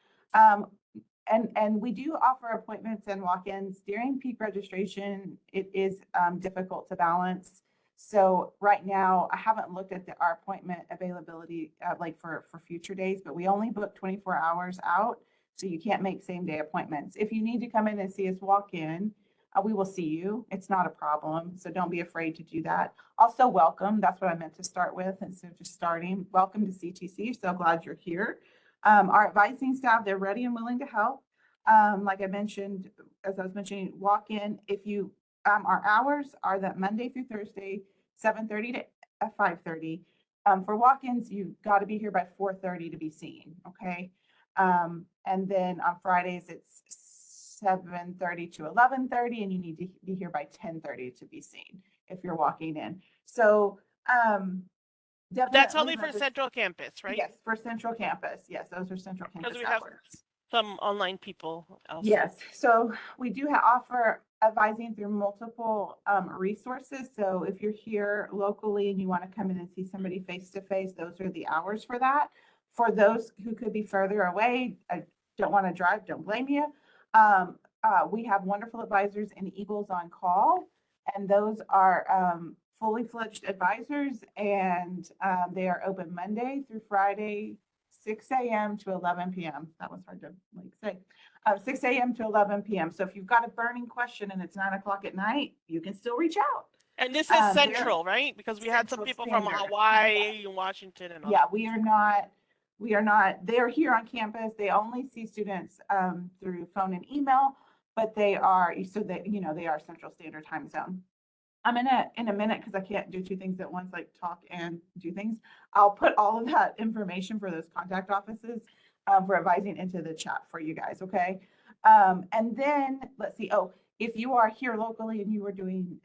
And we do offer appointments and walk-ins during peak registration. It is difficult to balance. So right now, I haven't looked at our appointment availability like for future days, but we only book 24 hours out. So you can't make same day appointments. If you need to come in and see us walk in, we will see you. It's not a problem. So don't be afraid to do that. Also, welcome. That's what I meant to start with. Instead of just starting, welcome to CTC. So glad you're here. Our advising staff, they're ready and willing to help. Like I mentioned, as I was mentioning, walk in. If you, our hours are that Monday through Thursday, 7:30 to 5:30. For walk-ins, you've got to be here by 4:30 to be seen. Okay. And then on Fridays, it's 7:30 to 11:30, and you need to be here by 10:30 to be seen if you're walking in. So,
that's only for Central Campus, right?
Yes, for Central Campus. Yes, those are Central Campus
because we have
hours.
Some online people also.
Yes, so we do offer advising through multiple resources. So if you're here locally and you want to come in and see somebody face to face, those are the hours for that. For those who could be further away, I don't want to drive, don't blame you. We have wonderful advisors in Eagles on Call, and those are fully fledged advisors, and they are open Monday through Friday, 6 a.m. to 11 p.m. That was hard to say. 6 a.m. to 11 p.m. So if you've got a burning question and it's 9 o'clock at night, you can still reach out.
And this is Central, right? Because we had some
Central
people
Standard.
from Hawaii and Washington and all
Yeah,
that.
we are not, they're here on campus. They only see students through phone and email, but they are, so that, they are Central Standard Time Zone. I'm in a minute, because I can't do two things at once, like talk and do things. I'll put all of that information for those contact offices for advising into the chat for you guys, okay? And then let's see, if you are here locally and you are doing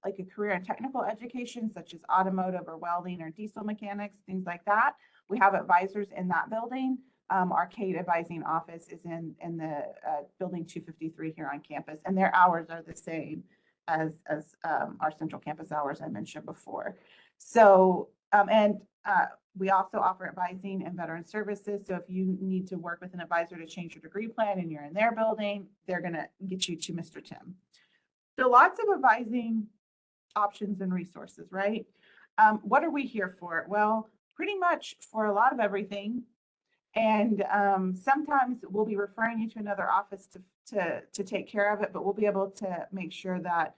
like a career in technical education, such as automotive or welding or diesel mechanics, things like that, we have advisors in that building. Our CADE advising office is in the building 253 here on campus, and their hours are the same as our central campus hours I mentioned before. So, we also offer advising and veteran services. So if you need to work with an advisor to change your degree plan and you're in their building, they're going to get you to Mr. Tim. So lots of advising options and resources, right? What are we here for? Well, pretty much for a lot of everything. And sometimes we'll be referring you to another office to take care of it, but we'll be able to make sure that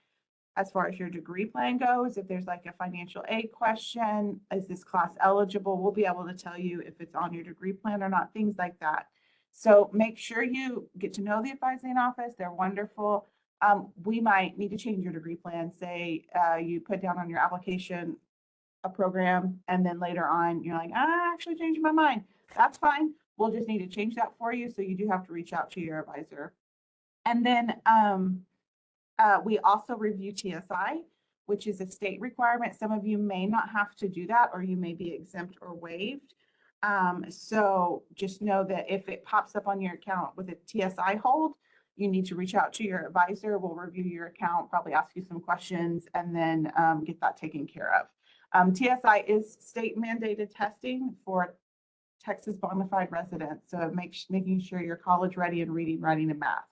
as far as your degree plan goes, if there's like a financial aid question, is this class eligible? We'll be able to tell you if it's on your degree plan or not, things like that. So make sure you get to know the advising office. They're wonderful. We might need to change your degree plan. Say you put down on your application a program, and then later on you're like, I actually changed my mind. That's fine. We'll just need to change that for you. So you do have to reach out to your advisor. And then we also review TSI, which is a state requirement. Some of you may not have to do that, or you may be exempt or waived. So just know that if it pops up on your account with a TSI hold, you need to reach out to your advisor. We'll review your account, probably ask you some questions, and then get that taken care of. TSI is state mandated testing for Texas bona fide residents. So making sure you're college ready in reading, writing, and math.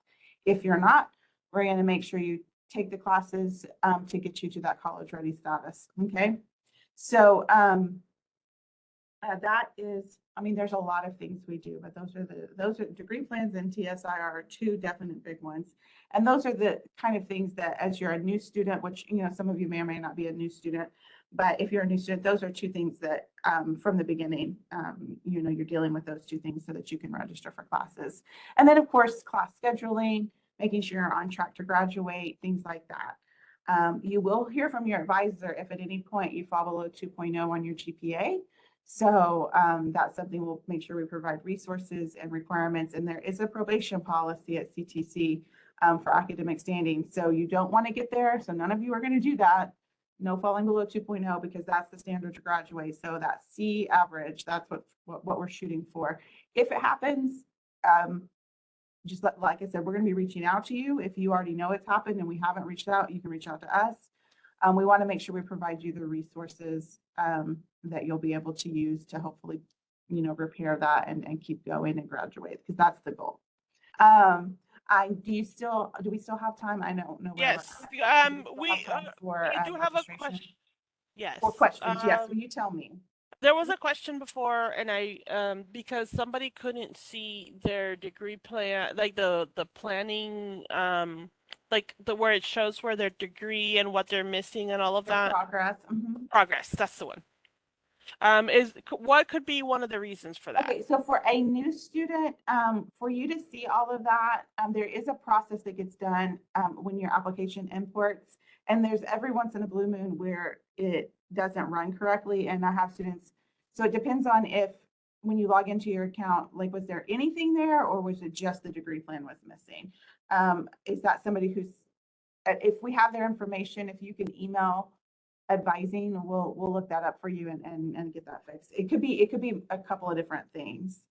If you're not, we're going to make sure you take the classes to get you to that college ready status. Okay. So that is, there's a lot of things we do, but those are degree plans, and TSI are two definite big ones. And those are the kind of things that, as you're a new student, which, some of you may or may not be a new student, but if you're a new student, those are two things that from the beginning, you're dealing with those two things so that you can register for classes. And then of course, class scheduling, making sure you're on track to graduate, things like that. You will hear from your advisor if at any point you fall below 2.0 on your GPA. So that's something we'll make sure we provide resources and requirements. And there is a probation policy at CTC for academic standing. So you don't want to get there. So none of you are going to do that. No falling below 2.0, because that's the standard to graduate. So that C average, that's what we're shooting for. If it happens, just like I said, we're going to be reaching out to you. If you already know it's happened and we haven't reached out, you can reach out to us. We want to make sure we provide you the resources that you'll be able to use to hopefully, repair that and keep going and graduate, because that's the goal. Do we still have time? I don't know.
Yes.
We
do have a question. Yes.
For questions, yes. Will you tell me?
There was a question before, and I because somebody couldn't see their degree plan, like the planning, like where it shows where their degree and what they're missing and all of that.
Progress.
Progress, that's the one. What could be one of the reasons for that?
Okay, so for a new student, for you to see all of that, there is a process that gets done when your application imports, and there's every once in a blue moon where it doesn't run correctly. And I have students, so it depends on if when you log into your account, like, was there anything there, or was it just the degree plan was missing? Is that somebody who's, if we have their information, if you can email advising, we'll look that up for you and get that fixed. It could be a couple of different things.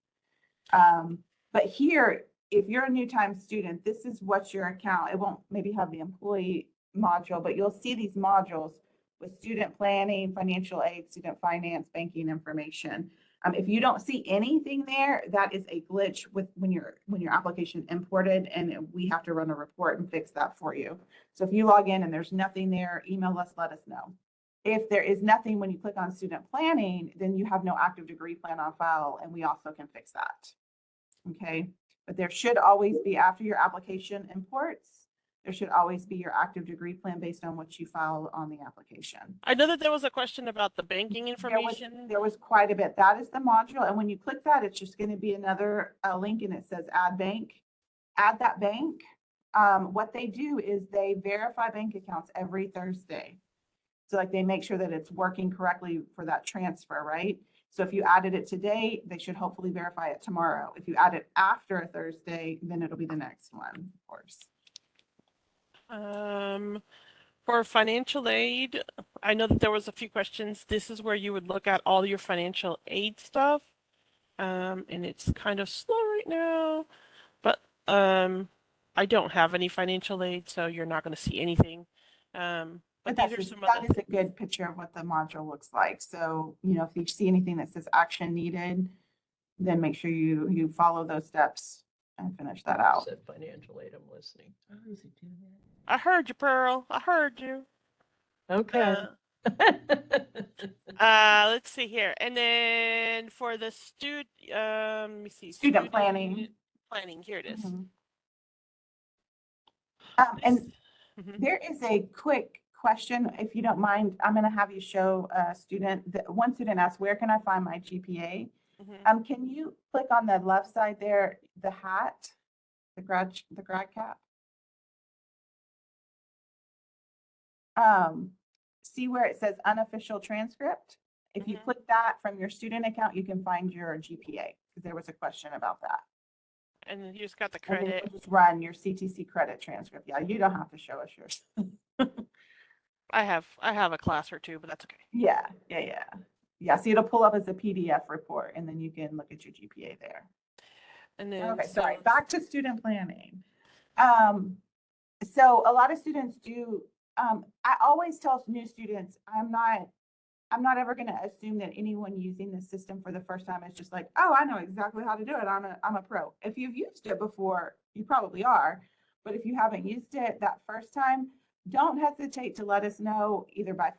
But here, if you're a new time student, this is what your account, it won't maybe have the employee module, but you'll see these modules with student planning, financial aid, student finance, banking information. If you don't see anything there, that is a glitch with when your application imported, and we have to run a report and fix that for you. So if you log in and there's nothing there, email us, let us know. If there is nothing when you click on student planning, then you have no active degree plan on file, and we also can fix that. Okay, but there should always be, after your application imports, there should always be your active degree plan based on what you file on the application.
I know that there was a question about the banking information.
There was quite a bit. That is the module, and when you click that, it's just going to be another link, and it says add bank. Add that bank. What they do is they verify bank accounts every Thursday. So like they make sure that it's working correctly for that transfer, right? So if you added it today, they should hopefully verify it tomorrow. If you add it after a Thursday, then it'll be the next one, of course.
For financial aid, I know that there was a few questions. This is where you would look at all your financial aid stuff. And it's kind of slow right now, but I don't have any financial aid, so you're not going to see anything. But
that
these are
is
some other
a good picture of what the module looks like. So, you know, if you see anything that says action needed, then make sure you follow those steps and finish that out.
Said financial aid, I'm listening. How does he do
I heard you, Pearl. I heard you.
that? Okay.
Let's see here. And then for the let me see.
Student planning.
Planning, here it is.
And
Mhm.
there is a quick question, if you don't mind. I'm going to have you show a student. One student asked, where can I find my GPA?
Mhm.
Can you click on the left side there, the hat, the grad cap? See where it says unofficial transcript? If you
Mhm.
click that from your student account, you can find your GPA, because there was a question about that.
And then you just got the
And then
credit.
you'll just run your CTC credit transcript. Yeah, you don't have to show us yours.
I have a class or two, but that's okay.
Yeah. So it'll pull up as a PDF report, and then you can look at your GPA there.
And then
Okay, sorry, back to student planning. So a lot of students do, I always tell new students, I'm not ever going to assume that anyone using this system for the first time is just like, oh, I know exactly how to do it. I'm a pro. If you've used it before, you probably are. But if you haven't used it that first time, don't hesitate to let us know, either by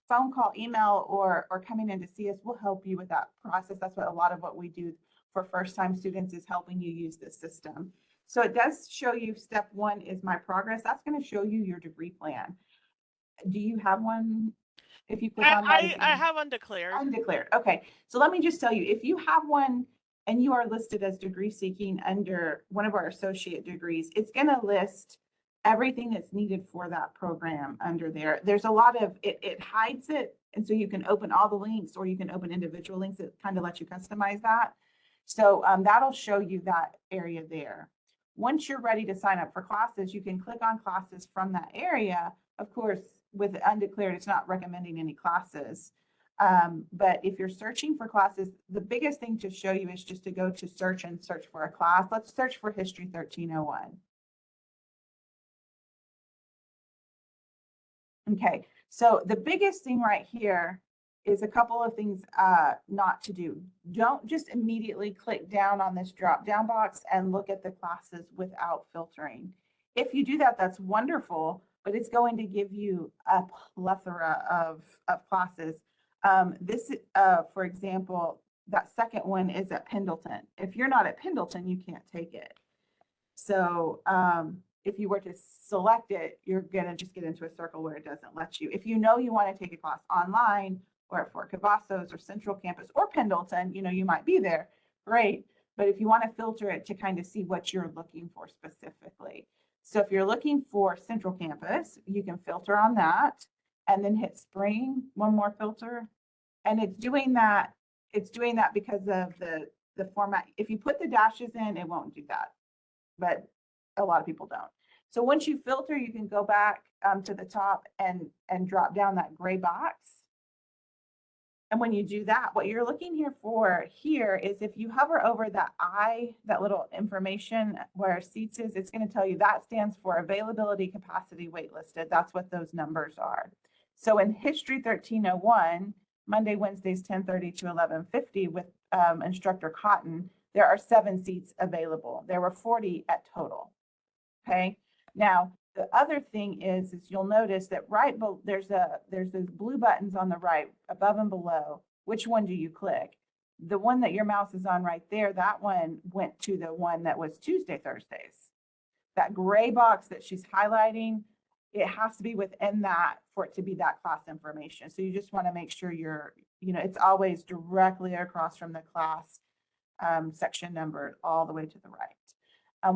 phone call, email, or coming in to see us. We'll help you with that process. That's what a lot of what we do for first-time students, is helping you use this system. So it does show you step 1 is my progress. That's going to show you your degree plan. Do you have one? If you click on that,
I have undeclared.
Undeclared. Okay. So let me just tell you, if you have one and you are listed as degree seeking under one of our associate degrees, it's going to list everything that's needed for that program under there. There's a lot of, it hides it. And so you can open all the links, or you can open individual links that kind of let you customize that. So that'll show you that area there. Once you're ready to sign up for classes, you can click on classes from that area. Of course, with undeclared, it's not recommending any classes. But if you're searching for classes, the biggest thing to show you is just to go to search and search for a class. Let's search for History 1301. Okay, so the biggest thing right here is a couple of things not to do. Don't just immediately click down on this drop down box and look at the classes without filtering. If you do that, that's wonderful, but it's going to give you a plethora of classes. For example, that second one is at Pendleton. If you're not at Pendleton, you can't take it. So if you were to select it, you're going to just get into a circle where it doesn't let you. If you know you want to take a class online, or at Fort Cavazos, or Central Campus, or Pendleton, you know, you might be there. Great. But if you want to filter it to kind of see what you're looking for specifically. So if you're looking for Central Campus, you can filter on that and then hit spring, one more filter. And it's doing that because of the format. If you put the dashes in, it won't do that, but a lot of people don't. So once you filter, you can go back to the top and drop down that gray box. And when you do that, what you're looking here for here is, if you hover over that that little information where seats is, it's going to tell you that stands for availability, capacity, waitlisted. That's what those numbers are. So in History 1301, Monday, Wednesdays, 10:30 to 11:50 with instructor Cotton, there are 7 seats available. There were 40 at total. Okay. Now, The other thing is you'll notice that there's those blue buttons on the right, above and below. Which one do you click? The one that your mouse is on right there, that one went to the one that was Tuesday, Thursdays. That gray box that she's highlighting, it has to be within that for it to be that class information. So you just want to make sure it's always directly across from the class section number all the way to the right.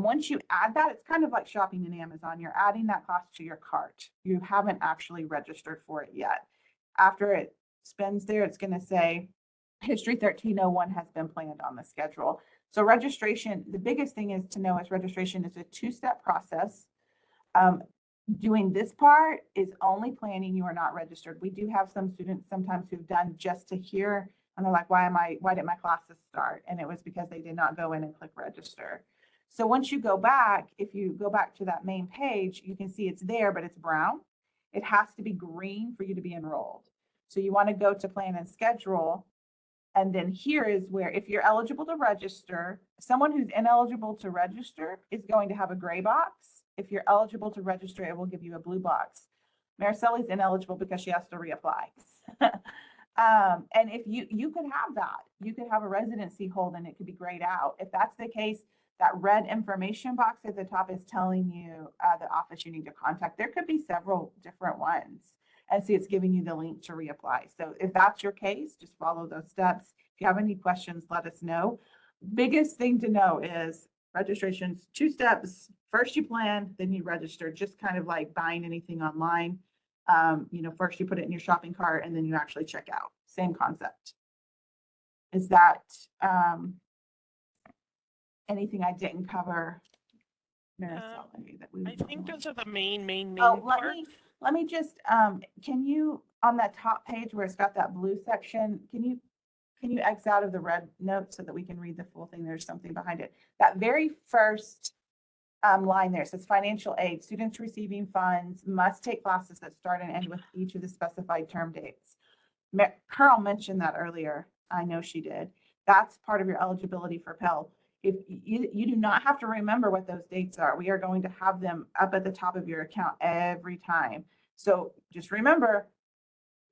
Once you add that, it's kind of like shopping in Amazon. You're adding that class to your cart. You haven't actually registered for it yet. After it spins there, it's going to say History 1301 has been planned on the schedule. So registration, the biggest thing is to know is registration is a two-step process. Doing this part is only planning. You are not registered. We do have some students sometimes who've done just to hear, and they're like, why did my classes start? And it was because they did not go in and click register. So once you go back, if you go back to that main page, you can see it's there, but it's brown. It has to be green for you to be enrolled. So you want to go to plan and schedule. And then here is where, if you're eligible to register, someone who's ineligible to register is going to have a gray box. If you're eligible to register, it will give you a blue box. Mariceli's ineligible because she has to reapply. And if you could have that, you could have a residency hold and it could be grayed out. If that's the case, that red information box at the top is telling you the office you need to contact. There could be several different ones. And see, it's giving you the link to reapply. So if that's your case, just follow those steps. If you have any questions, let us know. Biggest thing to know is registration's 2 steps. First you plan, then you register, just kind of like buying anything online. First you put it in your shopping cart and then you actually check out. Same concept. Is that anything I didn't cover, Maricel?
I think those are the main
Oh,
parts.
let me just, can you, on that top page where it's got that blue section, can you X out of the red note so that we can read the full thing? There's something behind it. That very first line there says financial aid. Students receiving funds must take classes that start and end with each of the specified term dates. Carol mentioned that earlier. I know she did. That's part of your eligibility for Pell. If you do not have to remember what those dates are, we are going to have them up at the top of your account every time. So just remember,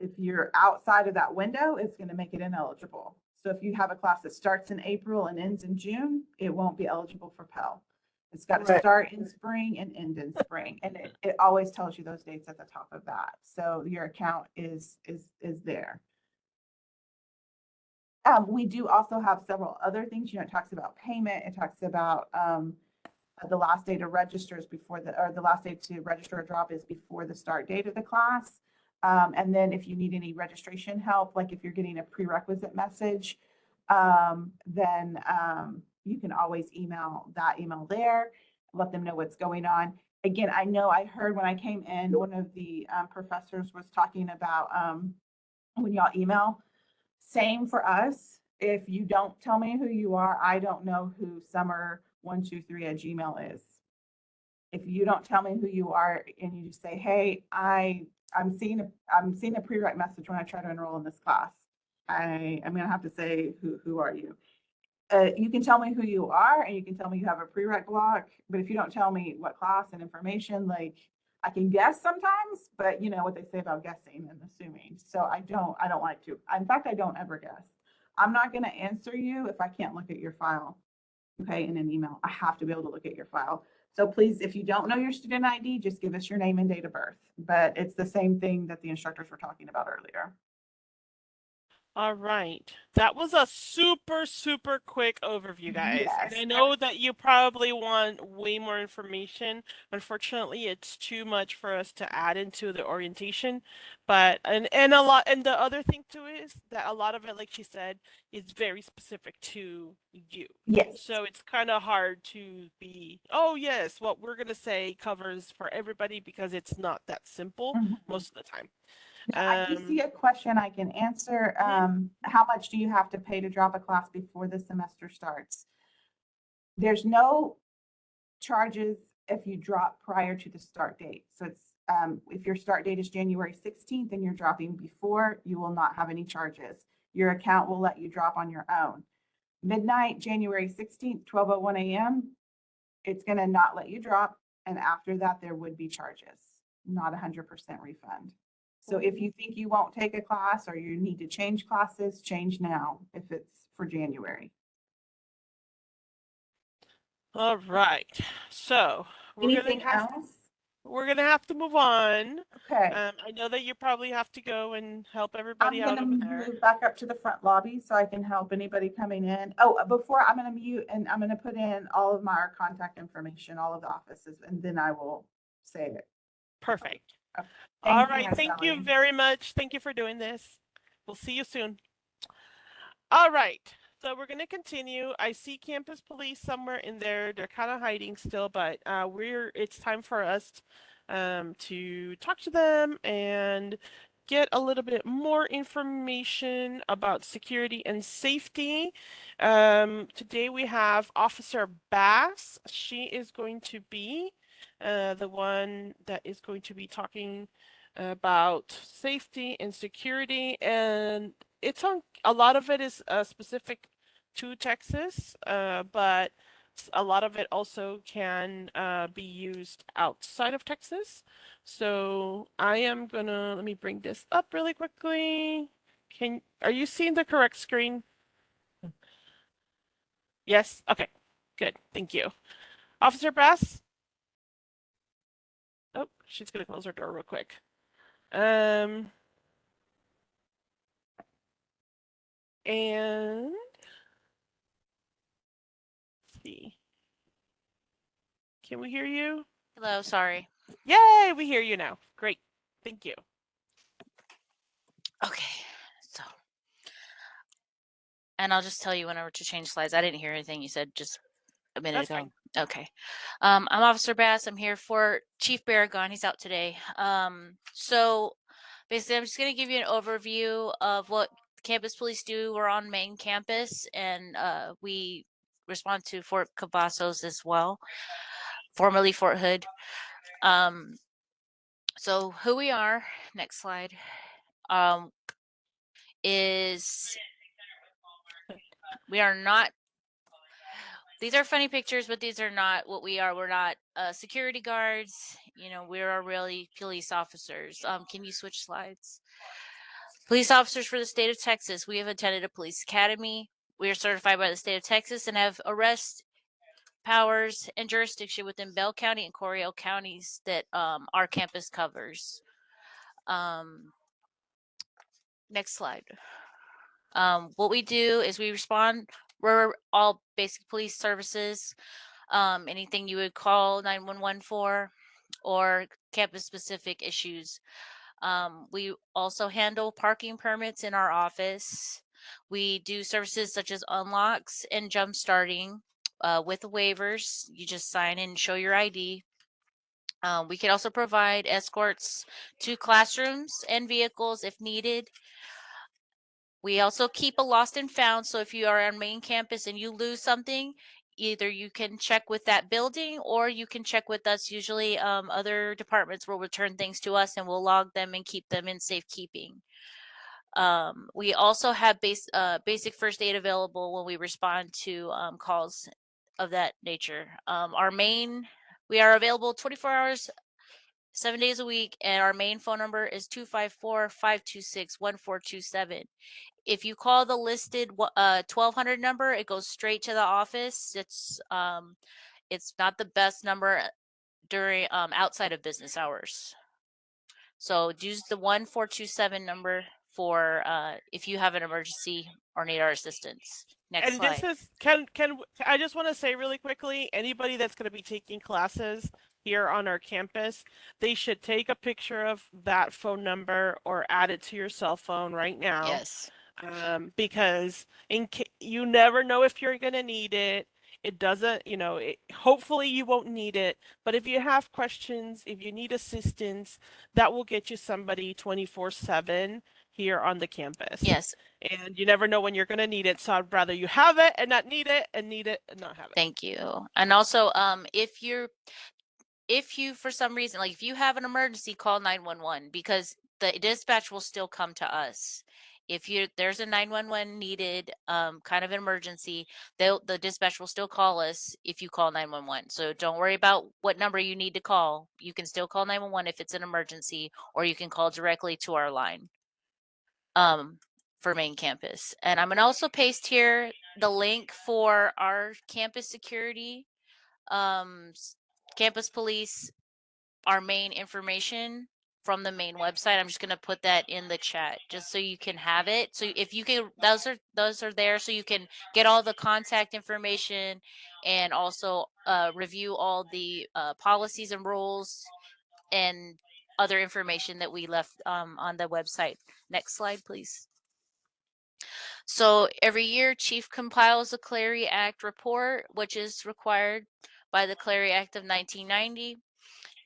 if you're outside of that window, it's going to make it ineligible. So if you have a class that starts in April and ends in June, it won't be eligible for Pell. It's got to start in spring and end in spring. And it always tells you those dates at the top of that. So your account is there. We do also have several other things. It talks about payment. It talks about the last day to register is the last day to register a drop is before the start date of the class. And then if you need any registration help, like if you're getting a prerequisite message, then you can always email that email there, let them know what's going on. Again, I know I heard when I came in, one of the professors was talking about when y'all email. Same for us. If you don't tell me who you are, I don't know who summer123@gmail is. If you don't tell me who you are and you just say, hey, I'm seeing a prereq message when I try to enroll in this class, I'm going to have to say, who are you? You can tell me who you are and you can tell me you have a prereq block, but if you don't tell me what class and information, like I can guess sometimes, but you know what they say about guessing and assuming. So I don't like to. In fact, I don't ever guess. I'm not going to answer you if I can't look at your file, okay, in an email. I have to be able to look at your file. So please, if you don't know your student ID, just give us your name and date of birth. But it's the same thing that the instructors were talking about earlier.
All right. That was a super quick overview, guys.
Yes.
And I know that you probably want way more information. Unfortunately, it's too much for us to add into the orientation. But and the other thing too is that a lot of it, like she said, is very specific to you.
Yes.
So it's kind of hard to be, oh yes, what we're gonna say covers for everybody because it's not that simple most of the time.
I do see a question I can answer. How much do you have to pay to drop a class before the semester starts? There's no charges if you drop prior to the start date. So it's if your start date is January 16th and you're dropping before, you will not have any charges. Your account will let you drop on your own. Midnight, January 16th, 12:01 a.m., it's going to not let you drop And after that, there would be charges, not 100% refund. So if you think you won't take a class or you need to change classes, change now if it's for January.
All right. So
Anything else?
we're gonna have to move on.
Okay.
I know that you probably have to go and help everybody
I'm
out
gonna
over there.
move back up to the front lobby so I can help anybody coming in. Oh, before I'm gonna mute and I'm gonna put in all of my contact information, all of the offices, and then I will say it.
Perfect.
Okay.
All
Thank you,
right.
Miss
Thank you
Sally.
very much. Thank you for doing this. We'll see you soon. All right. So we're going to continue. I see campus police somewhere in there. They're kind of hiding still, but it's time for us to talk to them and get a little bit more information about security and safety. Today we have Officer Bass. She is going to be the one that is going to be talking about safety and security, and it's on a lot of it is specific to Texas, but a lot of it also can be used outside of Texas. So I am gonna let me bring this up really quickly. Are you seeing the correct screen? Yes? Okay. Good. Thank you. Officer Bass? Oh, she's gonna close her door real quick. And let's see. Can we hear you?
Hello, sorry.
Yay, we hear you now. Great. Thank you.
Okay, so, and I'll just tell you whenever to change slides. I didn't hear anything you said just a minute
That's
ago.
fine.
Okay. I'm Officer Bass. I'm here for Chief Barragon. He's out today. So basically, I'm just going to give you an overview of what campus police do. We're on main campus, and we respond to Fort Cavazos as well, formerly Fort Hood. So who we are, next slide, is we are not, these are funny pictures, but these are not what we are. We're not security guards. You know, we're really police officers. Can you switch slides? Police officers for the state of Texas. We have attended a police academy. We are certified by the state of Texas and have arrest powers and jurisdiction within Bell County and Coryell counties that our campus covers. Next slide. What we do is we respond. We're all basic police services. Anything you would call 911 for, or campus specific issues. We also handle parking permits in our office. We do services such as unlocks and jump starting with waivers. You just sign in and show your ID. We can also provide escorts to classrooms and vehicles if needed. We also keep a lost and found. So if you are on main campus and you lose something, either you can check with that building or you can check with us. Usually other departments will return things to us and we'll log them and keep them in safekeeping. We also have basic first aid available when we respond to calls of that nature. We are available 24 hours, 7 days a week, and our main phone number is 254-526-1427. If you call the listed 1200 number, it goes straight to the office. It's not the best number during outside of business hours. So use the 1427 number for if you have an emergency or need our assistance. Next
And
slide.
this is I just want to say really quickly, anybody that's going to be taking classes here on our campus, they should take a picture of that phone number or add it to your cell phone right now.
Yes.
Because you never know if you're going to need it. It doesn't, hopefully you won't need it. But if you have questions, if you need assistance, that will get you somebody 24/7 here on the campus.
Yes.
And you never know when you're going to need it. So I'd rather you have it and not need it, and need it and not have it.
Thank you. And also, if you for some reason, like if you have an emergency, call 911 because the dispatch will still come to us. if there's a 911 needed, kind of an emergency, the dispatch will still call us if you call 911. So don't worry about what number you need to call. You can still call 911 if it's an emergency, or you can call directly to our line for main campus. And I'm gonna also paste here the link for our campus security, campus police, our main information from the main website. I'm just going to put that in the chat just so you can have it. So if you can, those are there so you can get all the contact information and also review all the policies and rules and other information that we left on the website. Next slide, please. So every year, Chief compiles a Clery Act report, which is required by the Clery Act of 1990.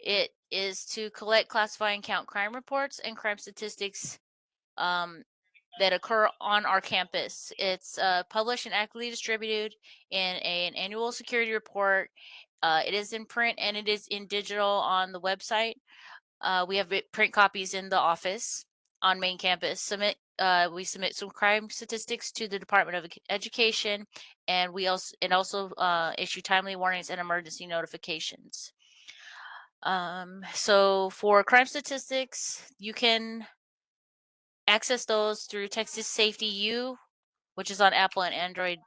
It is to collect, classify, and count crime reports and crime statistics that occur on our campus. It's published and actively distributed in an annual security report. It is in print and it is in digital on the website. We have print copies in the office on main campus. We submit some crime statistics to the Department of Education, and we also issue timely warnings and emergency notifications. So for crime statistics, you can access those through Texas Safety U, which is on Apple and Android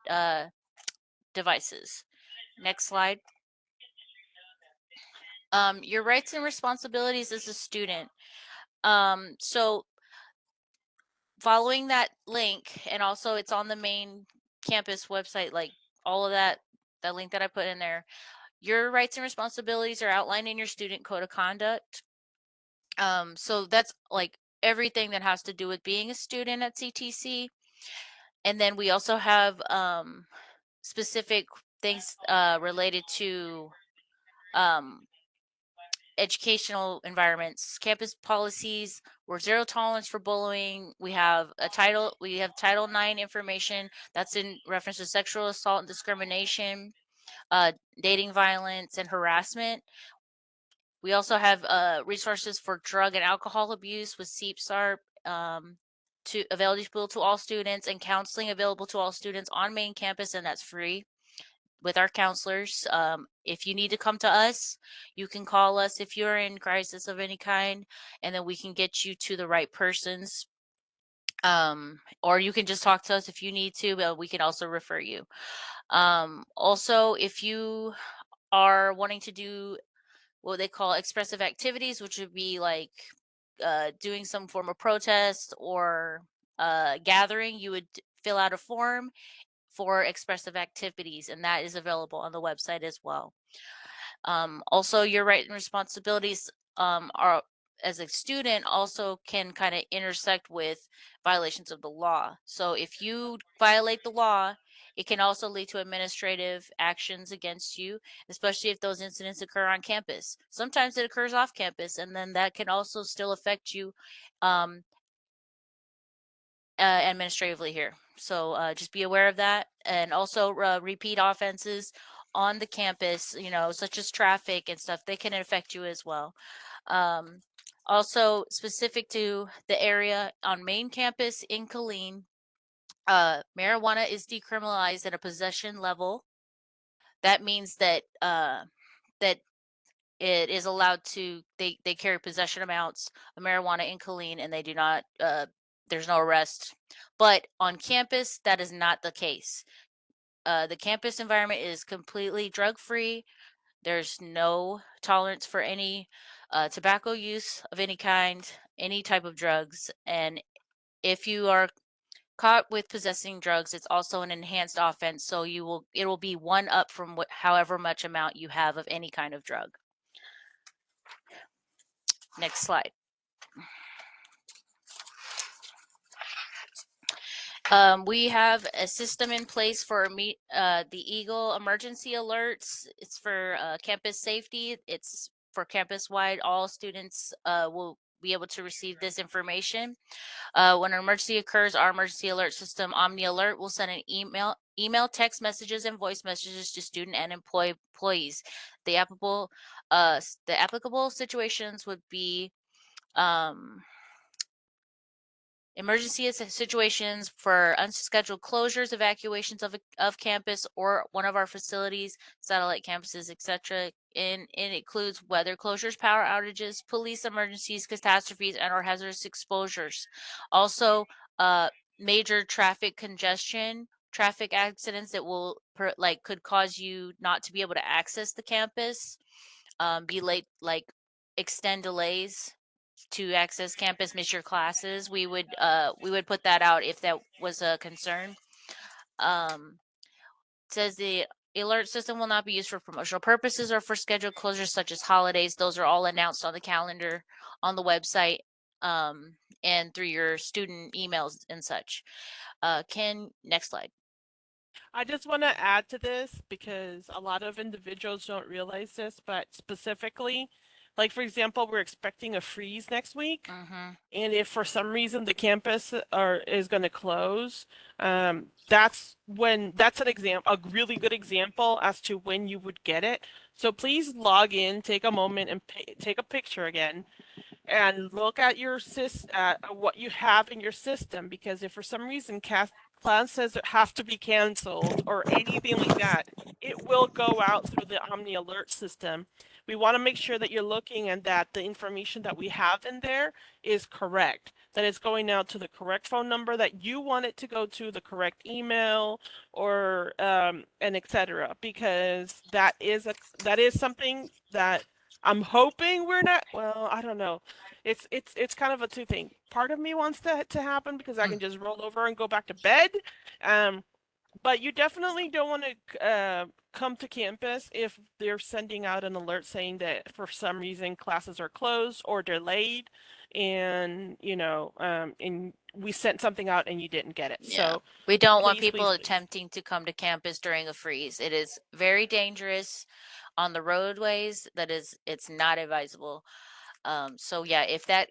devices. Next slide. Your rights and responsibilities as a student. So following that link, and also it's on the main campus website, like all of that link that I put in there, your rights and responsibilities are outlined in your student code of conduct. So that's like everything that has to do with being a student at CTC. And then we also have specific things related to educational environments, campus policies. We're zero tolerance for bullying. We have Title IX information that's in reference to sexual assault and discrimination, dating violence and harassment. We also have resources for drug and alcohol abuse with S.O.A.R to available to all students, and counseling available to all students on main campus, and that's free with our counselors. If you need to come to us, you can call us if you're in crisis of any kind, and then we can get you to the right persons. Or you can just talk to us if you need to, but we can also refer you. Also, if you are wanting to do what they call expressive activities, which would be like doing some form of protest or gathering, you would fill out a form for expressive activities, and that is available on the website as well. Also, your rights and responsibilities are, as a student, also can kind of intersect with violations of the law. So if you violate the law, it can also lead to administrative actions against you, especially if those incidents occur on campus. Sometimes it occurs off campus, and then that can also still affect you administratively here. So just be aware of that. And also repeat offenses on the campus, such as traffic and stuff, they can affect you as well. Also specific to the area on main campus in Killeen, marijuana is decriminalized at a possession level. That means that that it is allowed to, they carry possession amounts of marijuana in Killeen, and they do not there's no arrest. But on campus, that is not the case. The campus environment is completely drug free. There's no tolerance for any tobacco use of any kind, any type of drugs. And if you are caught with possessing drugs, it's also an enhanced offense. So it will be one up from however much amount you have of any kind of drug. Next slide. We have a system in place for the Eagle emergency alerts. It's for campus safety. It's for campus-wide. All students will be able to receive this information. When an emergency occurs, our emergency alert system, Omni Alert, will send an email, text messages, and voice messages to student and employees. The applicable situations would be emergency situations for unscheduled closures, evacuations of campus or one of our facilities, satellite campuses, etc. And it includes weather closures, power outages, police emergencies, catastrophes, and or hazardous exposures. Also, major traffic congestion, traffic accidents that will could cause you not to be able to access the campus, be late, like extend delays to access campus, miss your classes. We would put that out if that was a concern. It says the alert system will not be used for promotional purposes or for scheduled closures such as holidays. Those are all announced on the calendar on the website, and through your student emails and such. Next slide.
I just want to add to this because a lot of individuals don't realize this, but specifically, like for example, we're expecting a freeze next week. And if for some reason the campus is going to close, that's an example, a really good example as to when you would get it. So please log in, take a moment and take a picture again and look at your what you have in your system, because if for some reason classes have to be canceled or anything like that, it will go out through the Omni alert system. We want to make sure that you're looking and that the information that we have in there is correct, that it's going out to the correct phone number that you want it to go to, the correct email, or and etc. Because that is something that I'm hoping we're not. Well, I don't know. It's kind of a two thing. Part of me wants that to happen because I can just roll over and go back to bed. But you definitely don't want to come to campus if they're sending out an alert saying that for some reason classes are closed or delayed, and and we sent something out and you didn't get it.
Yeah.
So
We don't want
please,
people
please, please.
attempting to come to campus during a freeze. It is very dangerous on the roadways. It's not advisable. So yeah, if that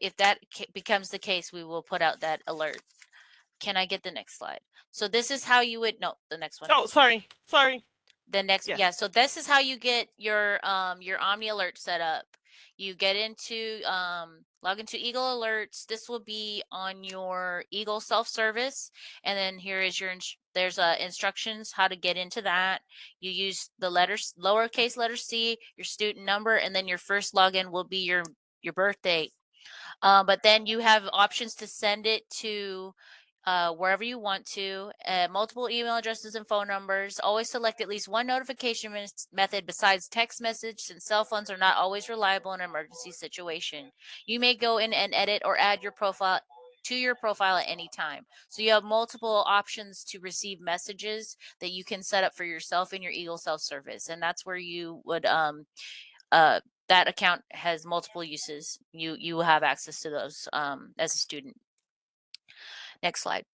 becomes the case, we will put out that alert. Can I get the next slide? So this is how you would, no, the next one.
Oh, sorry.
The next,
Yes.
yeah. So this is how you get your Omni alert set up. You get into log into Eagle Alerts. This will be on your Eagle self-service, and then here is your there's instructions how to get into that. You use the lowercase letter C, your student number, and then your first login will be your birth date. But then you have options to send it to wherever you want to, multiple email addresses and phone numbers. Always select at least one notification method besides text message, since cell phones are not always reliable in an emergency situation. You may go in and edit or add your profile to your profile at any time. So you have multiple options to receive messages that you can set up for yourself in your Eagle self-service. And that's where you would that account has multiple uses. You have access to those as a student. Next slide.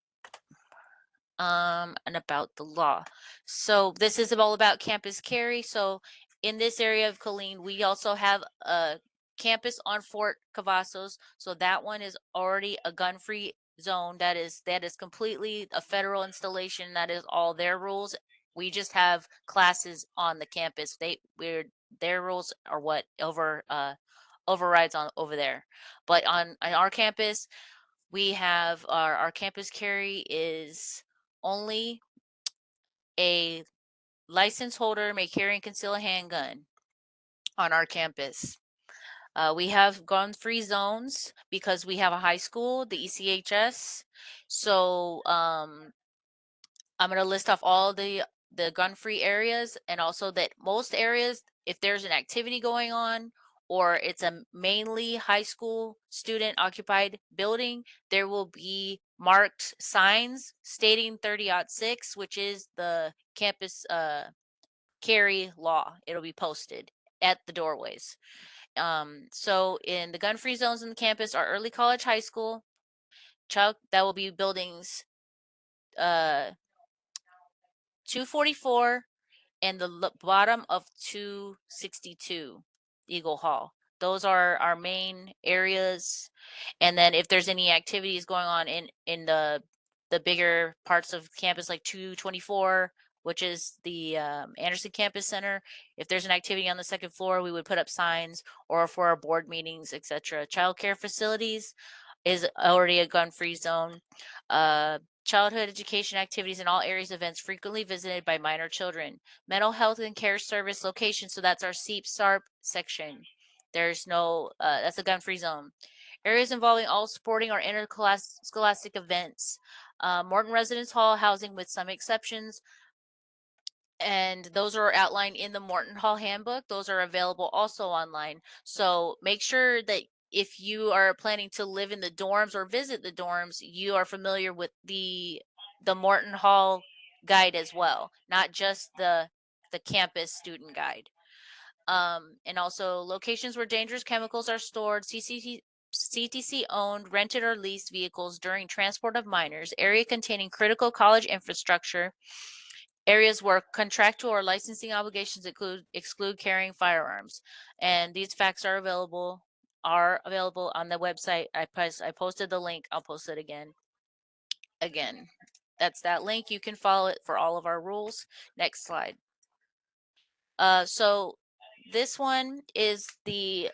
And about the law. So this is all about campus carry. So in this area of Colleen, we also have a campus on Fort Cavazos. So that one is already a gun-free zone. That is completely a federal installation. That is all their rules. We just have classes on the campus. Their rules are what overrides on over there. But on our campus, we have our campus carry is only a license holder may carry and conceal a handgun on our campus. We have gun-free zones because we have a high school, the ECHS. So I'm going to list off all the gun-free areas, and also that most areas, if there's an activity going on or it's a mainly high school student occupied building, there will be marked signs stating 30-06, which is the campus carry law. It'll be posted at the doorways. So in the gun-free zones on the campus are early college, high school, that will be buildings 244 and the bottom of 262 Eagle Hall. Those are our main areas. And then if there's any activities going on in the bigger parts of campus, like 224, which is the Anderson Campus Center, if there's an activity on the second floor, we would put up signs, or for our board meetings, etc. Child care facilities, is already a gun-free zone. Childhood education activities in all areas events frequently visited by minor children. Mental health and care service location. So that's our S.O.A.R section. There's no, that's a gun-free zone. Areas involving all sporting or interscholastic events. Morton Residence Hall housing with some exceptions. And those are outlined in the Morton Hall Handbook. Those are available also online. So make sure that if you are planning to live in the dorms or visit the dorms, you are familiar with the Morton Hall guide as well, not just the campus student guide. And also locations where dangerous chemicals are stored, CTC owned, rented, or leased vehicles during transport of minors, area containing critical college infrastructure, areas where contractual or licensing obligations exclude carrying firearms. And these facts are available on the website. I posted the link. I'll post it again. That's that link. You can follow it for all of our rules. Next slide. So this one is the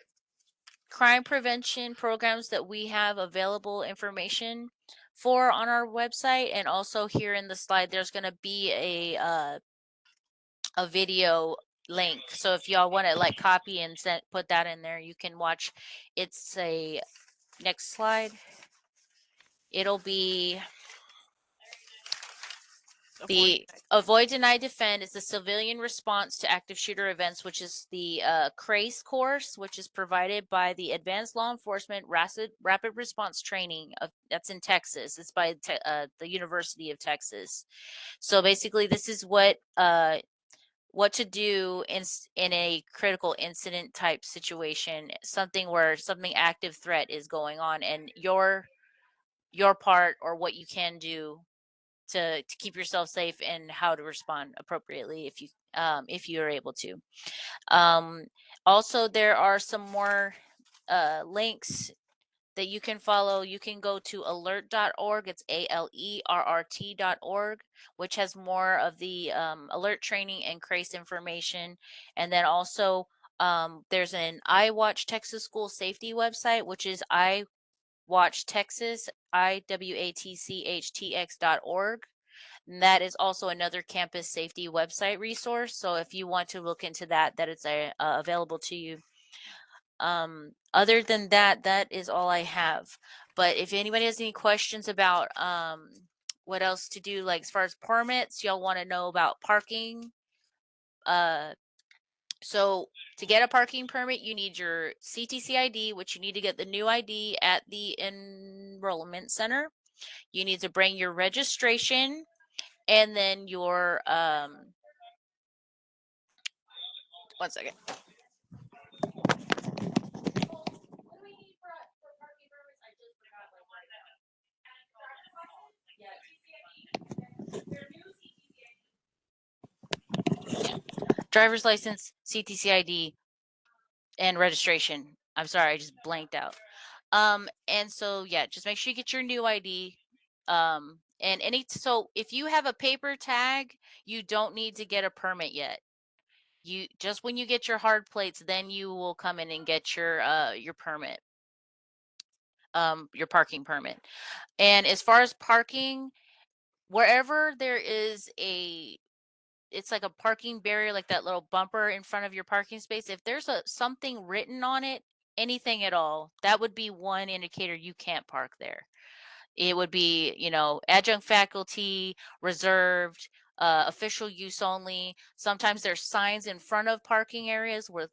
crime prevention programs that we have available information for on our website. And also here in the slide, there's going to be a video link. So if y'all want to like copy and put that in there, you can watch. It's a next slide. It'll be the Avoid, Deny, Defend is the civilian response to active shooter events, which is the CRACE course, which is provided by the Advanced Law Enforcement Rapid Response Training. That's in Texas. It's by the University of Texas. So basically, this is what to do in a critical incident type situation, something where something active threat is going on, and your part or what you can do to keep yourself safe and how to respond appropriately if you are able to. Also, there are some more links that you can follow. You can go to alert.org. It's ALERRT.org, which has more of the alert training and CRACE information. And then also there's an iWatch Texas School Safety website, which is iWatch Texas, IWATCHTX.org. And that is also another campus safety website resource. So if you want to look into that, that is available to you. Other than that, that is all I have. But if anybody has any questions about what else to do, like as far as permits, y'all want to know about parking. So to get a parking permit, you need your CTC ID, which you need to get the new ID at the enrollment center. You need to bring your registration and then your one second. Driver's license, CTC ID, and registration. I'm sorry, I just blanked out. And so yeah, just make sure you get your new ID. And so if you have a paper tag, you don't need to get a permit yet. You just when you get your hard plates, then you will come in and get your permit, your parking permit. And as far as parking, wherever there is it's like a parking barrier, like that little bumper in front of your parking space. If there's something written on it, anything at all, that would be one indicator you can't park there. It would be, adjunct faculty, reserved, official use only. Sometimes there's signs in front of parking areas with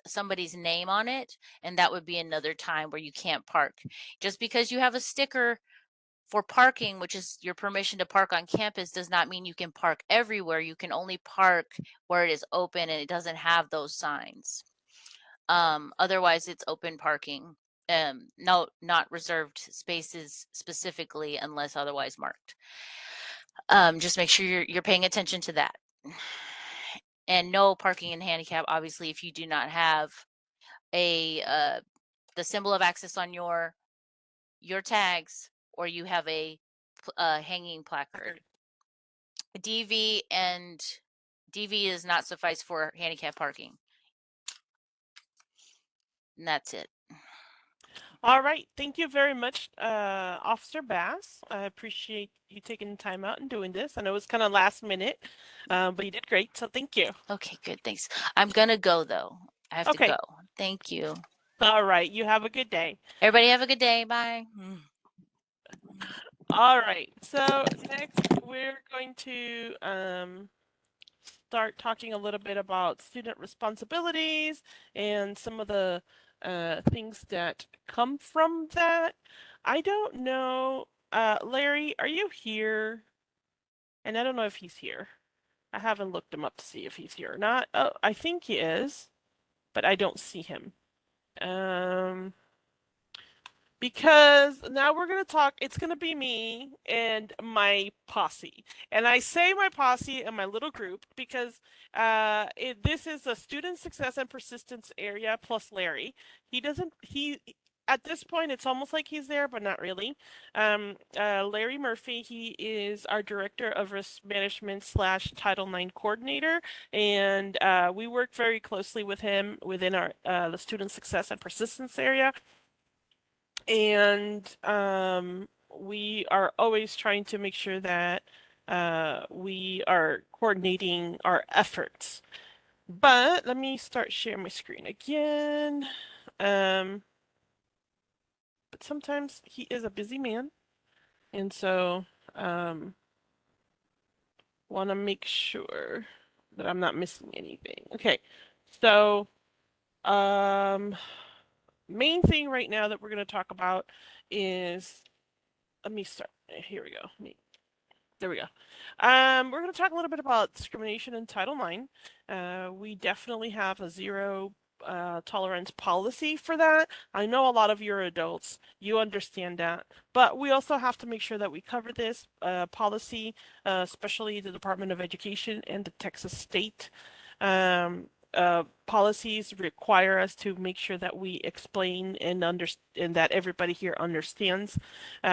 somebody's name on it, and that would be another time where you can't park. Just because you have a sticker for parking, which is your permission to park on campus, does not mean you can park everywhere. You can only park where it is open and it doesn't have those signs. Otherwise, it's open parking. No, not reserved spaces specifically unless otherwise marked. Just make sure you're paying attention to that. And no parking in handicap, obviously, if you do not have the symbol of access on your tags, or you have a hanging placard. DV is not suffice for handicap parking. And that's it.
All right. Thank you very much, Officer Bass. I appreciate you taking time out and doing this. I know it's kind of last minute, but you did great. So thank you.
Okay, good. Thanks. I'm gonna go though. I have to
Okay.
go. Thank you.
All right. You have a good day.
Everybody have a good day. Bye.
All right. So next we're going to start talking a little bit about student responsibilities and some of the things that come from that. I don't know. Larry, are you here? And I don't know if he's here. I haven't looked him up to see if he's here or not. Oh, I think he is, but I don't see him. Because now we're going to talk, it's going to be me and my posse. And I say my posse and my little group because this is a student success and persistence area plus Larry. At this point, it's almost like he's there, but not really. Larry Murphy, he is our Director of Risk Management / Title IX Coordinator, and we work very closely with him within our the student success and persistence area. And we are always trying to make sure that we are coordinating our efforts. But let me start sharing my screen again. But sometimes he is a busy man, and so want to make sure that I'm not missing anything. Okay, so main thing right now that we're going to talk about is, let me start. Here we go. There we go. We're going to talk a little bit about discrimination in Title IX. We definitely have a zero tolerance policy for that. I know a lot of you are adults, you understand that, but we also have to make sure that we cover this policy, especially the Department of Education and the Texas State. Policies require us to make sure that we explain and that everybody here understands.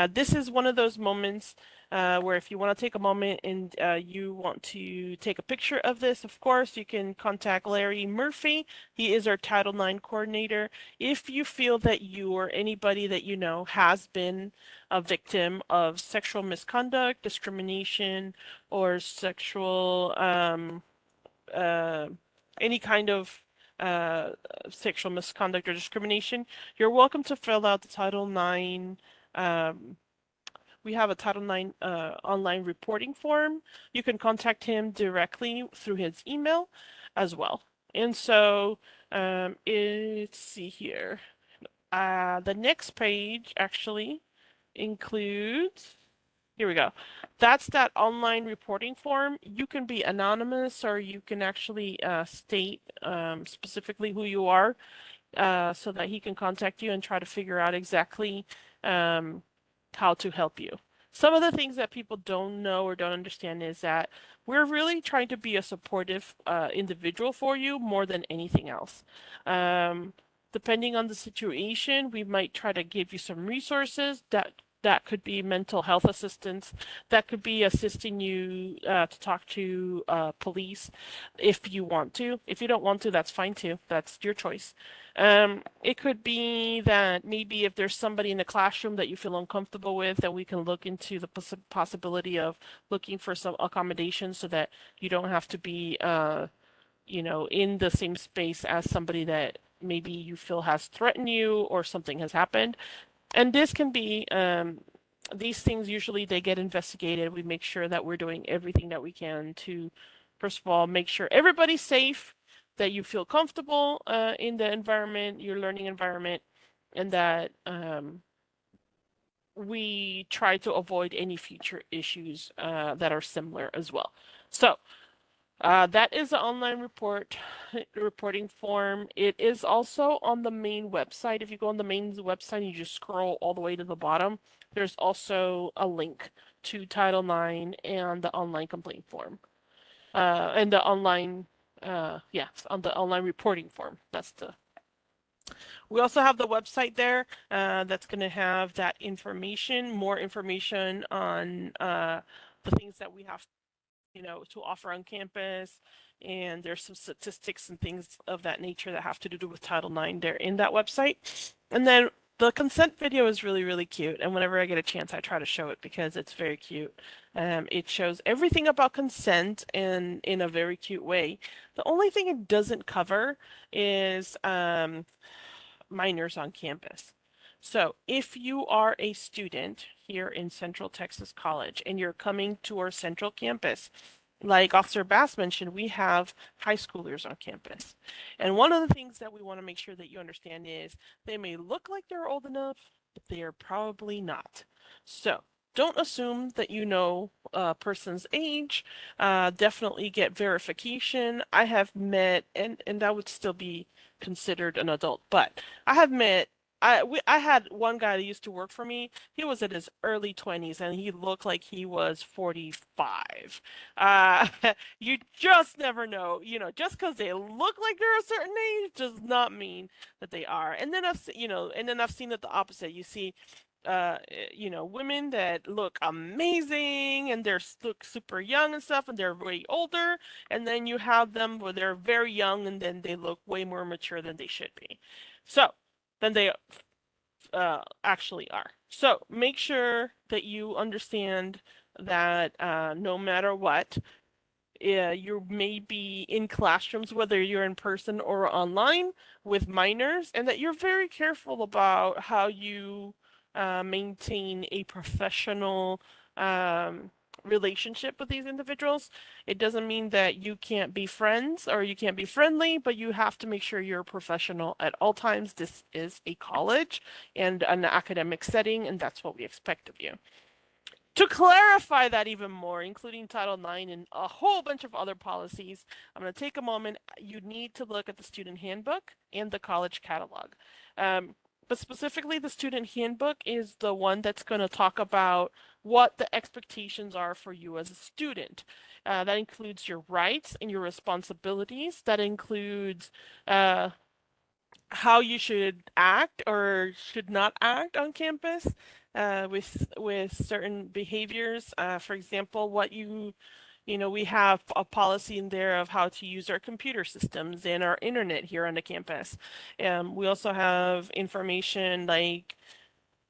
This is one of those moments where if you want to take a moment and you want to take a picture of this, of course, you can contact Larry Murphy. He is our Title IX coordinator. If you feel that you or anybody that you know has been a victim of sexual misconduct, discrimination, or sexual any kind of sexual misconduct or discrimination, you're welcome to fill out the Title IX. We have a Title IX online reporting form. You can contact him directly through his email as well. And so let's see here. The next page actually includes, here we go. That's that online reporting form. You can be anonymous or you can actually state specifically who you are so that he can contact you and try to figure out exactly how to help you. Some of the things that people don't know or don't understand is that we're really trying to be a supportive individual for you more than anything else. Depending on the situation, we might try to give you some resources that could be mental health assistance, that could be assisting you to talk to police if you want to. If you don't want to, that's fine too. That's your choice. It could be that maybe if there's somebody in the classroom that you feel uncomfortable with, that we can look into the possibility of looking for some accommodations so that you don't have to be, in the same space as somebody that maybe you feel has threatened you or something has happened. And this can be, these things usually they get investigated. We make sure that we're doing everything that we can to, first of all, make sure everybody's safe, that you feel comfortable in the environment, your learning environment, and that we try to avoid any future issues that are similar as well. So that is the online reporting form. It is also on the main website. If you go on the main website and you just scroll all the way to the bottom, there's also a link to Title IX and the online complaint form. And the online, on the online reporting form. We also have the website there that's going to have that information, more information on the things that we have to offer on campus. And there's some statistics and things of that nature that have to do with Title IX there in that website. And then The consent video is really, really cute, and whenever I get a chance, I try to show it because it's very cute. It shows everything about consent in a very cute way. The only thing it doesn't cover is minors on campus. So if you are a student here in Central Texas College and you're coming to our central campus, like Officer Bass mentioned, we have high schoolers on campus. And one of the things that we want to make sure that you understand is they may look like they're old enough, but they are probably not. So don't assume that you know a person's age. Definitely get verification. I have met, and that would still be considered an adult, but I have met I had one guy that used to work for me. He was in his early 20s and he looked like he was 45. Uh, you just never know, just because they look like they're a certain age does not mean that they are. And then I've seen it the opposite. You see women that look amazing and look super young and stuff, and they're way older, and then you have them where they're very young and then they look way more mature than they should be. So then they actually are. So make sure that you understand that no matter what, you may be in classrooms, whether you're in person or online with minors, and that you're very careful about how you maintain a professional relationship with these individuals. It doesn't mean that you can't be friends or you can't be friendly, but you have to make sure you're a professional at all times. This is a college and an academic setting, and that's what we expect of you. To clarify that even more, including Title IX and a whole bunch of other policies, I'm going to take a moment. You need to look at the student handbook and the college catalog. But specifically, the student handbook is the one that's going to talk about what the expectations are for you as a student. That includes your rights and your responsibilities. That includes how you should act or should not act on campus with certain behaviors. For example, we have a policy in there of how to use our computer systems and our internet here on the campus. We also have information like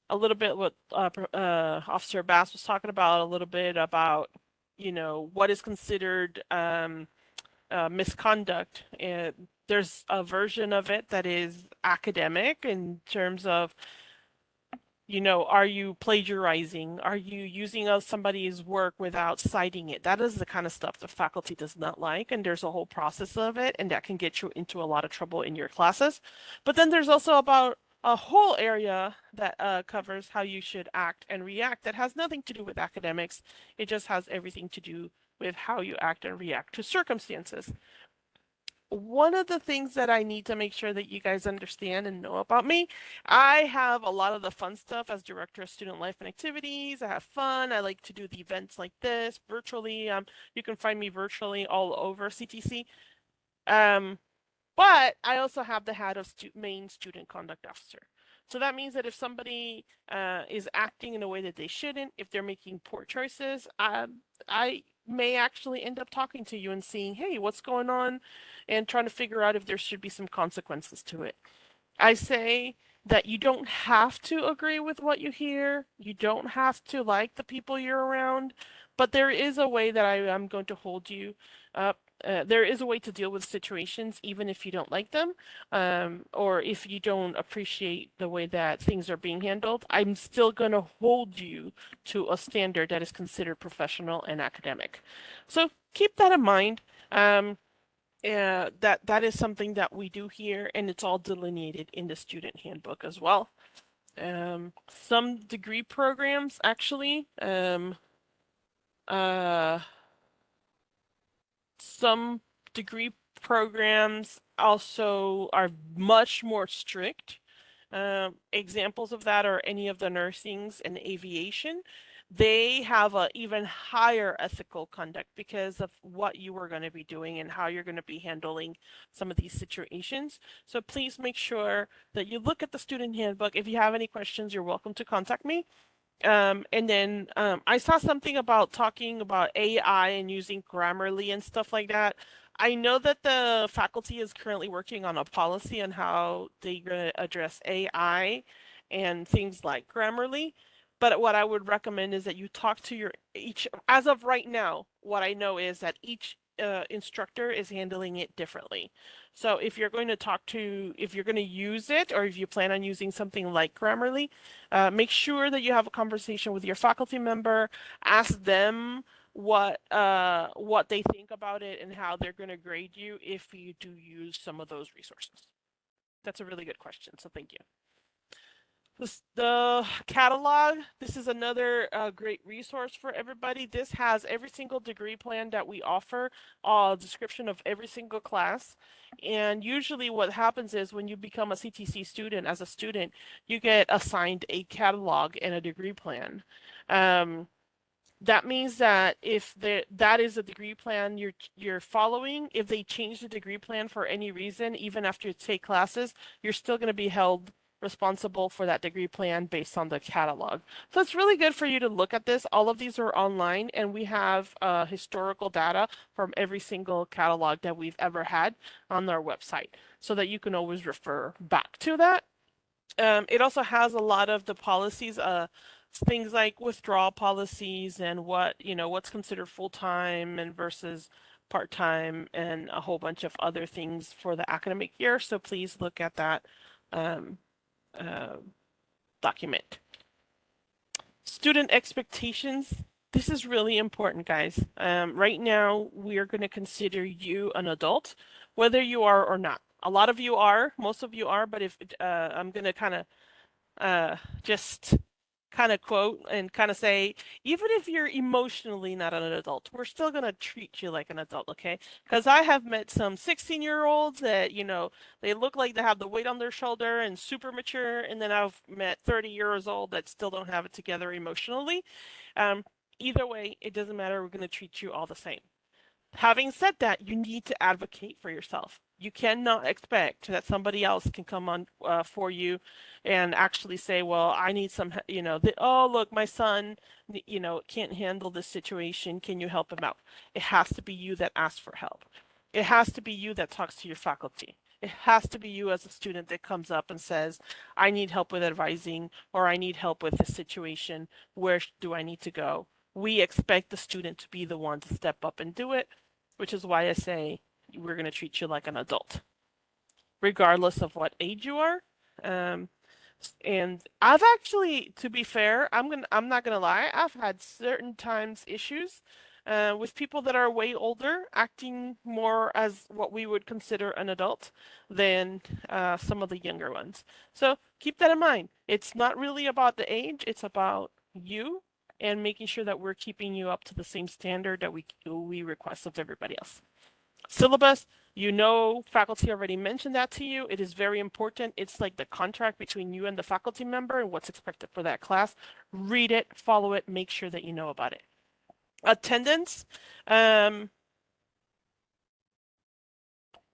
a little bit what Officer Bass was talking about, a little bit about, what is considered misconduct. And there's a version of it that is academic in terms of, are you plagiarizing? Are you using somebody's work without citing it? That is the kind of stuff the faculty does not like, and there's a whole process of it, and that can get you into a lot of trouble in your classes. But then there's also about a whole area that covers how you should act and react that has nothing to do with academics. It just has everything to do with how you act and react to circumstances. One of the things that I need to make sure that you guys understand and know about me, I have a lot of the fun stuff as director of student life and activities. I have fun. I like to do the events like this virtually. You can find me virtually all over CTC. But I also have the hat of main student conduct officer. So that means that if somebody is acting in a way that they shouldn't, if they're making poor choices, I may actually end up talking to you and seeing, hey, what's going on, and trying to figure out if there should be some consequences to it. I say that you don't have to agree with what you hear. You don't have to like the people you're around, but there is a way that I am going to hold you up. There is a way to deal with situations, even if you don't like them, or if you don't appreciate the way that things are being handled. I'm still going to hold you to a standard that is considered professional and academic. So keep that in mind. That is something that we do here, and it's all delineated in the student handbook as well. Some degree programs actually, some degree programs also are much more strict. Examples of that are any of the nursings and aviation. They have an even higher ethical conduct because of what you are going to be doing and how you're going to be handling some of these situations. So please make sure that you look at the student handbook. If you have any questions, you're welcome to contact me. And then I saw something about talking about AI and using Grammarly and stuff like that. I know that the faculty is currently working on a policy on how they're going to address AI and things like Grammarly. But what I would recommend is that you talk to as of right now, what I know is that each instructor is handling it differently. So if you're going to use it, or if you plan on using something like Grammarly, make sure that you have a conversation with your faculty member, ask them what they think about it and how they're going to grade you if you do use some of those resources. That's a really good question, so thank you. The catalog, this is another great resource for everybody. This has every single degree plan that we offer, a description of every single class. And usually what happens is when you become a CTC student, as a student, you get assigned a catalog and a degree plan. That means that if that is a degree plan you're following, if they change the degree plan for any reason, even after you take classes, you're still going to be held responsible for that degree plan based on the catalog. So it's really good for you to look at this. All of these are online, and we have historical data from every single catalog that we've ever had on our website, so that you can always refer back to that. It also has a lot of the policies, things like withdrawal policies and what's considered full-time and versus part-time, and a whole bunch of other things for the academic year. So please look at that document. Student expectations. This is really important, guys. Right now, we are going to consider you an adult, whether you are or not. A lot of you are, most of you are, but if I'm going to kind of just kind of quote and kind of say, even if you're emotionally not an adult, we're still going to treat you like an adult, okay? Because I have met some 16-year-olds that, they look like they have the weight on their shoulder and super mature, and then I've met 30 years old that still don't have it together emotionally. Either way, it doesn't matter. We're going to treat you all the same. Having said that, you need to advocate for yourself. You cannot expect that somebody else can come on for you and actually say, well, I need some, oh, look, my son, can't handle this situation. Can you help him out? It has to be you that asks for help. It has to be you that talks to your faculty. It has to be you as a student that comes up and says, I need help with advising, or I need help with this situation. Where do I need to go? We expect the student to be the one to step up and do it, which is why I say we're going to treat you like an adult, regardless of what age you are. And I've actually, to be fair, I'm not gonna lie, I've had certain times issues with people that are way older, acting more as what we would consider an adult than some of the younger ones. So keep that in mind. It's not really about the age, it's about you and making sure that we're keeping you up to the same standard that we request of everybody else. Syllabus, faculty already mentioned that to you. It is very important. It's like the contract between you and the faculty member and what's expected for that class. Read it, follow it, make sure that you know about it. Attendance,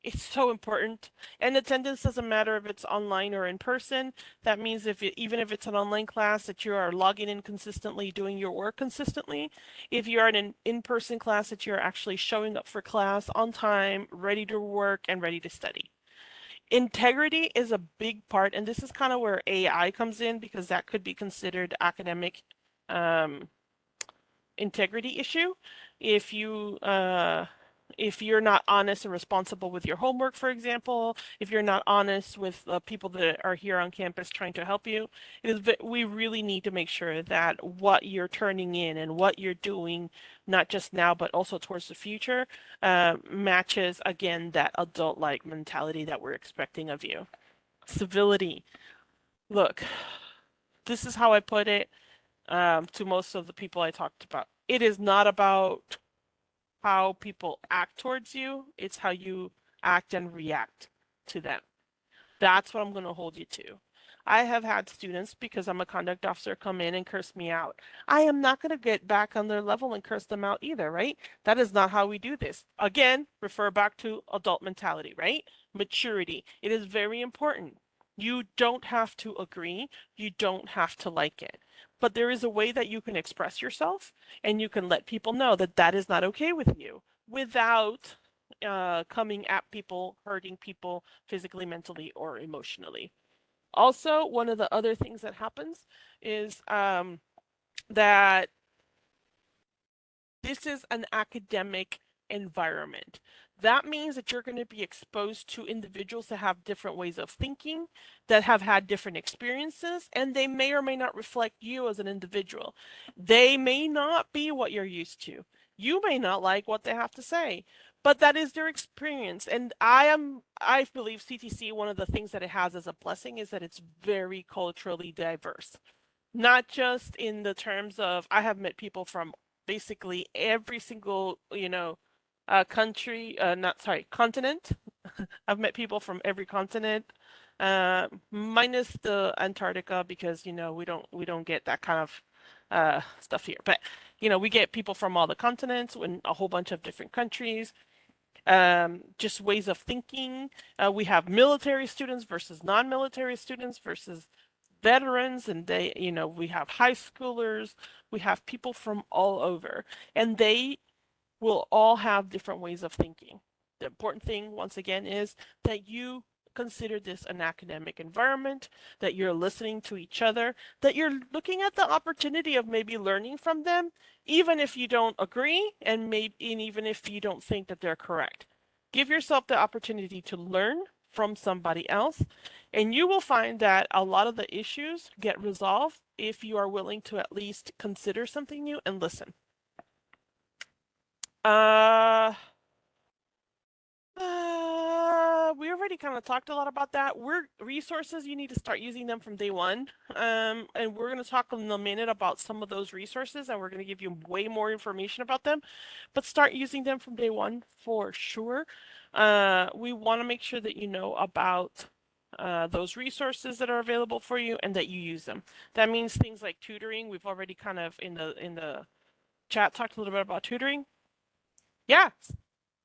it's so important. And attendance doesn't matter if it's online or in person. That means even if it's an online class, that you are logging in consistently, doing your work consistently. If you're in an in-person class, that you're actually showing up for class on time, ready to work, and ready to study. Integrity is a big part, and this is kind of where AI comes in, because that could be considered academic integrity issue. If you're not honest and responsible with your homework, for example, if you're not honest with the people that are here on campus trying to help you, we really need to make sure that what you're turning in and what you're doing, not just now, but also towards the future, matches, again, that adult-like mentality that we're expecting of you. Civility. Look, this is how I put it to most of the people I talked about. It is not about how people act towards you, it's how you act and react to them. That's what I'm going to hold you to. I have had students, because I'm a conduct officer, come in and curse me out. I am not going to get back on their level and curse them out either, right? That is not how we do this. Again, refer back to adult mentality, right? Maturity. It is very important. You don't have to agree. You don't have to like it. But there is a way that you can express yourself, and you can let people know that that is not okay with you without coming at people, hurting people physically, mentally, or emotionally. Also, one of the other things that happens is that this is an academic environment. That means that you're going to be exposed to individuals that have different ways of thinking, that have had different experiences, and they may or may not reflect you as an individual. They may not be what you're used to. You may not like what they have to say, but that is their experience. And I believe CTC, one of the things that it has as a blessing is that it's very culturally diverse. Not just in the terms of, I have met people from basically every single, country, not sorry, continent. I've met people from every continent, minus the Antarctica because, we don't get that kind of stuff here. But, we get people from all the continents in a whole bunch of different countries, just ways of thinking. We have military students versus non-military students versus veterans, and we have high schoolers, we have people from all over, and they will all have different ways of thinking. The important thing, once again, is that you consider this an academic environment, that you're listening to each other, that you're looking at the opportunity of maybe learning from them, even if you don't agree, and even if you don't think that they're correct. Give yourself the opportunity to learn from somebody else, and you will find that a lot of the issues get resolved if you are willing to at least consider something new and listen. We already kind of talked a lot about that. Resources, you need to start using them from day one. And we're going to talk in a minute about some of those resources, and we're going to give you way more information about them. But start using them from day one for sure. We want to make sure that you know about those resources that are available for you and that you use them. That means things like tutoring. We've already kind of in the chat talked a little bit about tutoring. Yeah,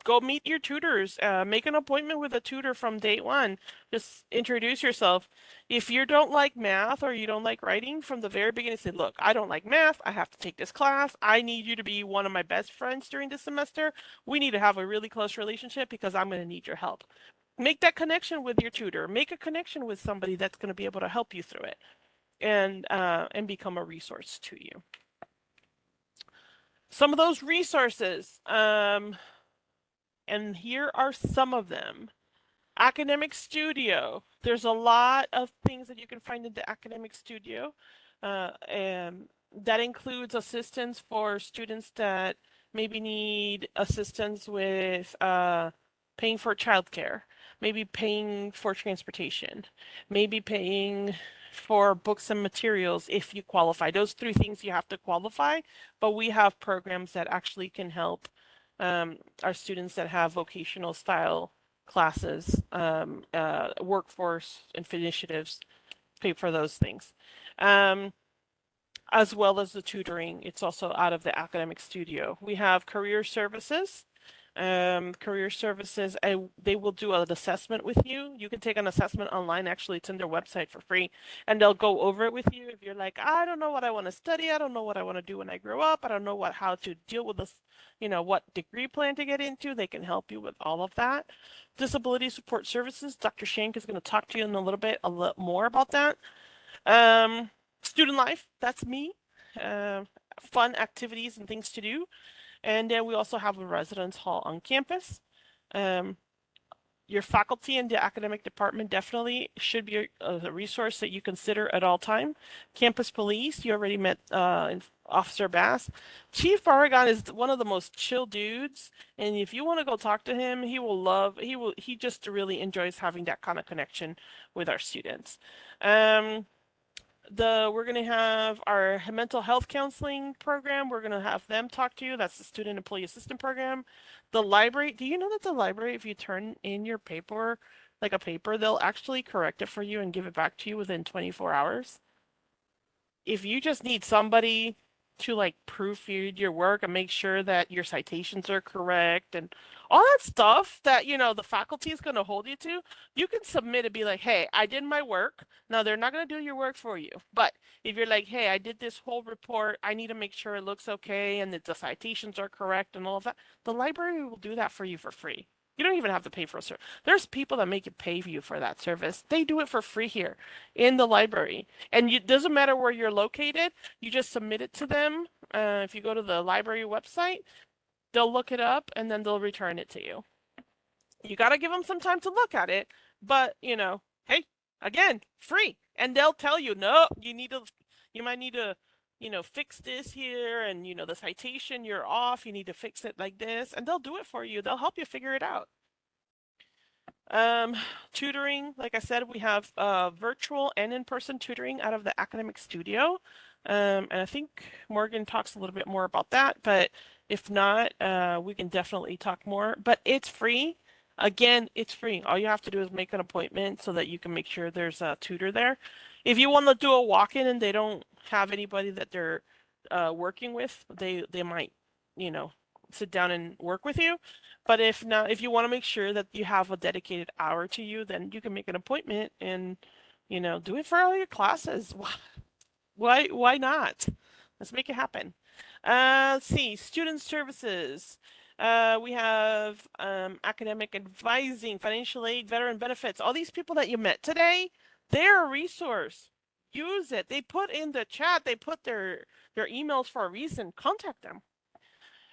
go meet your tutors. Make an appointment with a tutor from day one. Just introduce yourself. If you don't like math or you don't like writing, from the very beginning, say, look, I don't like math. I have to take this class. I need you to be one of my best friends during this semester. We need to have a really close relationship because I'm going to need your help. Make that connection with your tutor. Make a connection with somebody that's going to be able to help you through it and become a resource to you. Some of those resources, and here are some of them. Academic Studio. There's a lot of things that you can find in the Academic Studio. And that includes assistance for students that maybe need assistance with paying for childcare, maybe paying for transportation, maybe paying for books and materials if you qualify. Those three things you have to qualify, but we have programs that actually can help our students that have vocational style classes, workforce initiatives, pay for those things. As well as the tutoring. It's also out of the Academic Studio. We have career services. Career services, they will do an assessment with you. You can take an assessment online. Actually, it's on their website for free, and they'll go over it with you. If you're like, I don't know what I want to study, I don't know what I want to do when I grow up, I don't know how to deal with this, what degree plan to get into, they can help you with all of that. Disability support services, Dr. Shank is going to talk to you in a little more about that. Student life, that's me. Fun activities and things to do. And then we also have a residence hall on campus. Your faculty in the academic department definitely should be a resource that you consider at all time. Campus police, you already met Officer Bass. Chief Barragan is one of the most chill dudes, and if you want to go talk to him, he just really enjoys having that kind of connection with our students. We're going to have our mental health counseling program. We're going to have them talk to you. That's the student employee assistant program. The library, do you know that the library, if you turn in your paper, like a paper, they'll actually correct it for you and give it back to you within 24 hours? If you just need somebody to proofread your work and make sure that your citations are correct and all that stuff that, the faculty is going to hold you to, you can submit and be like, hey, I did my work. Now, they're not going to do your work for you. But if you're like, hey, I did this whole report, I need to make sure it looks okay and that the citations are correct and all of that, the library will do that for you for free. You don't even have to pay for a service. There's people that make you pay for you for that service. They do it for free here in the library. And it doesn't matter where you're located, you just submit it to them. If you go to the library website, they'll look it up and then they'll return it to you. You got to give them some time to look at it, but hey, again, free. And they'll tell you, no, you might need to, fix this here, and the citation, you're off, you need to fix it like this, and they'll do it for you. They'll help you figure it out. Tutoring, like I said, we have virtual and in-person tutoring out of the academic studio. And I think Morgan talks a little bit more about that, but if not, we can definitely talk more. But it's free. Again, it's free. All you have to do is make an appointment so that you can make sure there's a tutor there. If you want to do a walk-in and they don't have anybody that they're working with, they might, sit down and work with you. But if not, if you want to make sure that you have a dedicated hour to you, then you can make an appointment and, do it for all your classes. Why not? Let's make it happen. Let's see, student services. We have academic advising, financial aid, veteran benefits. All these people that you met today, they're a resource. Use it. They put in the chat, they put their emails for a reason. Contact them.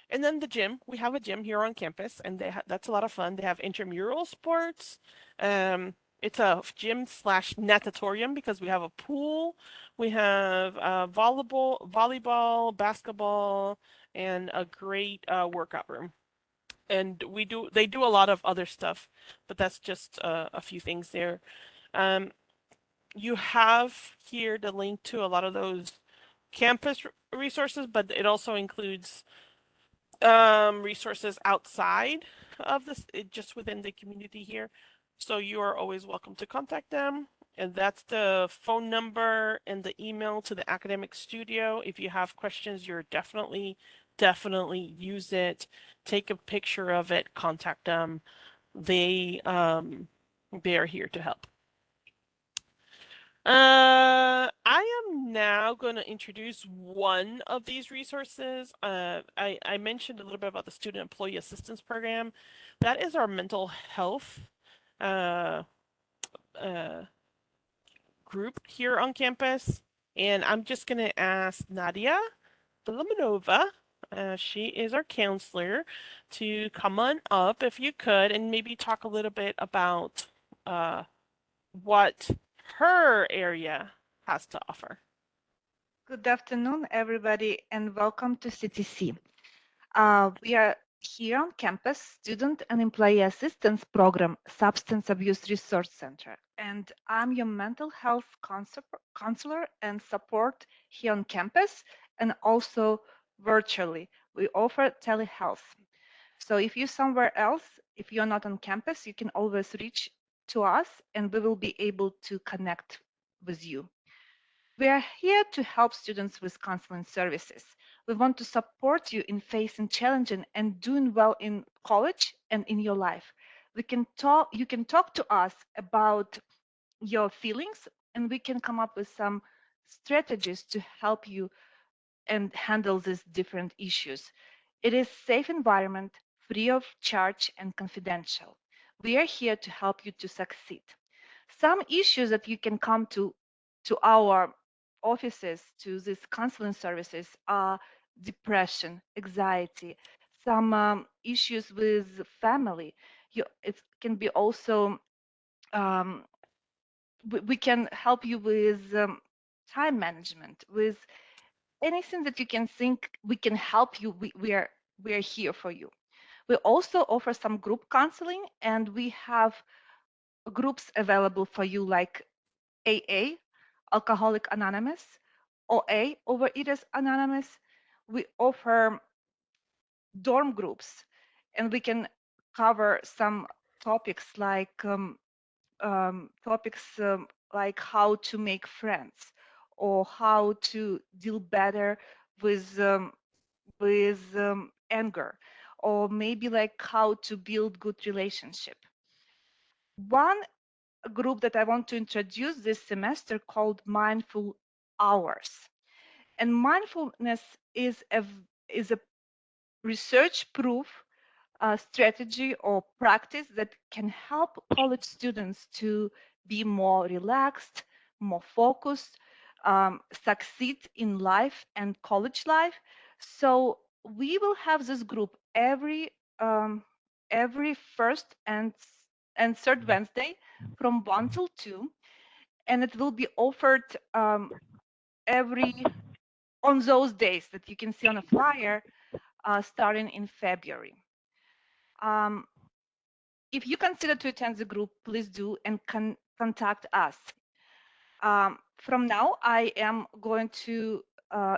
And then the gym, we have a gym here on campus, and that's a lot of fun. They have intramural sports. It's a gym / natatorium because we have a pool. We have volleyball, basketball, and a great workout room. And they do a lot of other stuff, but that's just a few things there. You have here the link to a lot of those campus resources, but it also includes resources outside of this, just within the community here. So you are always welcome to contact them. And that's the phone number and the email to the academic studio. If you have questions, you're definitely use it. Take a picture of it, contact them. They are here to help. I am now going to introduce one of these resources. I mentioned a little bit about the Student Employee Assistance Program. That is our mental health group here on campus. And I'm just going to ask Nadia Filimonova, she is our counselor, to come on up if you could and maybe talk a little bit about what her area has to offer.
Good afternoon, everybody, and welcome to CTC. We are here on campus, Student and Employee Assistance Program, Substance Abuse Resource Center, and I'm your mental health counselor and support here on campus and also virtually. We offer telehealth. So if you're somewhere else, if you're not on campus, you can always reach to us and we will be able to connect with you. We are here to help students with counseling services. We want to support you in facing challenging and doing well in college and in your life. You can talk to us about your feelings and we can come up with some strategies to help you and handle these different issues. It is safe environment, free of charge and confidential. We are here to help you to succeed. Some issues that you can come to our offices, to these counseling services, are depression, anxiety, some issues with family. It can be also, we can help you with time management, with anything that you can think we can help you. We are here for you. We also offer some group counseling, and we have groups available for you like AA, Alcoholic Anonymous, OA, Overeaters Anonymous. We offer dorm groups, and we can cover some topics like how to make friends or how to deal better with anger, or maybe like how to build good relationship. One group that I want to introduce this semester called Mindful Hours. And mindfulness is a research proof strategy or practice that can help college students to be more relaxed, more focused, succeed in life and college life. So we will have this group every first and third Wednesday from 1 till 2, and it will be offered every on those days that you can see on a flyer starting in February. If you consider to attend the group, please do and contact us. From now, I am going to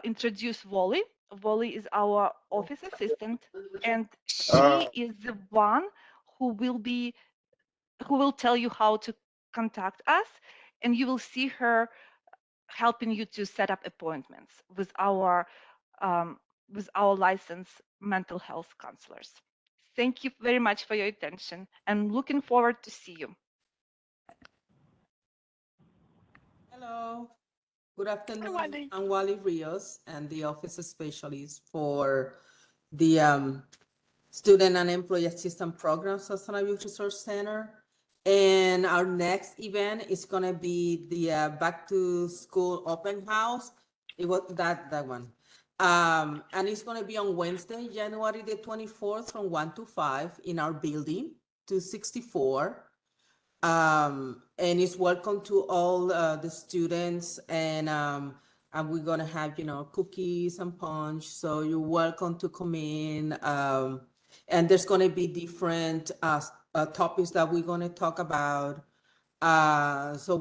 introduce Wally. Wally is our office assistant, and she is the one who will tell you how to contact us, and you will see her helping you to set up appointments with our licensed mental health counselors. Thank you very much for your attention, and looking forward to see you.
Hello, good afternoon.
Wendy.
I'm Wally Rios and the office specialist for the Student and Employee Assistance Program Sustainable Resource Center. And our next event is gonna be the back to school open house. It was that one. And it's gonna be on Wednesday, January the 24th from 1 to 5 in our building, 264. And it's welcome to all the students, and we're gonna have cookies and punch. So you're welcome to come in. And there's gonna be different topics that we're gonna talk about. So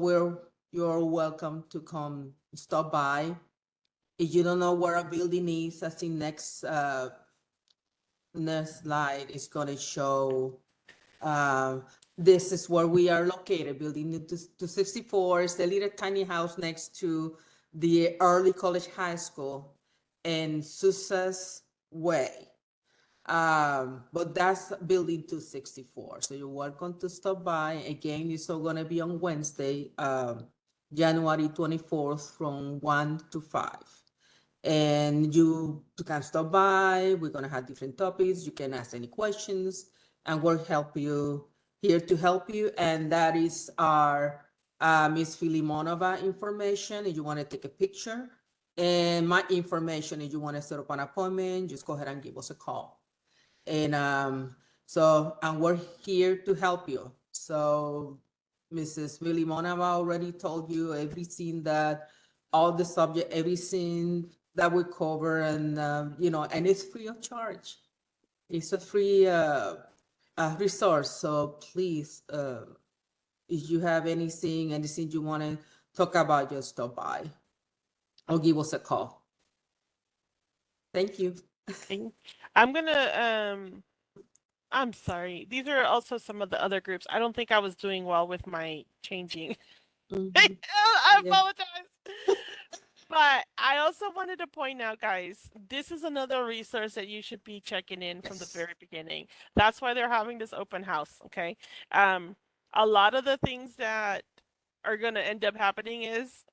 you're welcome to come stop by. If you don't know where a building is, I think next slide is gonna show. This is where we are located, building 264. It's a little tiny house next to the early college high school in Success Way. But that's building 264. So you're welcome to stop by. Again, it's all gonna be on Wednesday, January 24th from 1 to 5. And you can stop by. We're gonna have different topics. You can ask any questions, and we'll here to help you. And that is our Miss Filimonova information if you want to take a picture, and my information if you want to set up an appointment. Just go ahead and give us a call. And and we're here to help you. So Mrs. Filimonova already told you everything all the subject, everything that we cover, and and it's free of charge. It's a free resource. So please, if you have anything you want to talk about, just stop by or give us a call. Thank you.
I'm gonna I'm sorry. These are also some of the other groups. I don't think I was doing well with my changing. I apologize. But I also wanted to point out, guys, this is another resource that you should be checking in from the very beginning. That's why they're having this open house, okay? A lot of the things that are going to end up happening is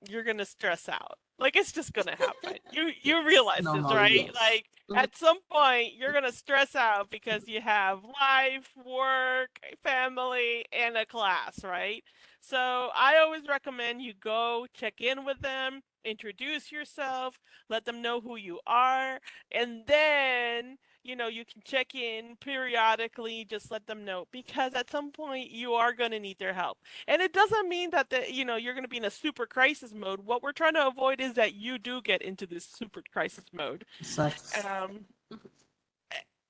you're going to stress out. Like, it's just going to happen. You realize this, right?
Yes.
Like, at some point, you're going to stress out because you have life, work, family, and a class, right? So I always recommend you go check in with them, introduce yourself, let them know who you are, and then you can check in periodically, just let them know, because at some point you are going to need their help. And it doesn't mean that you're going to be in a super crisis mode. What we're trying to avoid is that you do get into this super crisis mode.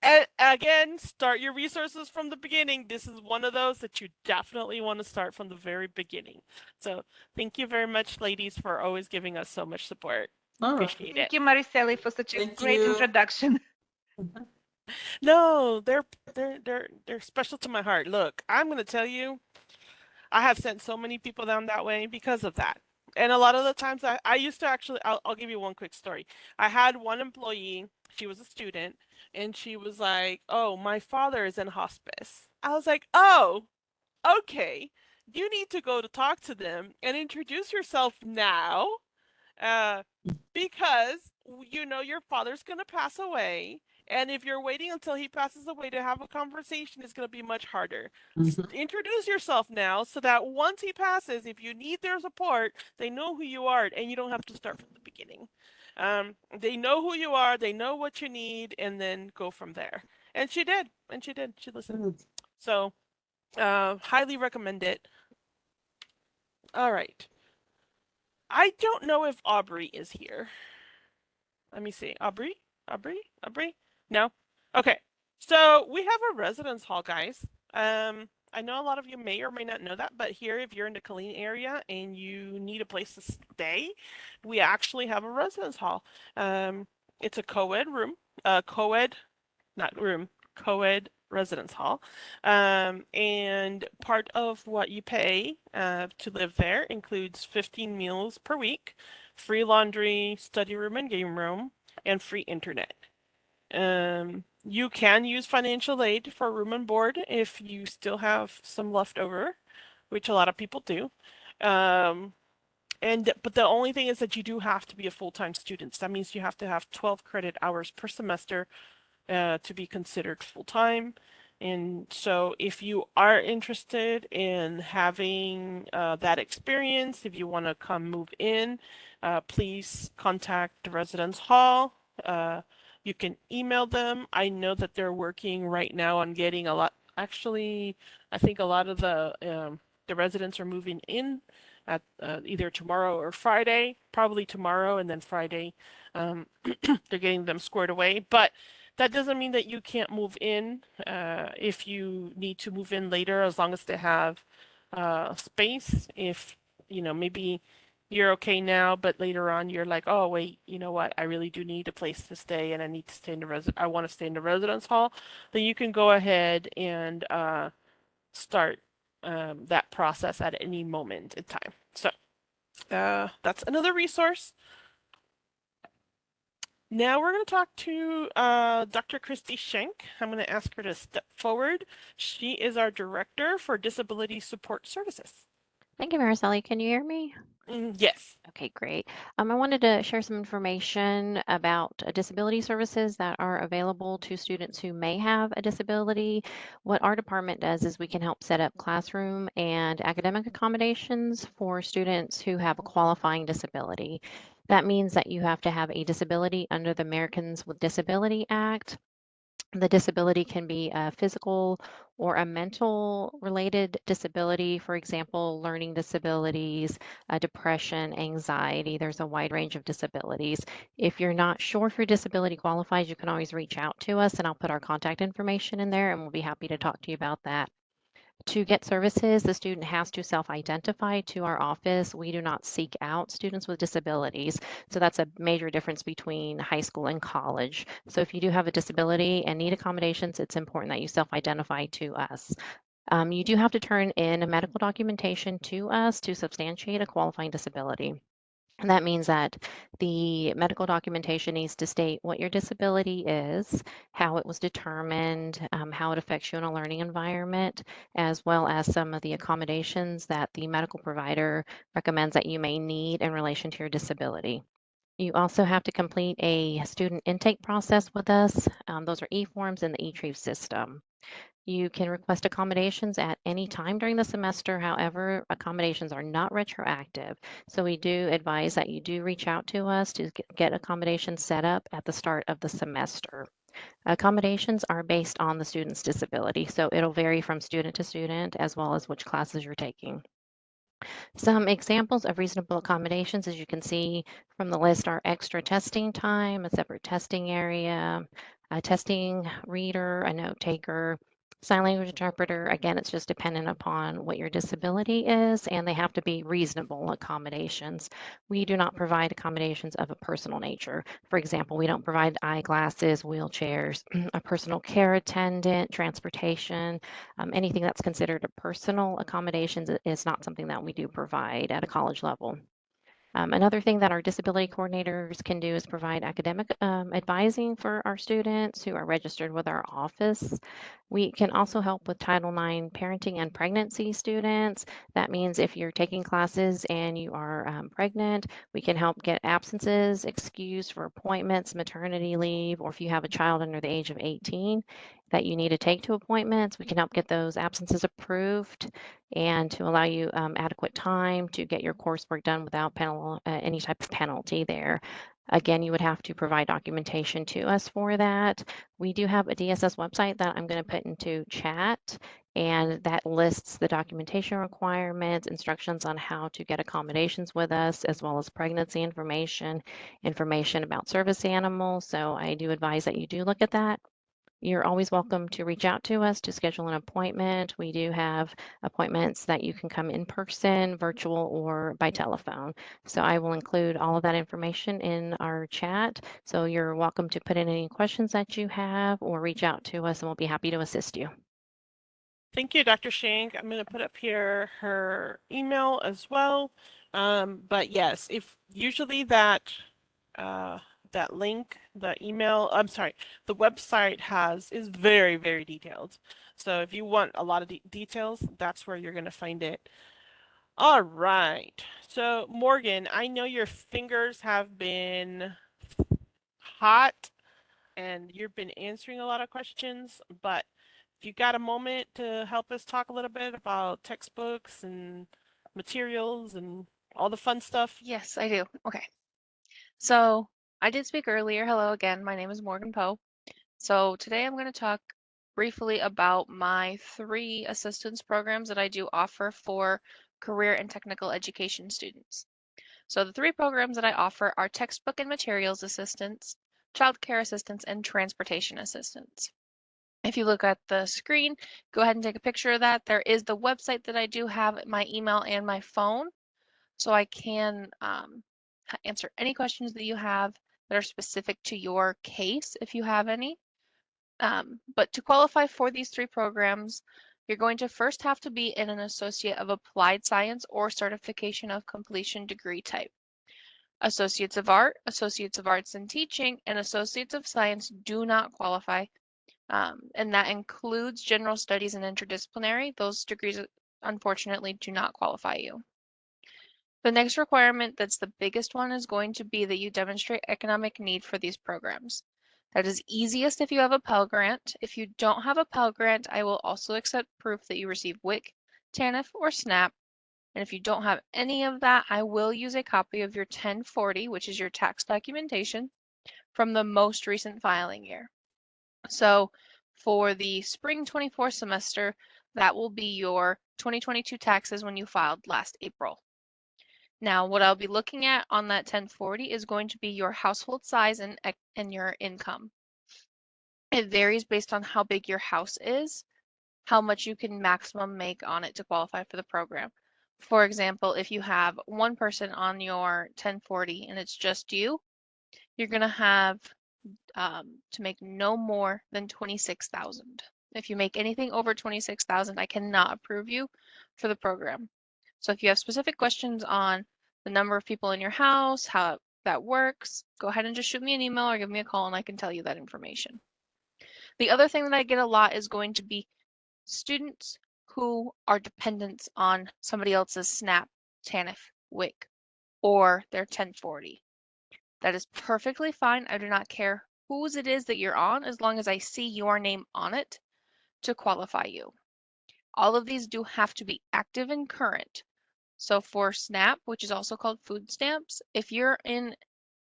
And again, start your resources from the beginning. This is one of those that you definitely want to start from the very beginning. So thank you very much, ladies, for always giving us so much support. Appreciate it.
Thank you, Mariceli, for such a great introduction.
No, they're special to my heart. Look, I'm going to tell you, I have sent so many people down that way because of that. And a lot of the times I used to actually, I'll give you one quick story. I had one employee, she was a student, and she was like, oh, my father is in hospice. I was like, oh, okay. You need to go to talk to them and introduce yourself now, because your father's going to pass away, And if you're waiting until he passes away to have a conversation, it's going to be much harder.
Mhm.
Introduce yourself now so that once he passes, if you need their support, they know who you are and you don't have to start from the beginning. They know who you are, they know what you need, and then go from there. And she did. She listened.
Good.
So, highly recommend it. All right. I don't know if Aubrey is here. Let me see. Aubrey? Aubrey? No? Okay. So we have a residence hall, guys. I know a lot of you may or may not know that, but here, if you're in the Killeen area and you need a place to stay, we actually have a residence hall. It's a co-ed room, not room, co-ed residence hall. And part of what you pay to live there includes 15 meals per week, free laundry, study room and game room, and free internet. You can use financial aid for room and board if you still have some left over, which a lot of people do. But the only thing is that you do have to be a full-time student. So that means you have to have 12 credit hours per semester to be considered full-time. And so if you are interested in having that experience, if you want to come move in, please contact the residence hall. You can email them. I know that they're working right now on getting a lot. Actually, I think a lot of the residents are moving in at either tomorrow or Friday, probably tomorrow, and then Friday they're getting them squared away. But that doesn't mean that you can't move in if you need to move in later, as long as they have space. If, maybe you're okay now, but later on you're like, oh, wait, you know what? I really do need a place to stay and I need to stay in I want to stay in the residence hall. Then you can go ahead and start that process at any moment in time. So that's another resource. Now we're going to talk to Dr. Christy Schenk. I'm going to ask her to step forward. She is our Director for Disability Support Services.
Thank you, Mariceli. Can you hear me?
Yes.
Okay, great. I wanted to share some information about disability services that are available to students who may have a disability. What our department does is we can help set up classroom and academic accommodations for students who have a qualifying disability. That means that you have to have a disability under the Americans with Disability Act. The disability can be a physical or a mental related disability, for example, learning disabilities, depression, anxiety. There's a wide range of disabilities. If you're not sure if your disability qualifies, you can always reach out to us and I'll put our contact information in there and we'll be happy to talk to you about that. To get services, the student has to self-identify to our office. We do not seek out students with disabilities. So that's a major difference between high school and college. So if you do have a disability and need accommodations, it's important that you self-identify to us. You do have to turn in a medical documentation to us to substantiate a qualifying disability. And that means that the medical documentation needs to state what your disability is, how it was determined, how it affects you in a learning environment, as well as some of the accommodations that the medical provider recommends that you may need in relation to your disability. You also have to complete a student intake process with us. Those are e-forms in the eTrieve system. You can request accommodations at any time during the semester. However, accommodations are not retroactive. So we do advise that you do reach out to us to get accommodations set up at the start of the semester. Accommodations are based on the student's disability. So it'll vary from student to student as well as which classes you're taking. Some examples of reasonable accommodations, as you can see from the list, are extra testing time, a separate testing area, a testing reader, a note taker, sign language interpreter. Again, it's just dependent upon what your disability is, and they have to be reasonable accommodations. We do not provide accommodations of a personal nature. For example, we don't provide eyeglasses, wheelchairs, a personal care attendant, transportation, anything that's considered a personal accommodations is not something that we do provide at a college level. Another thing that our disability coordinators can do is provide academic advising for our students who are registered with our office. We can also help with Title IX parenting and pregnancy students. That means if you're taking classes and you are pregnant, we can help get absences excused for appointments, maternity leave, or if you have a child under the age of 18 that you need to take to appointments, we can help get those absences approved and to allow you adequate time to get your coursework done without any type of penalty there. Again, you would have to provide documentation to us for that. We do have a DSS website that I'm going to put into chat, and that lists the documentation requirements, instructions on how to get accommodations with us, as well as pregnancy information, information about service animals. So I do advise that you do look at that. You're always welcome to reach out to us to schedule an appointment. We do have appointments that you can come in person, virtual, or by telephone. So I will include all of that information in our chat. So you're welcome to put in any questions that you have or reach out to us and we'll be happy to assist you.
Thank you, Dr. Shank. I'm going to put up here her email as well. But yes, if usually that that link, the email, I'm sorry, the website is very, very detailed. So if you want a lot of details, that's where you're going to find it. All right. So Morgan, I know your fingers have been hot and you've been answering a lot of questions, but if you got a moment to help us talk a little bit about textbooks and materials and all the fun stuff.
Yes, I do. Okay. So I did speak earlier. Hello again. My name is Morgan Poe. So today I'm going to talk briefly about my 3 assistance programs that I do offer for career and technical education students. So the 3 programs that I offer are textbook and materials assistance, child care assistance, and transportation assistance. If you look at the screen, go ahead and take a picture of that. There is the website that I do have, my email and my phone, so I can answer any questions that you have that are specific to your case if you have any. But to qualify for these 3 programs, you're going to first have to be in an Associate of Applied Science or Certification of Completion degree type. Associates of Art, Associates of Arts in Teaching, and Associates of Science do not qualify, and that includes General Studies and Interdisciplinary. Those degrees, unfortunately, do not qualify you. The next requirement, that's the biggest one, is going to be that you demonstrate economic need for these programs. That is easiest if you have a Pell Grant. If you don't have a Pell Grant, I will also accept proof that you receive WIC, TANF, or SNAP. And if you don't have any of that, I will use a copy of your 1040, which is your tax documentation, from the most recent filing year. So for the spring 24 semester, that will be your 2022 taxes when you filed last April. Now, what I'll be looking at on that 1040 is going to be your household size and your income. It varies based on how big your house is, how much you can maximum make on it to qualify for the program. For example, if you have one person on your 1040 and it's just you, you're going to have to make no more than 26,000. If you make anything over 26,000, I cannot approve you for the program. So if you have specific questions on the number of people in your house, how that works, go ahead and just shoot me an email or give me a call and I can tell you that information. The other thing that I get a lot is going to be students who are dependents on somebody else's SNAP, TANF, WIC, or their 1040. That is perfectly fine. I do not care whose it is that you're on as long as I see your name on it to qualify you. All of these do have to be active and current. So for SNAP, which is also called food stamps, if you're in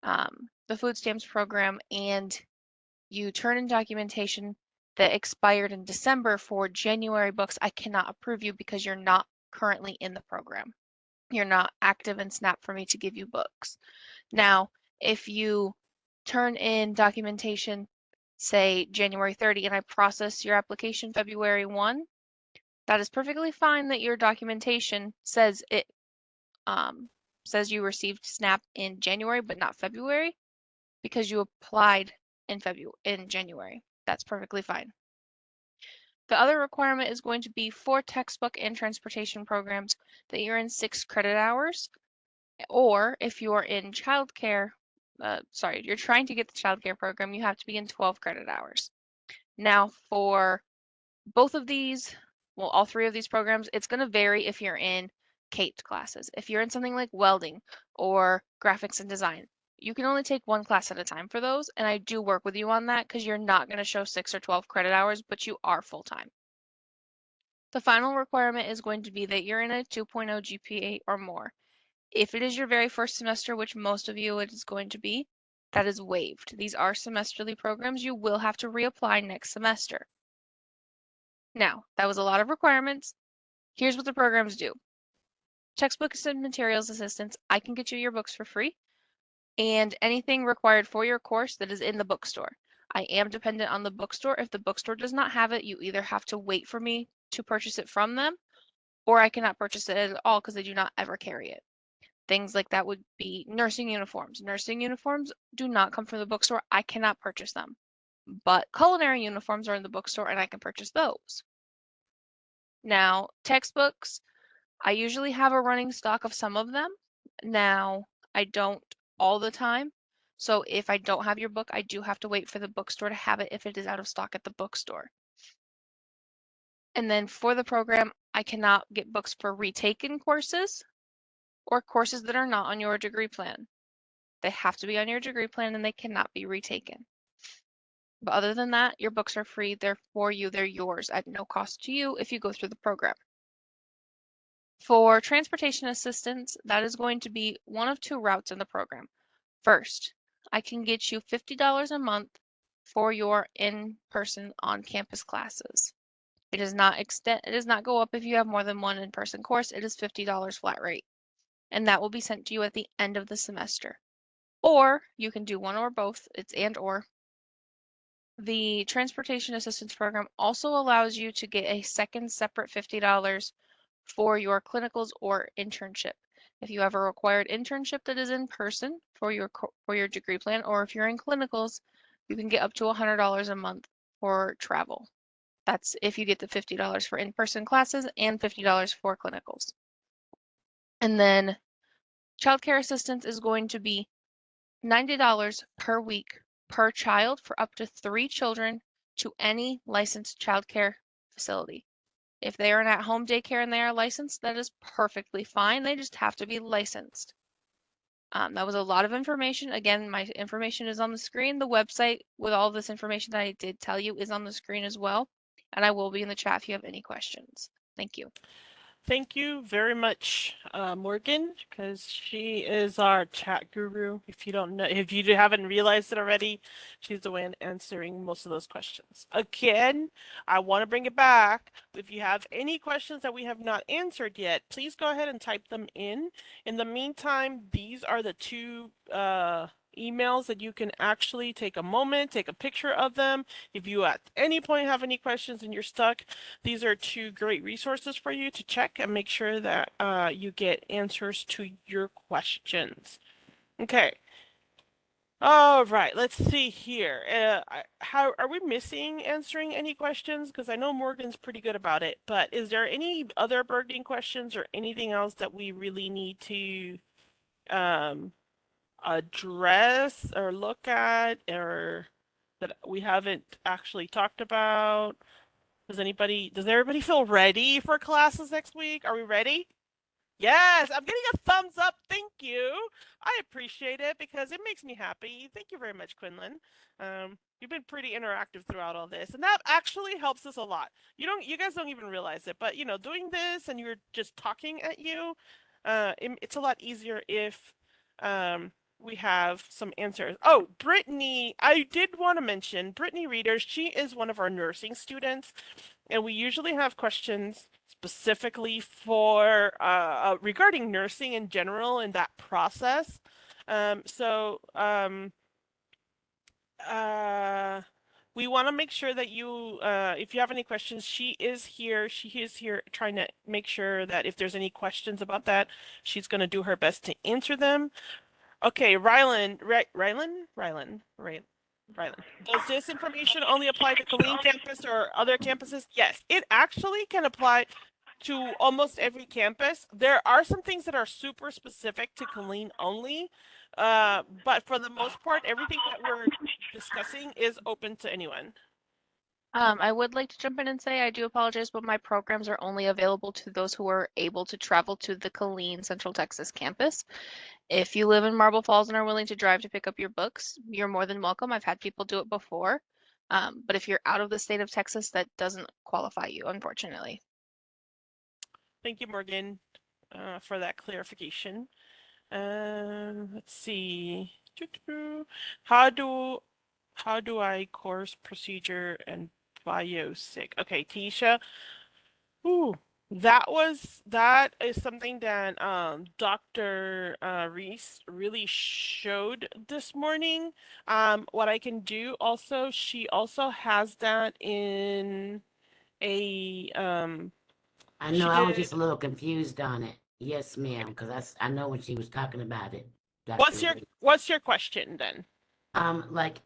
the food stamps program and you turn in documentation that expired in December for January books, I cannot approve you because you're not currently in the program. You're not active in SNAP for me to give you books. Now, if you turn in documentation, say January 30, and I process your application February 1, that is perfectly fine that your documentation says says you received SNAP in January but not February because you applied in January. That's perfectly fine. The other requirement is going to be for textbook and transportation programs that you're in 6 credit hours, or if you're in childcare, you're trying to get the childcare program, you have to be in 12 credit hours. Now for Both of these, well, all three of these programs, it's going to vary if you're in CATE classes. If you're in something like welding or graphics and design, you can only take one class at a time for those. And I do work with you on that because you're not going to show 6 or 12 credit hours, but you are full-time. The final requirement is going to be that you're in a 2.0 GPA or more. If it is your very first semester, which most of you it is going to be, that is waived. These are semesterly programs. You will have to reapply next semester. Now, that was a lot of requirements. Here's what the programs do. Textbooks and materials assistance, I can get you your books for free, and anything required for your course that is in the bookstore. I am dependent on the bookstore. If the bookstore does not have it, you either have to wait for me to purchase it from them, or I cannot purchase it at all because they do not ever carry it. Things like that would be nursing uniforms. Nursing uniforms do not come from the bookstore. I cannot purchase them. But culinary uniforms are in the bookstore and I can purchase those. Now, textbooks, I usually have a running stock of some of them. Now, I don't all the time. So if I don't have your book, I do have to wait for the bookstore to have it if it is out of stock at the bookstore. And then for the program, I cannot get books for retaken courses or courses that are not on your degree plan. They have to be on your degree plan and they cannot be retaken. But other than that, your books are free. They're for you. They're yours at no cost to you if you go through the program. For transportation assistance, that is going to be one of two routes in the program. First, I can get you $50 a month for your in-person on-campus classes. It does not go up if you have more than one in-person course. It is $50 flat rate. And that will be sent to you at the end of the semester. Or you can do one or both. It's and or. The transportation assistance program also allows you to get a second separate $50 for your clinicals or internship. If you have a required internship that is in person for your degree plan, or if you're in clinicals, you can get up to $100 a month for travel. That's if you get the $50 for in-person classes and $50 for clinicals. And then childcare assistance is going to be $90 per week per child for up to 3 children to any licensed childcare facility. If they are an at-home daycare and they are licensed, that is perfectly fine. They just have to be licensed. That was a lot of information. Again, my information is on the screen. The website with all this information that I did tell you is on the screen as well. And I will be in the chat if you have any questions. Thank you.
Thank you very much, Morgan, because she is our chat guru. If you don't know, if you haven't realized it already, she's the one answering most of those questions. Again, I want to bring it back. If you have any questions that we have not answered yet, please go ahead and type them in. In the meantime, these are the two emails that you can actually take a moment, take a picture of them. If you at any point have any questions and you're stuck, these are two great resources for you to check and make sure that you get answers to your questions. Okay. All right, let's see here. How are we missing answering any questions? Because I know Morgan's pretty good about it, but is there any other burning questions or anything else that we really need to address or look at or that we haven't actually talked about? Does everybody feel ready for classes next week? Are we ready? Yes, I'm getting a thumbs up. Thank you. I appreciate it because it makes me happy. Thank you very much, Quinlan. You've been pretty interactive throughout all this, and that actually helps us a lot. You guys don't even realize it, but doing this and you're just talking at you, it's a lot easier if we have some answers. Oh, Brittany, I did want to mention Brittany Readers. She is one of our nursing students. And we usually have questions specifically for regarding nursing in general and that process. We want to make sure that if you have any questions, she is here. She is here trying to make sure that if there's any questions about that, she's going to do her best to answer them. Okay, Rylan. Does this information only apply to Killeen campus or other campuses? Yes, it actually can apply to almost every campus. There are some things that are super specific to Killeen only, but for the most part, everything that we're discussing is open to anyone.
I would like to jump in and say I do apologize, but my programs are only available to those who are able to travel to the Killeen Central Texas campus. If you live in Marble Falls and are willing to drive to pick up your books, you're more than welcome. I've had people do it before. But if you're out of the state of Texas, that doesn't qualify you, unfortunately.
Thank you, Morgan, for that clarification. Let's see. How do I course procedure and biosig? Okay, Tisha. Ooh, that is something that Dr. Reese really showed this morning. What I can do also, she also has that in a
I
she
know I was
did.
just a little confused on it. Yes, ma'am, because I know when she was talking about it,
What's
Dr.
your
Lee.
what's your question then?
Like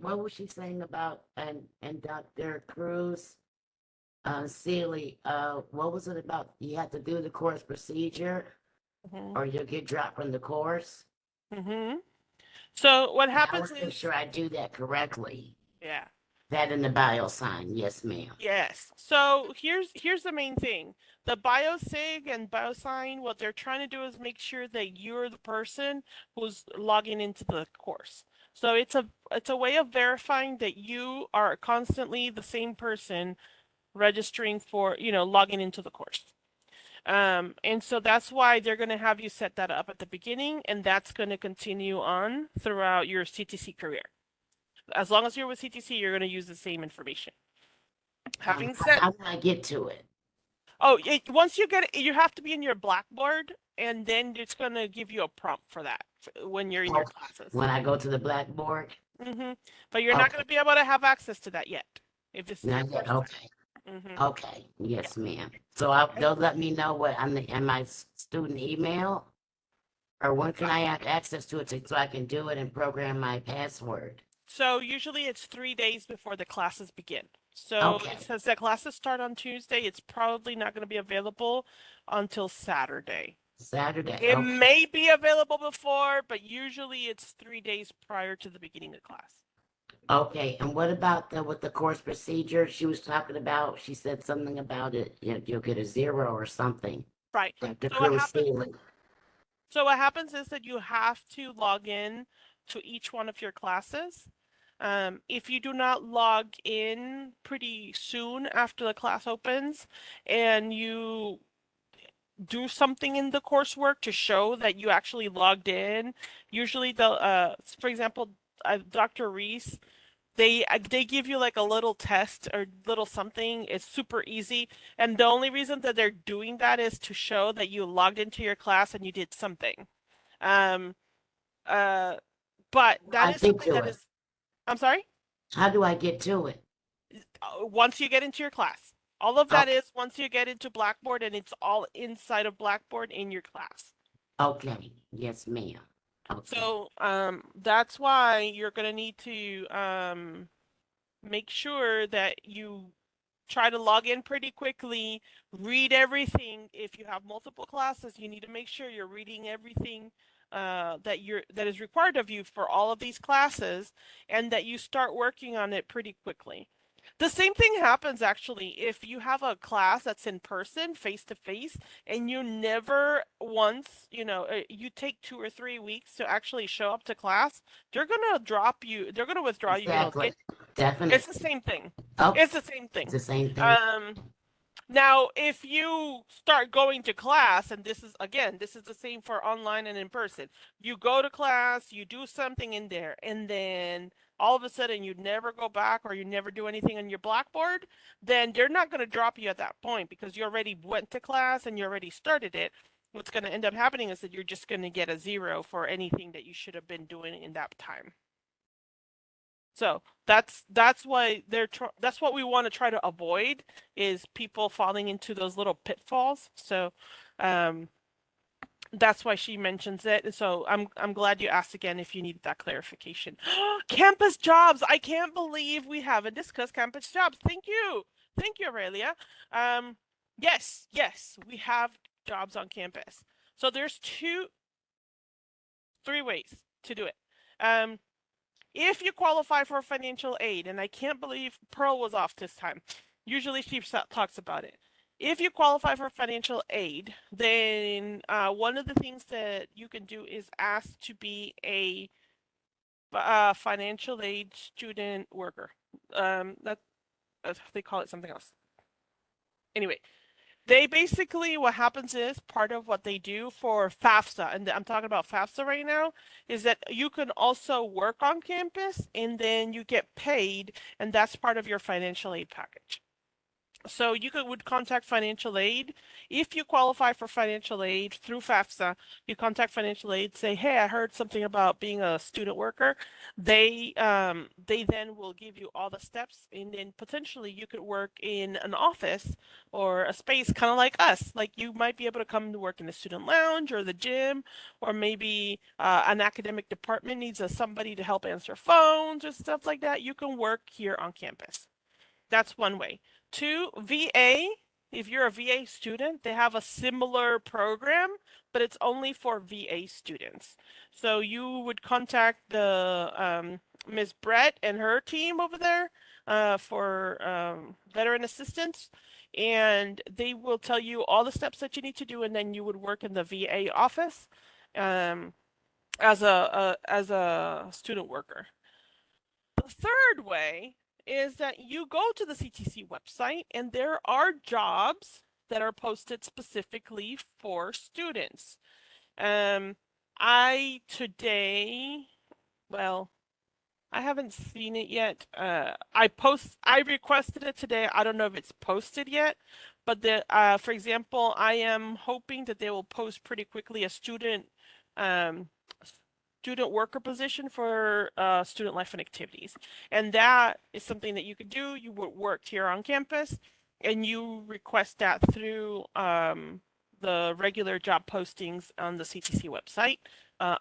what was she saying about and Dr. Cruz, Seeley, what was it about? You have to do the course procedure
Mm-hmm.
or you'll get dropped from the course.
Mm-hmm. So what
And I
happens
want to make
is,
sure I do that correctly.
yeah.
That in the bio sign, yes, ma'am.
Yes. So here's the main thing. The biosig and biosign, what they're trying to do is make sure that you're the person who's logging into the course. So it's a way of verifying that you are constantly the same person registering for, logging into the course. And so that's why they're going to have you set that up at the beginning, and that's going to continue on throughout your CTC career. As long as you're with CTC, you're going to use the same information. Having said,
How do I get to it?
oh, once you get it, you have to be in your Blackboard, and then it's going to give you a prompt for that when you're in your classes.
When I go to the Blackboard?
But you're not going to be able to have access to that yet if this is your
Not yet,
first time.
okay. Okay, yes, ma'am. So they'll let me know what on my student email? Or when can I have access to it so I can do it and program my password?
So usually it's 3 days before the classes begin. So
Okay.
it says that classes start on Tuesday. It's probably not going to be available until Saturday.
Saturday,
It
okay.
may be available before, but usually it's 3 days prior to the beginning of class.
Okay, and what about with the course procedure she was talking about? She said something about it, you'll get a 0 or something.
Right.
Dr.
So what
Cruz
happens?
Seeley.
So what happens is that you have to log in to each one of your classes. If you do not log in pretty soon after the class opens and you do something in the coursework to show that you actually logged in, usually for example, Dr. Reese, they give you like a little test or little something. It's super easy, and the only reason that they're doing that is to show that you logged into your class and you did something. Um, but that is something that is, I'm sorry?
How do I get to it?
Once you get into your class. All of that
Okay.
is once you get into Blackboard, and it's all inside of Blackboard in your class.
Okay, yes, ma'am. Okay.
So that's why you're gonna need to make sure that you try to log in pretty quickly, read everything. If you have multiple classes, you need to make sure you're reading everything that is required of you for all of these classes, and that you start working on it pretty quickly. The same thing happens actually if you have a class that's in person, face to face, and you never once, you take 2 or 3 weeks to actually show up to class, they're gonna drop you, they're gonna withdraw you,
Exactly. Definitely.
it's the same thing.
Okay.
It's the same thing.
It's the same thing.
Now, if you start going to class, and this is the same for online and in person, you go to class, you do something in there, and then all of a sudden you never go back or you never do anything on your Blackboard, then they're not going to drop you at that point because you already went to class and you already started it. What's going to end up happening is that you're just going to get a 0 for anything that you should have been doing in that time. So that's why that's what we want to try to avoid, is people falling into those little pitfalls. So that's why she mentions it. So I'm glad you asked again if you need that clarification. Campus jobs. I can't believe we haven't discussed campus jobs. Thank you. Thank you, Aurelia. Yes, we have jobs on campus. So there's 3 ways to do it. If you qualify for financial aid, and I can't believe Pearl was off this time. Usually she talks about it. If you qualify for financial aid, then one of the things that you can do is ask to be a financial aid student worker. That they call it something else. Anyway, they basically, what happens is part of what they do for FAFSA, and I'm talking about FAFSA right now, is that you can also work on campus and then you get paid, and that's part of your financial aid package. So you would contact financial aid. If you qualify for financial aid through FAFSA, you contact financial aid, say, hey, I heard something about being a student worker. They then will give you all the steps, and then potentially you could work in an office or a space kind of like us. Like you might be able to come to work in the student lounge or the gym, or maybe an academic department needs somebody to help answer phones or stuff like that. You can work here on campus. That's one way. Two, VA, if you're a VA student, they have a similar program, but it's only for VA students. So you would contact the Ms. Brett and her team over there for veteran assistance, and they will tell you all the steps that you need to do, and then you would work in the VA office as a student worker. The third way is that you go to the CTC website and there are jobs that are posted specifically for students. I haven't seen it yet. I requested it today. I don't know if it's posted yet, but for example, I am hoping that they will post pretty quickly a student worker position for student life and activities. And that is something that you could do. You would work here on campus and you request that through the regular job postings on the CTC website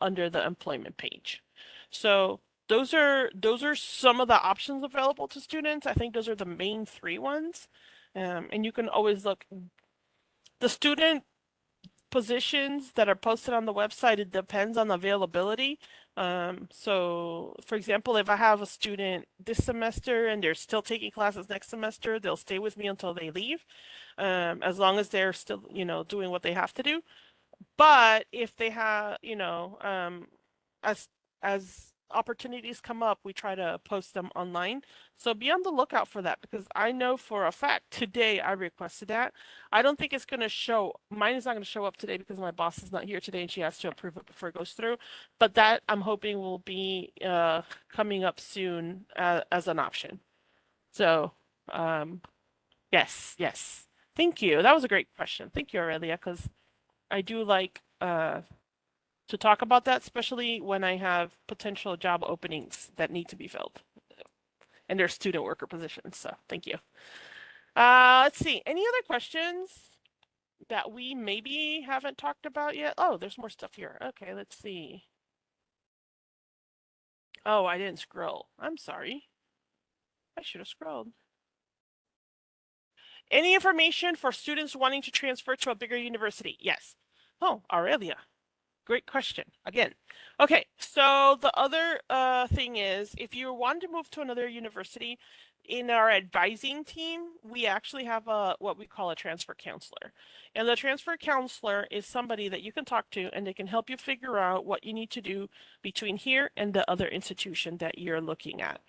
under the employment page. So those are some of the options available to students. I think those are the main three ones. And you can always look. The student positions that are posted on the website, it depends on availability. So for example, if I have a student this semester and they're still taking classes next semester, they'll stay with me until they leave, as long as they're still, doing what they have to do. But if they have, as opportunities come up, we try to post them online. So be on the lookout for that, because I know for a fact today I requested that. I don't think it's going to show. Mine is not going to show up today because my boss is not here today and she has to approve it before it goes through. But that I'm hoping will be coming up soon as an option. So yes. Thank you. That was a great question. Thank you, Aurelia, because I do like to talk about that, especially when I have potential job openings that need to be filled. And they're student worker positions, so thank you. Let's see, any other questions that we maybe haven't talked about yet? Oh, there's more stuff here. Okay, let's see. Oh, I didn't scroll. I'm sorry. I should have scrolled. Any information for students wanting to transfer to a bigger university? Yes. Oh, Aurelia. Great question again. Okay, so the other thing is, if you want to move to another university, in our advising team, we actually have what we call a transfer counselor. And the transfer counselor is somebody that you can talk to and they can help you figure out what you need to do between here and the other institution that you're looking at.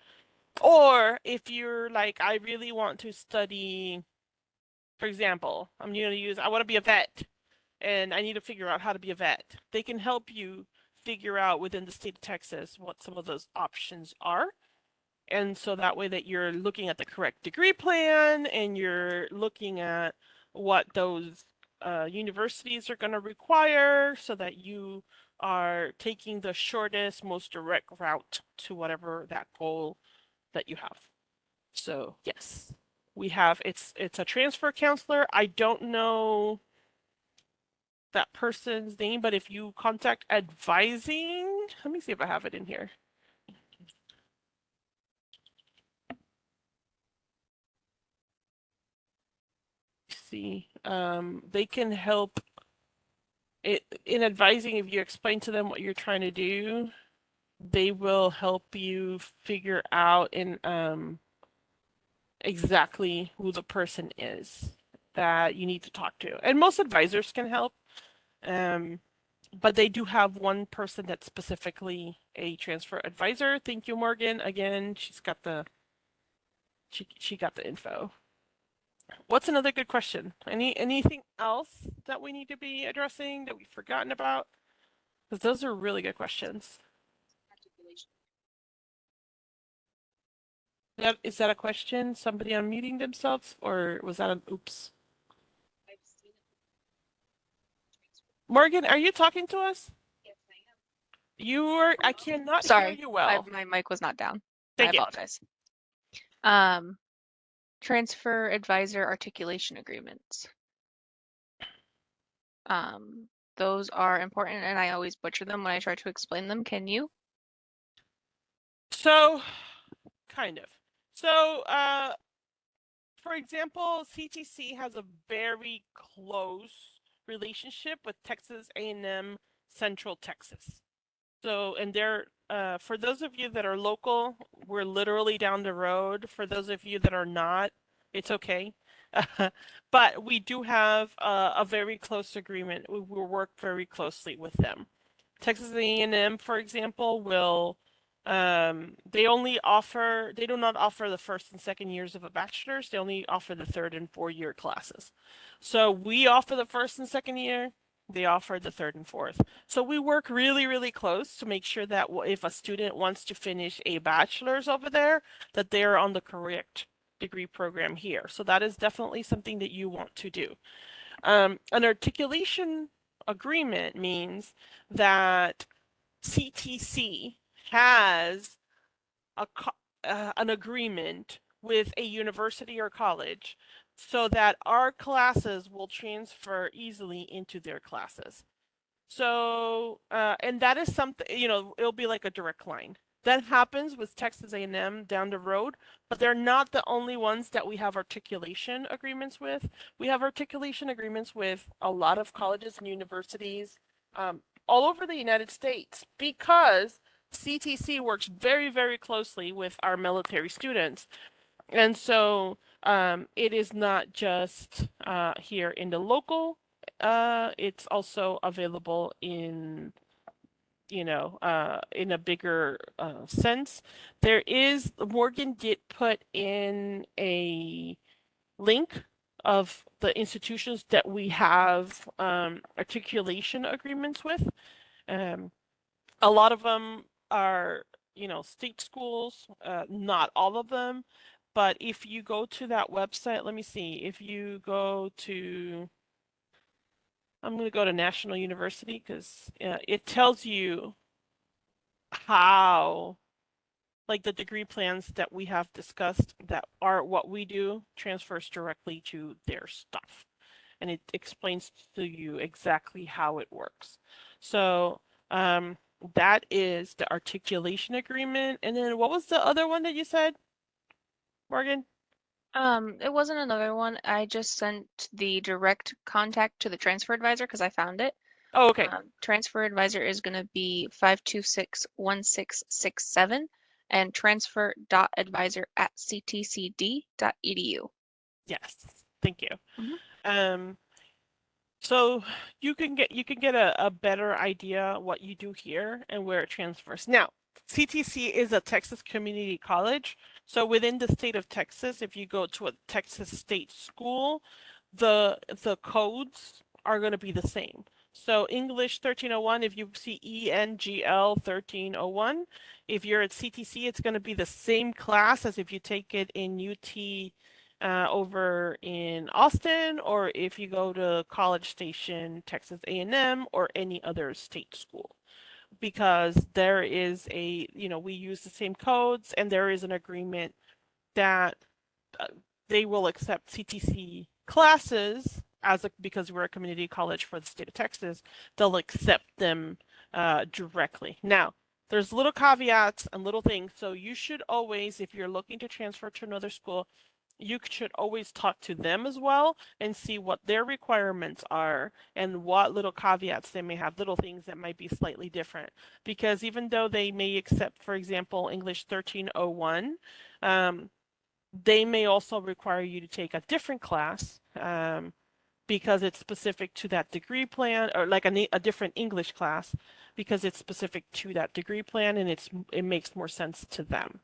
Or if you're like, I really want to study, for example, I want to be a vet and I need to figure out how to be a vet. They can help you figure out within the state of Texas what some of those options are. And so that way that you're looking at the correct degree plan and you're looking at what those universities are going to require so that you are taking the shortest, most direct route to whatever that goal that you have. So yes, we have, it's a transfer counselor. I don't know that person's name, but if you contact advising, let me see if I have it in here. See, they can help in advising if you explain to them what you're trying to do. they will help you figure out exactly who the person is that you need to talk to. And most advisors can help. But they do have one person that's specifically a transfer advisor. Thank you, Morgan. Again, she got the info. What's another good question? Anything else that we need to be addressing that we've forgotten about? Because those are really good questions. Is that a question? Somebody unmuting themselves, or was that an oops? Morgan, are you talking to us?
Yes, I am.
You are. I cannot hear
Sorry,
you well.
my mic was not down.
Thank
I
you.
apologize. Transfer advisor articulation agreements. Those are important, and I always butcher them when I try to explain them. Can you?
So, kind of. So, for example, CTC has a very close relationship with Texas A&M Central Texas. So, and they're for those of you that are local, we're literally down the road. For those of you that are not, it's okay. But we do have a very close agreement. We will work very closely with them. Texas A&M, for example, will they do not offer the first and second years of a bachelor's. They only offer the third and 4-year classes. So we offer the first and second year. They offer the third and fourth. So we work really, really close to make sure that if a student wants to finish a bachelor's over there, that they're on the correct degree program here. So that is definitely something that you want to do. An articulation agreement means that CTC has an agreement with a university or college so that our classes will transfer easily into their classes. So, and that is something, it'll be like a direct line. That happens with Texas A&M down the road, but they're not the only ones that we have articulation agreements with. We have articulation agreements with a lot of colleges and universities all over the United States because CTC works very, very closely with our military students. And so it is not just here in the local, it's also available in, in a bigger sense. Morgan did put in a link of the institutions that we have articulation agreements with. A lot of them are, state schools, not all of them. But if you go to that website, let me see. If you go to, I'm going to go to National University because it tells you how, like the degree plans that we have discussed that are what we do transfers directly to their stuff. And it explains to you exactly how it works. So that is the articulation agreement. And then what was the other one that you said, Morgan?
It wasn't another one. I just sent the direct contact to the transfer advisor because I found it.
Oh, okay.
Transfer advisor is going to be 526-1667 and transfer.advisor@ctcd.edu.
Yes, thank you.
Mm-hmm.
So you can get a better idea what you do here and where it transfers. Now, CTC is a Texas community college. So within the state of Texas, if you go to a Texas state school, the codes are going to be the same. So English 1301, if you see ENGL 1301, if you're at CTC, it's going to be the same class as if you take it in UT over in Austin, or if you go to College Station, Texas A&M, or any other state school. Because there is we use the same codes, and there is an agreement that they will accept CTC classes because we're a community college for the state of Texas, they'll accept them directly. Now, there's little caveats and little things. So you should always, if you're looking to transfer to another school, you should always talk to them as well and see what their requirements are and what little caveats they may have, little things that might be slightly different. Because even though they may accept, for example, English 1301, they may also require you to take a different class because it's specific to that degree plan, or like a different English class because it's specific to that degree plan and it makes more sense to them.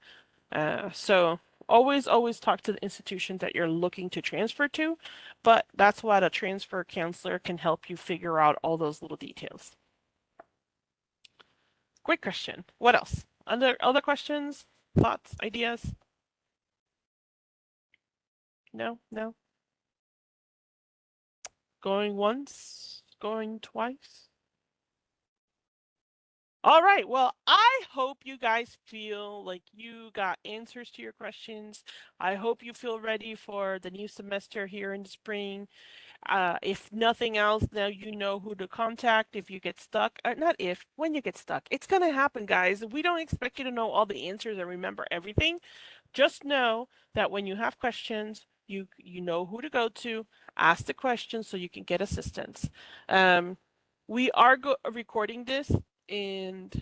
So always talk to the institution that you're looking to transfer to, but that's what a transfer counselor can help you figure out all those little details. Great question. What else? Other questions, thoughts, ideas? No? Going once, going twice. All right, well, I hope you guys feel like you got answers to your questions. I hope you feel ready for the new semester here in the spring. If nothing else, now you know who to contact if you get stuck. Not if, when you get stuck. It's going to happen, guys. We don't expect you to know all the answers and remember everything. Just know that when you have questions, you know who to go to, ask the questions so you can get assistance. We are recording this, and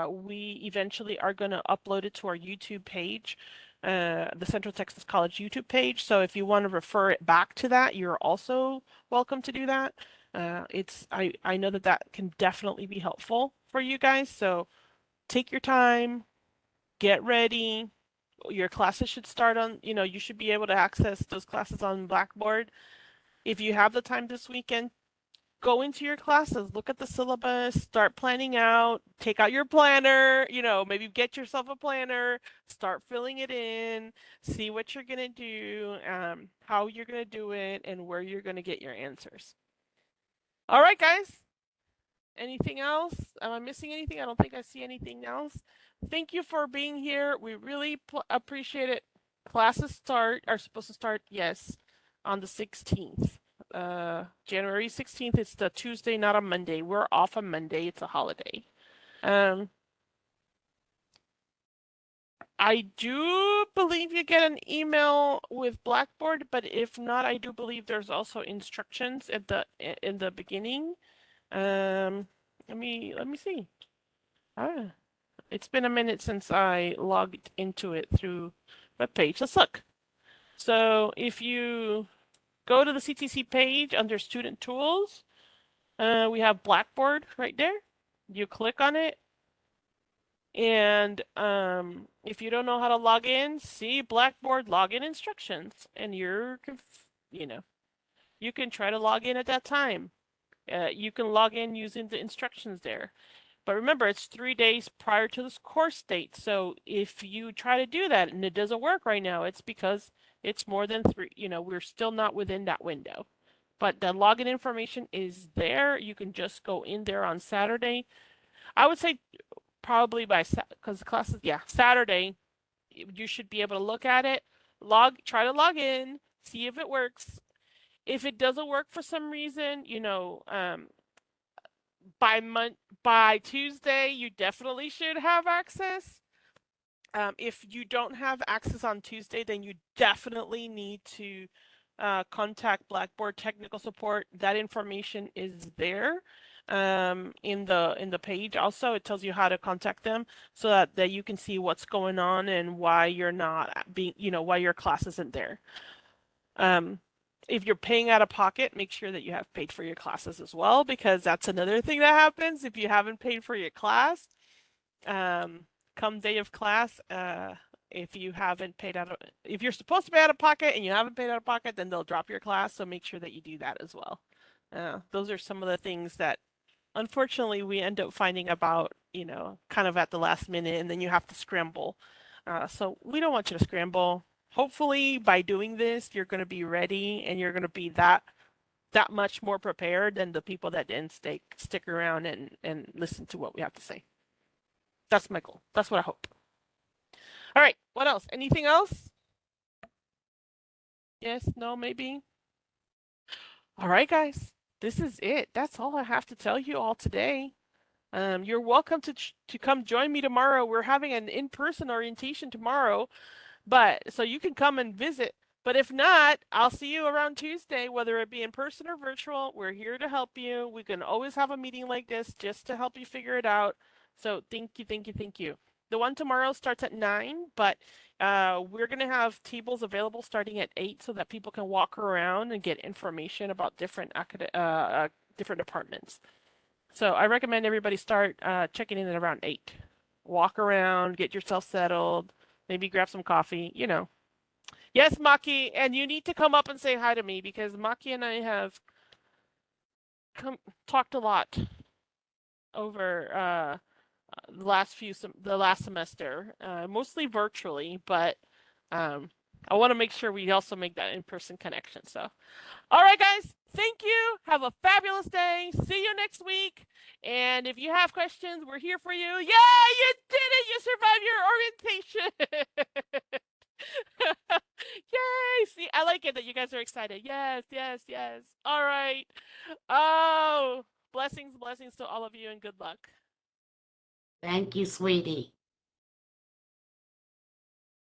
we eventually are going to upload it to our YouTube page, the Central Texas College YouTube page. So if you want to refer it back to that, you're also welcome to do that. I know that can definitely be helpful for you guys. So take your time, get ready. Your classes should start on, you should be able to access those classes on Blackboard. If you have the time this weekend, go into your classes, look at the syllabus, start planning out, take out your planner, maybe get yourself a planner, start filling it in, see what you're going to do, how you're going to do it, and where you're going to get your answers. All right, guys. Anything else? Am I missing anything? I don't think I see anything else. Thank you for being here. We really appreciate it. Classes are supposed to start, yes, on the 16th. January 16th. It's the Tuesday, not a Monday. We're off on Monday. It's a holiday. I do believe you get an email with Blackboard, but if not, I do believe there's also instructions in the beginning. Let me see. It's been a minute since I logged into it through webpage. Let's look. So if you go to the CTC page under Student Tools, we have Blackboard right there. You click on it, and if you don't know how to log in, see Blackboard login instructions, and you can try to log in at that time. You can log in using the instructions there. But remember, it's 3 days prior to this course date. So if you try to do that and it doesn't work right now, it's because it's more than 3, we're still not within that window. But the login information is there. You can just go in there on Saturday. I would say probably because the classes, Saturday, you should be able to look at it, try to log in, see if it works. If it doesn't work for some reason, by Tuesday, you definitely should have access. If you don't have access on Tuesday, then you definitely need to contact Blackboard technical support. That information is there in the page. Also, it tells you how to contact them so that you can see what's going on and why you're not why your class isn't there. If you're paying out of pocket, make sure that you have paid for your classes as well, because that's another thing that happens if you haven't paid for your class. Come day of class, if you haven't paid if you're supposed to pay out of pocket and you haven't paid out of pocket, then they'll drop your class. So make sure that you do that as well. Those are some of the things that unfortunately we end up finding about, kind of at the last minute, and then you have to scramble. So we don't want you to scramble. Hopefully by doing this, you're going to be ready and you're going to be that much more prepared than the people that didn't stick around and listen to what we have to say. That's my goal. That's what I hope. All right. What else? Anything else? Yes, no, maybe. All right, guys. This is it. That's all I have to tell you all today. You're welcome to come join me tomorrow. We're having an in-person orientation tomorrow. So you can come and visit, But if not, I'll see you around Tuesday, whether it be in person or virtual. We're here to help you. We can always have a meeting like this just to help you figure it out. So thank you, thank you, thank you. The one tomorrow starts at 9, but we're going to have tables available starting at 8 so that people can walk around and get information about different different departments. So I recommend everybody start checking in at around 8. Walk around, get yourself settled, maybe grab some coffee, you know. Yes, Maki, and you need to come up and say hi to me because Maki and I have talked a lot over the last semester, mostly virtually, but I want to make sure we also make that in-person connection. So, all right, guys, thank you. Have a fabulous day. See you next week. And if you have questions, we're here for you. Yeah, you did it. You survived your orientation. Yay! See, I like it that you guys are excited. Yes, yes, yes. All right. Oh, blessings to all of you and good luck.
Thank you, sweetie.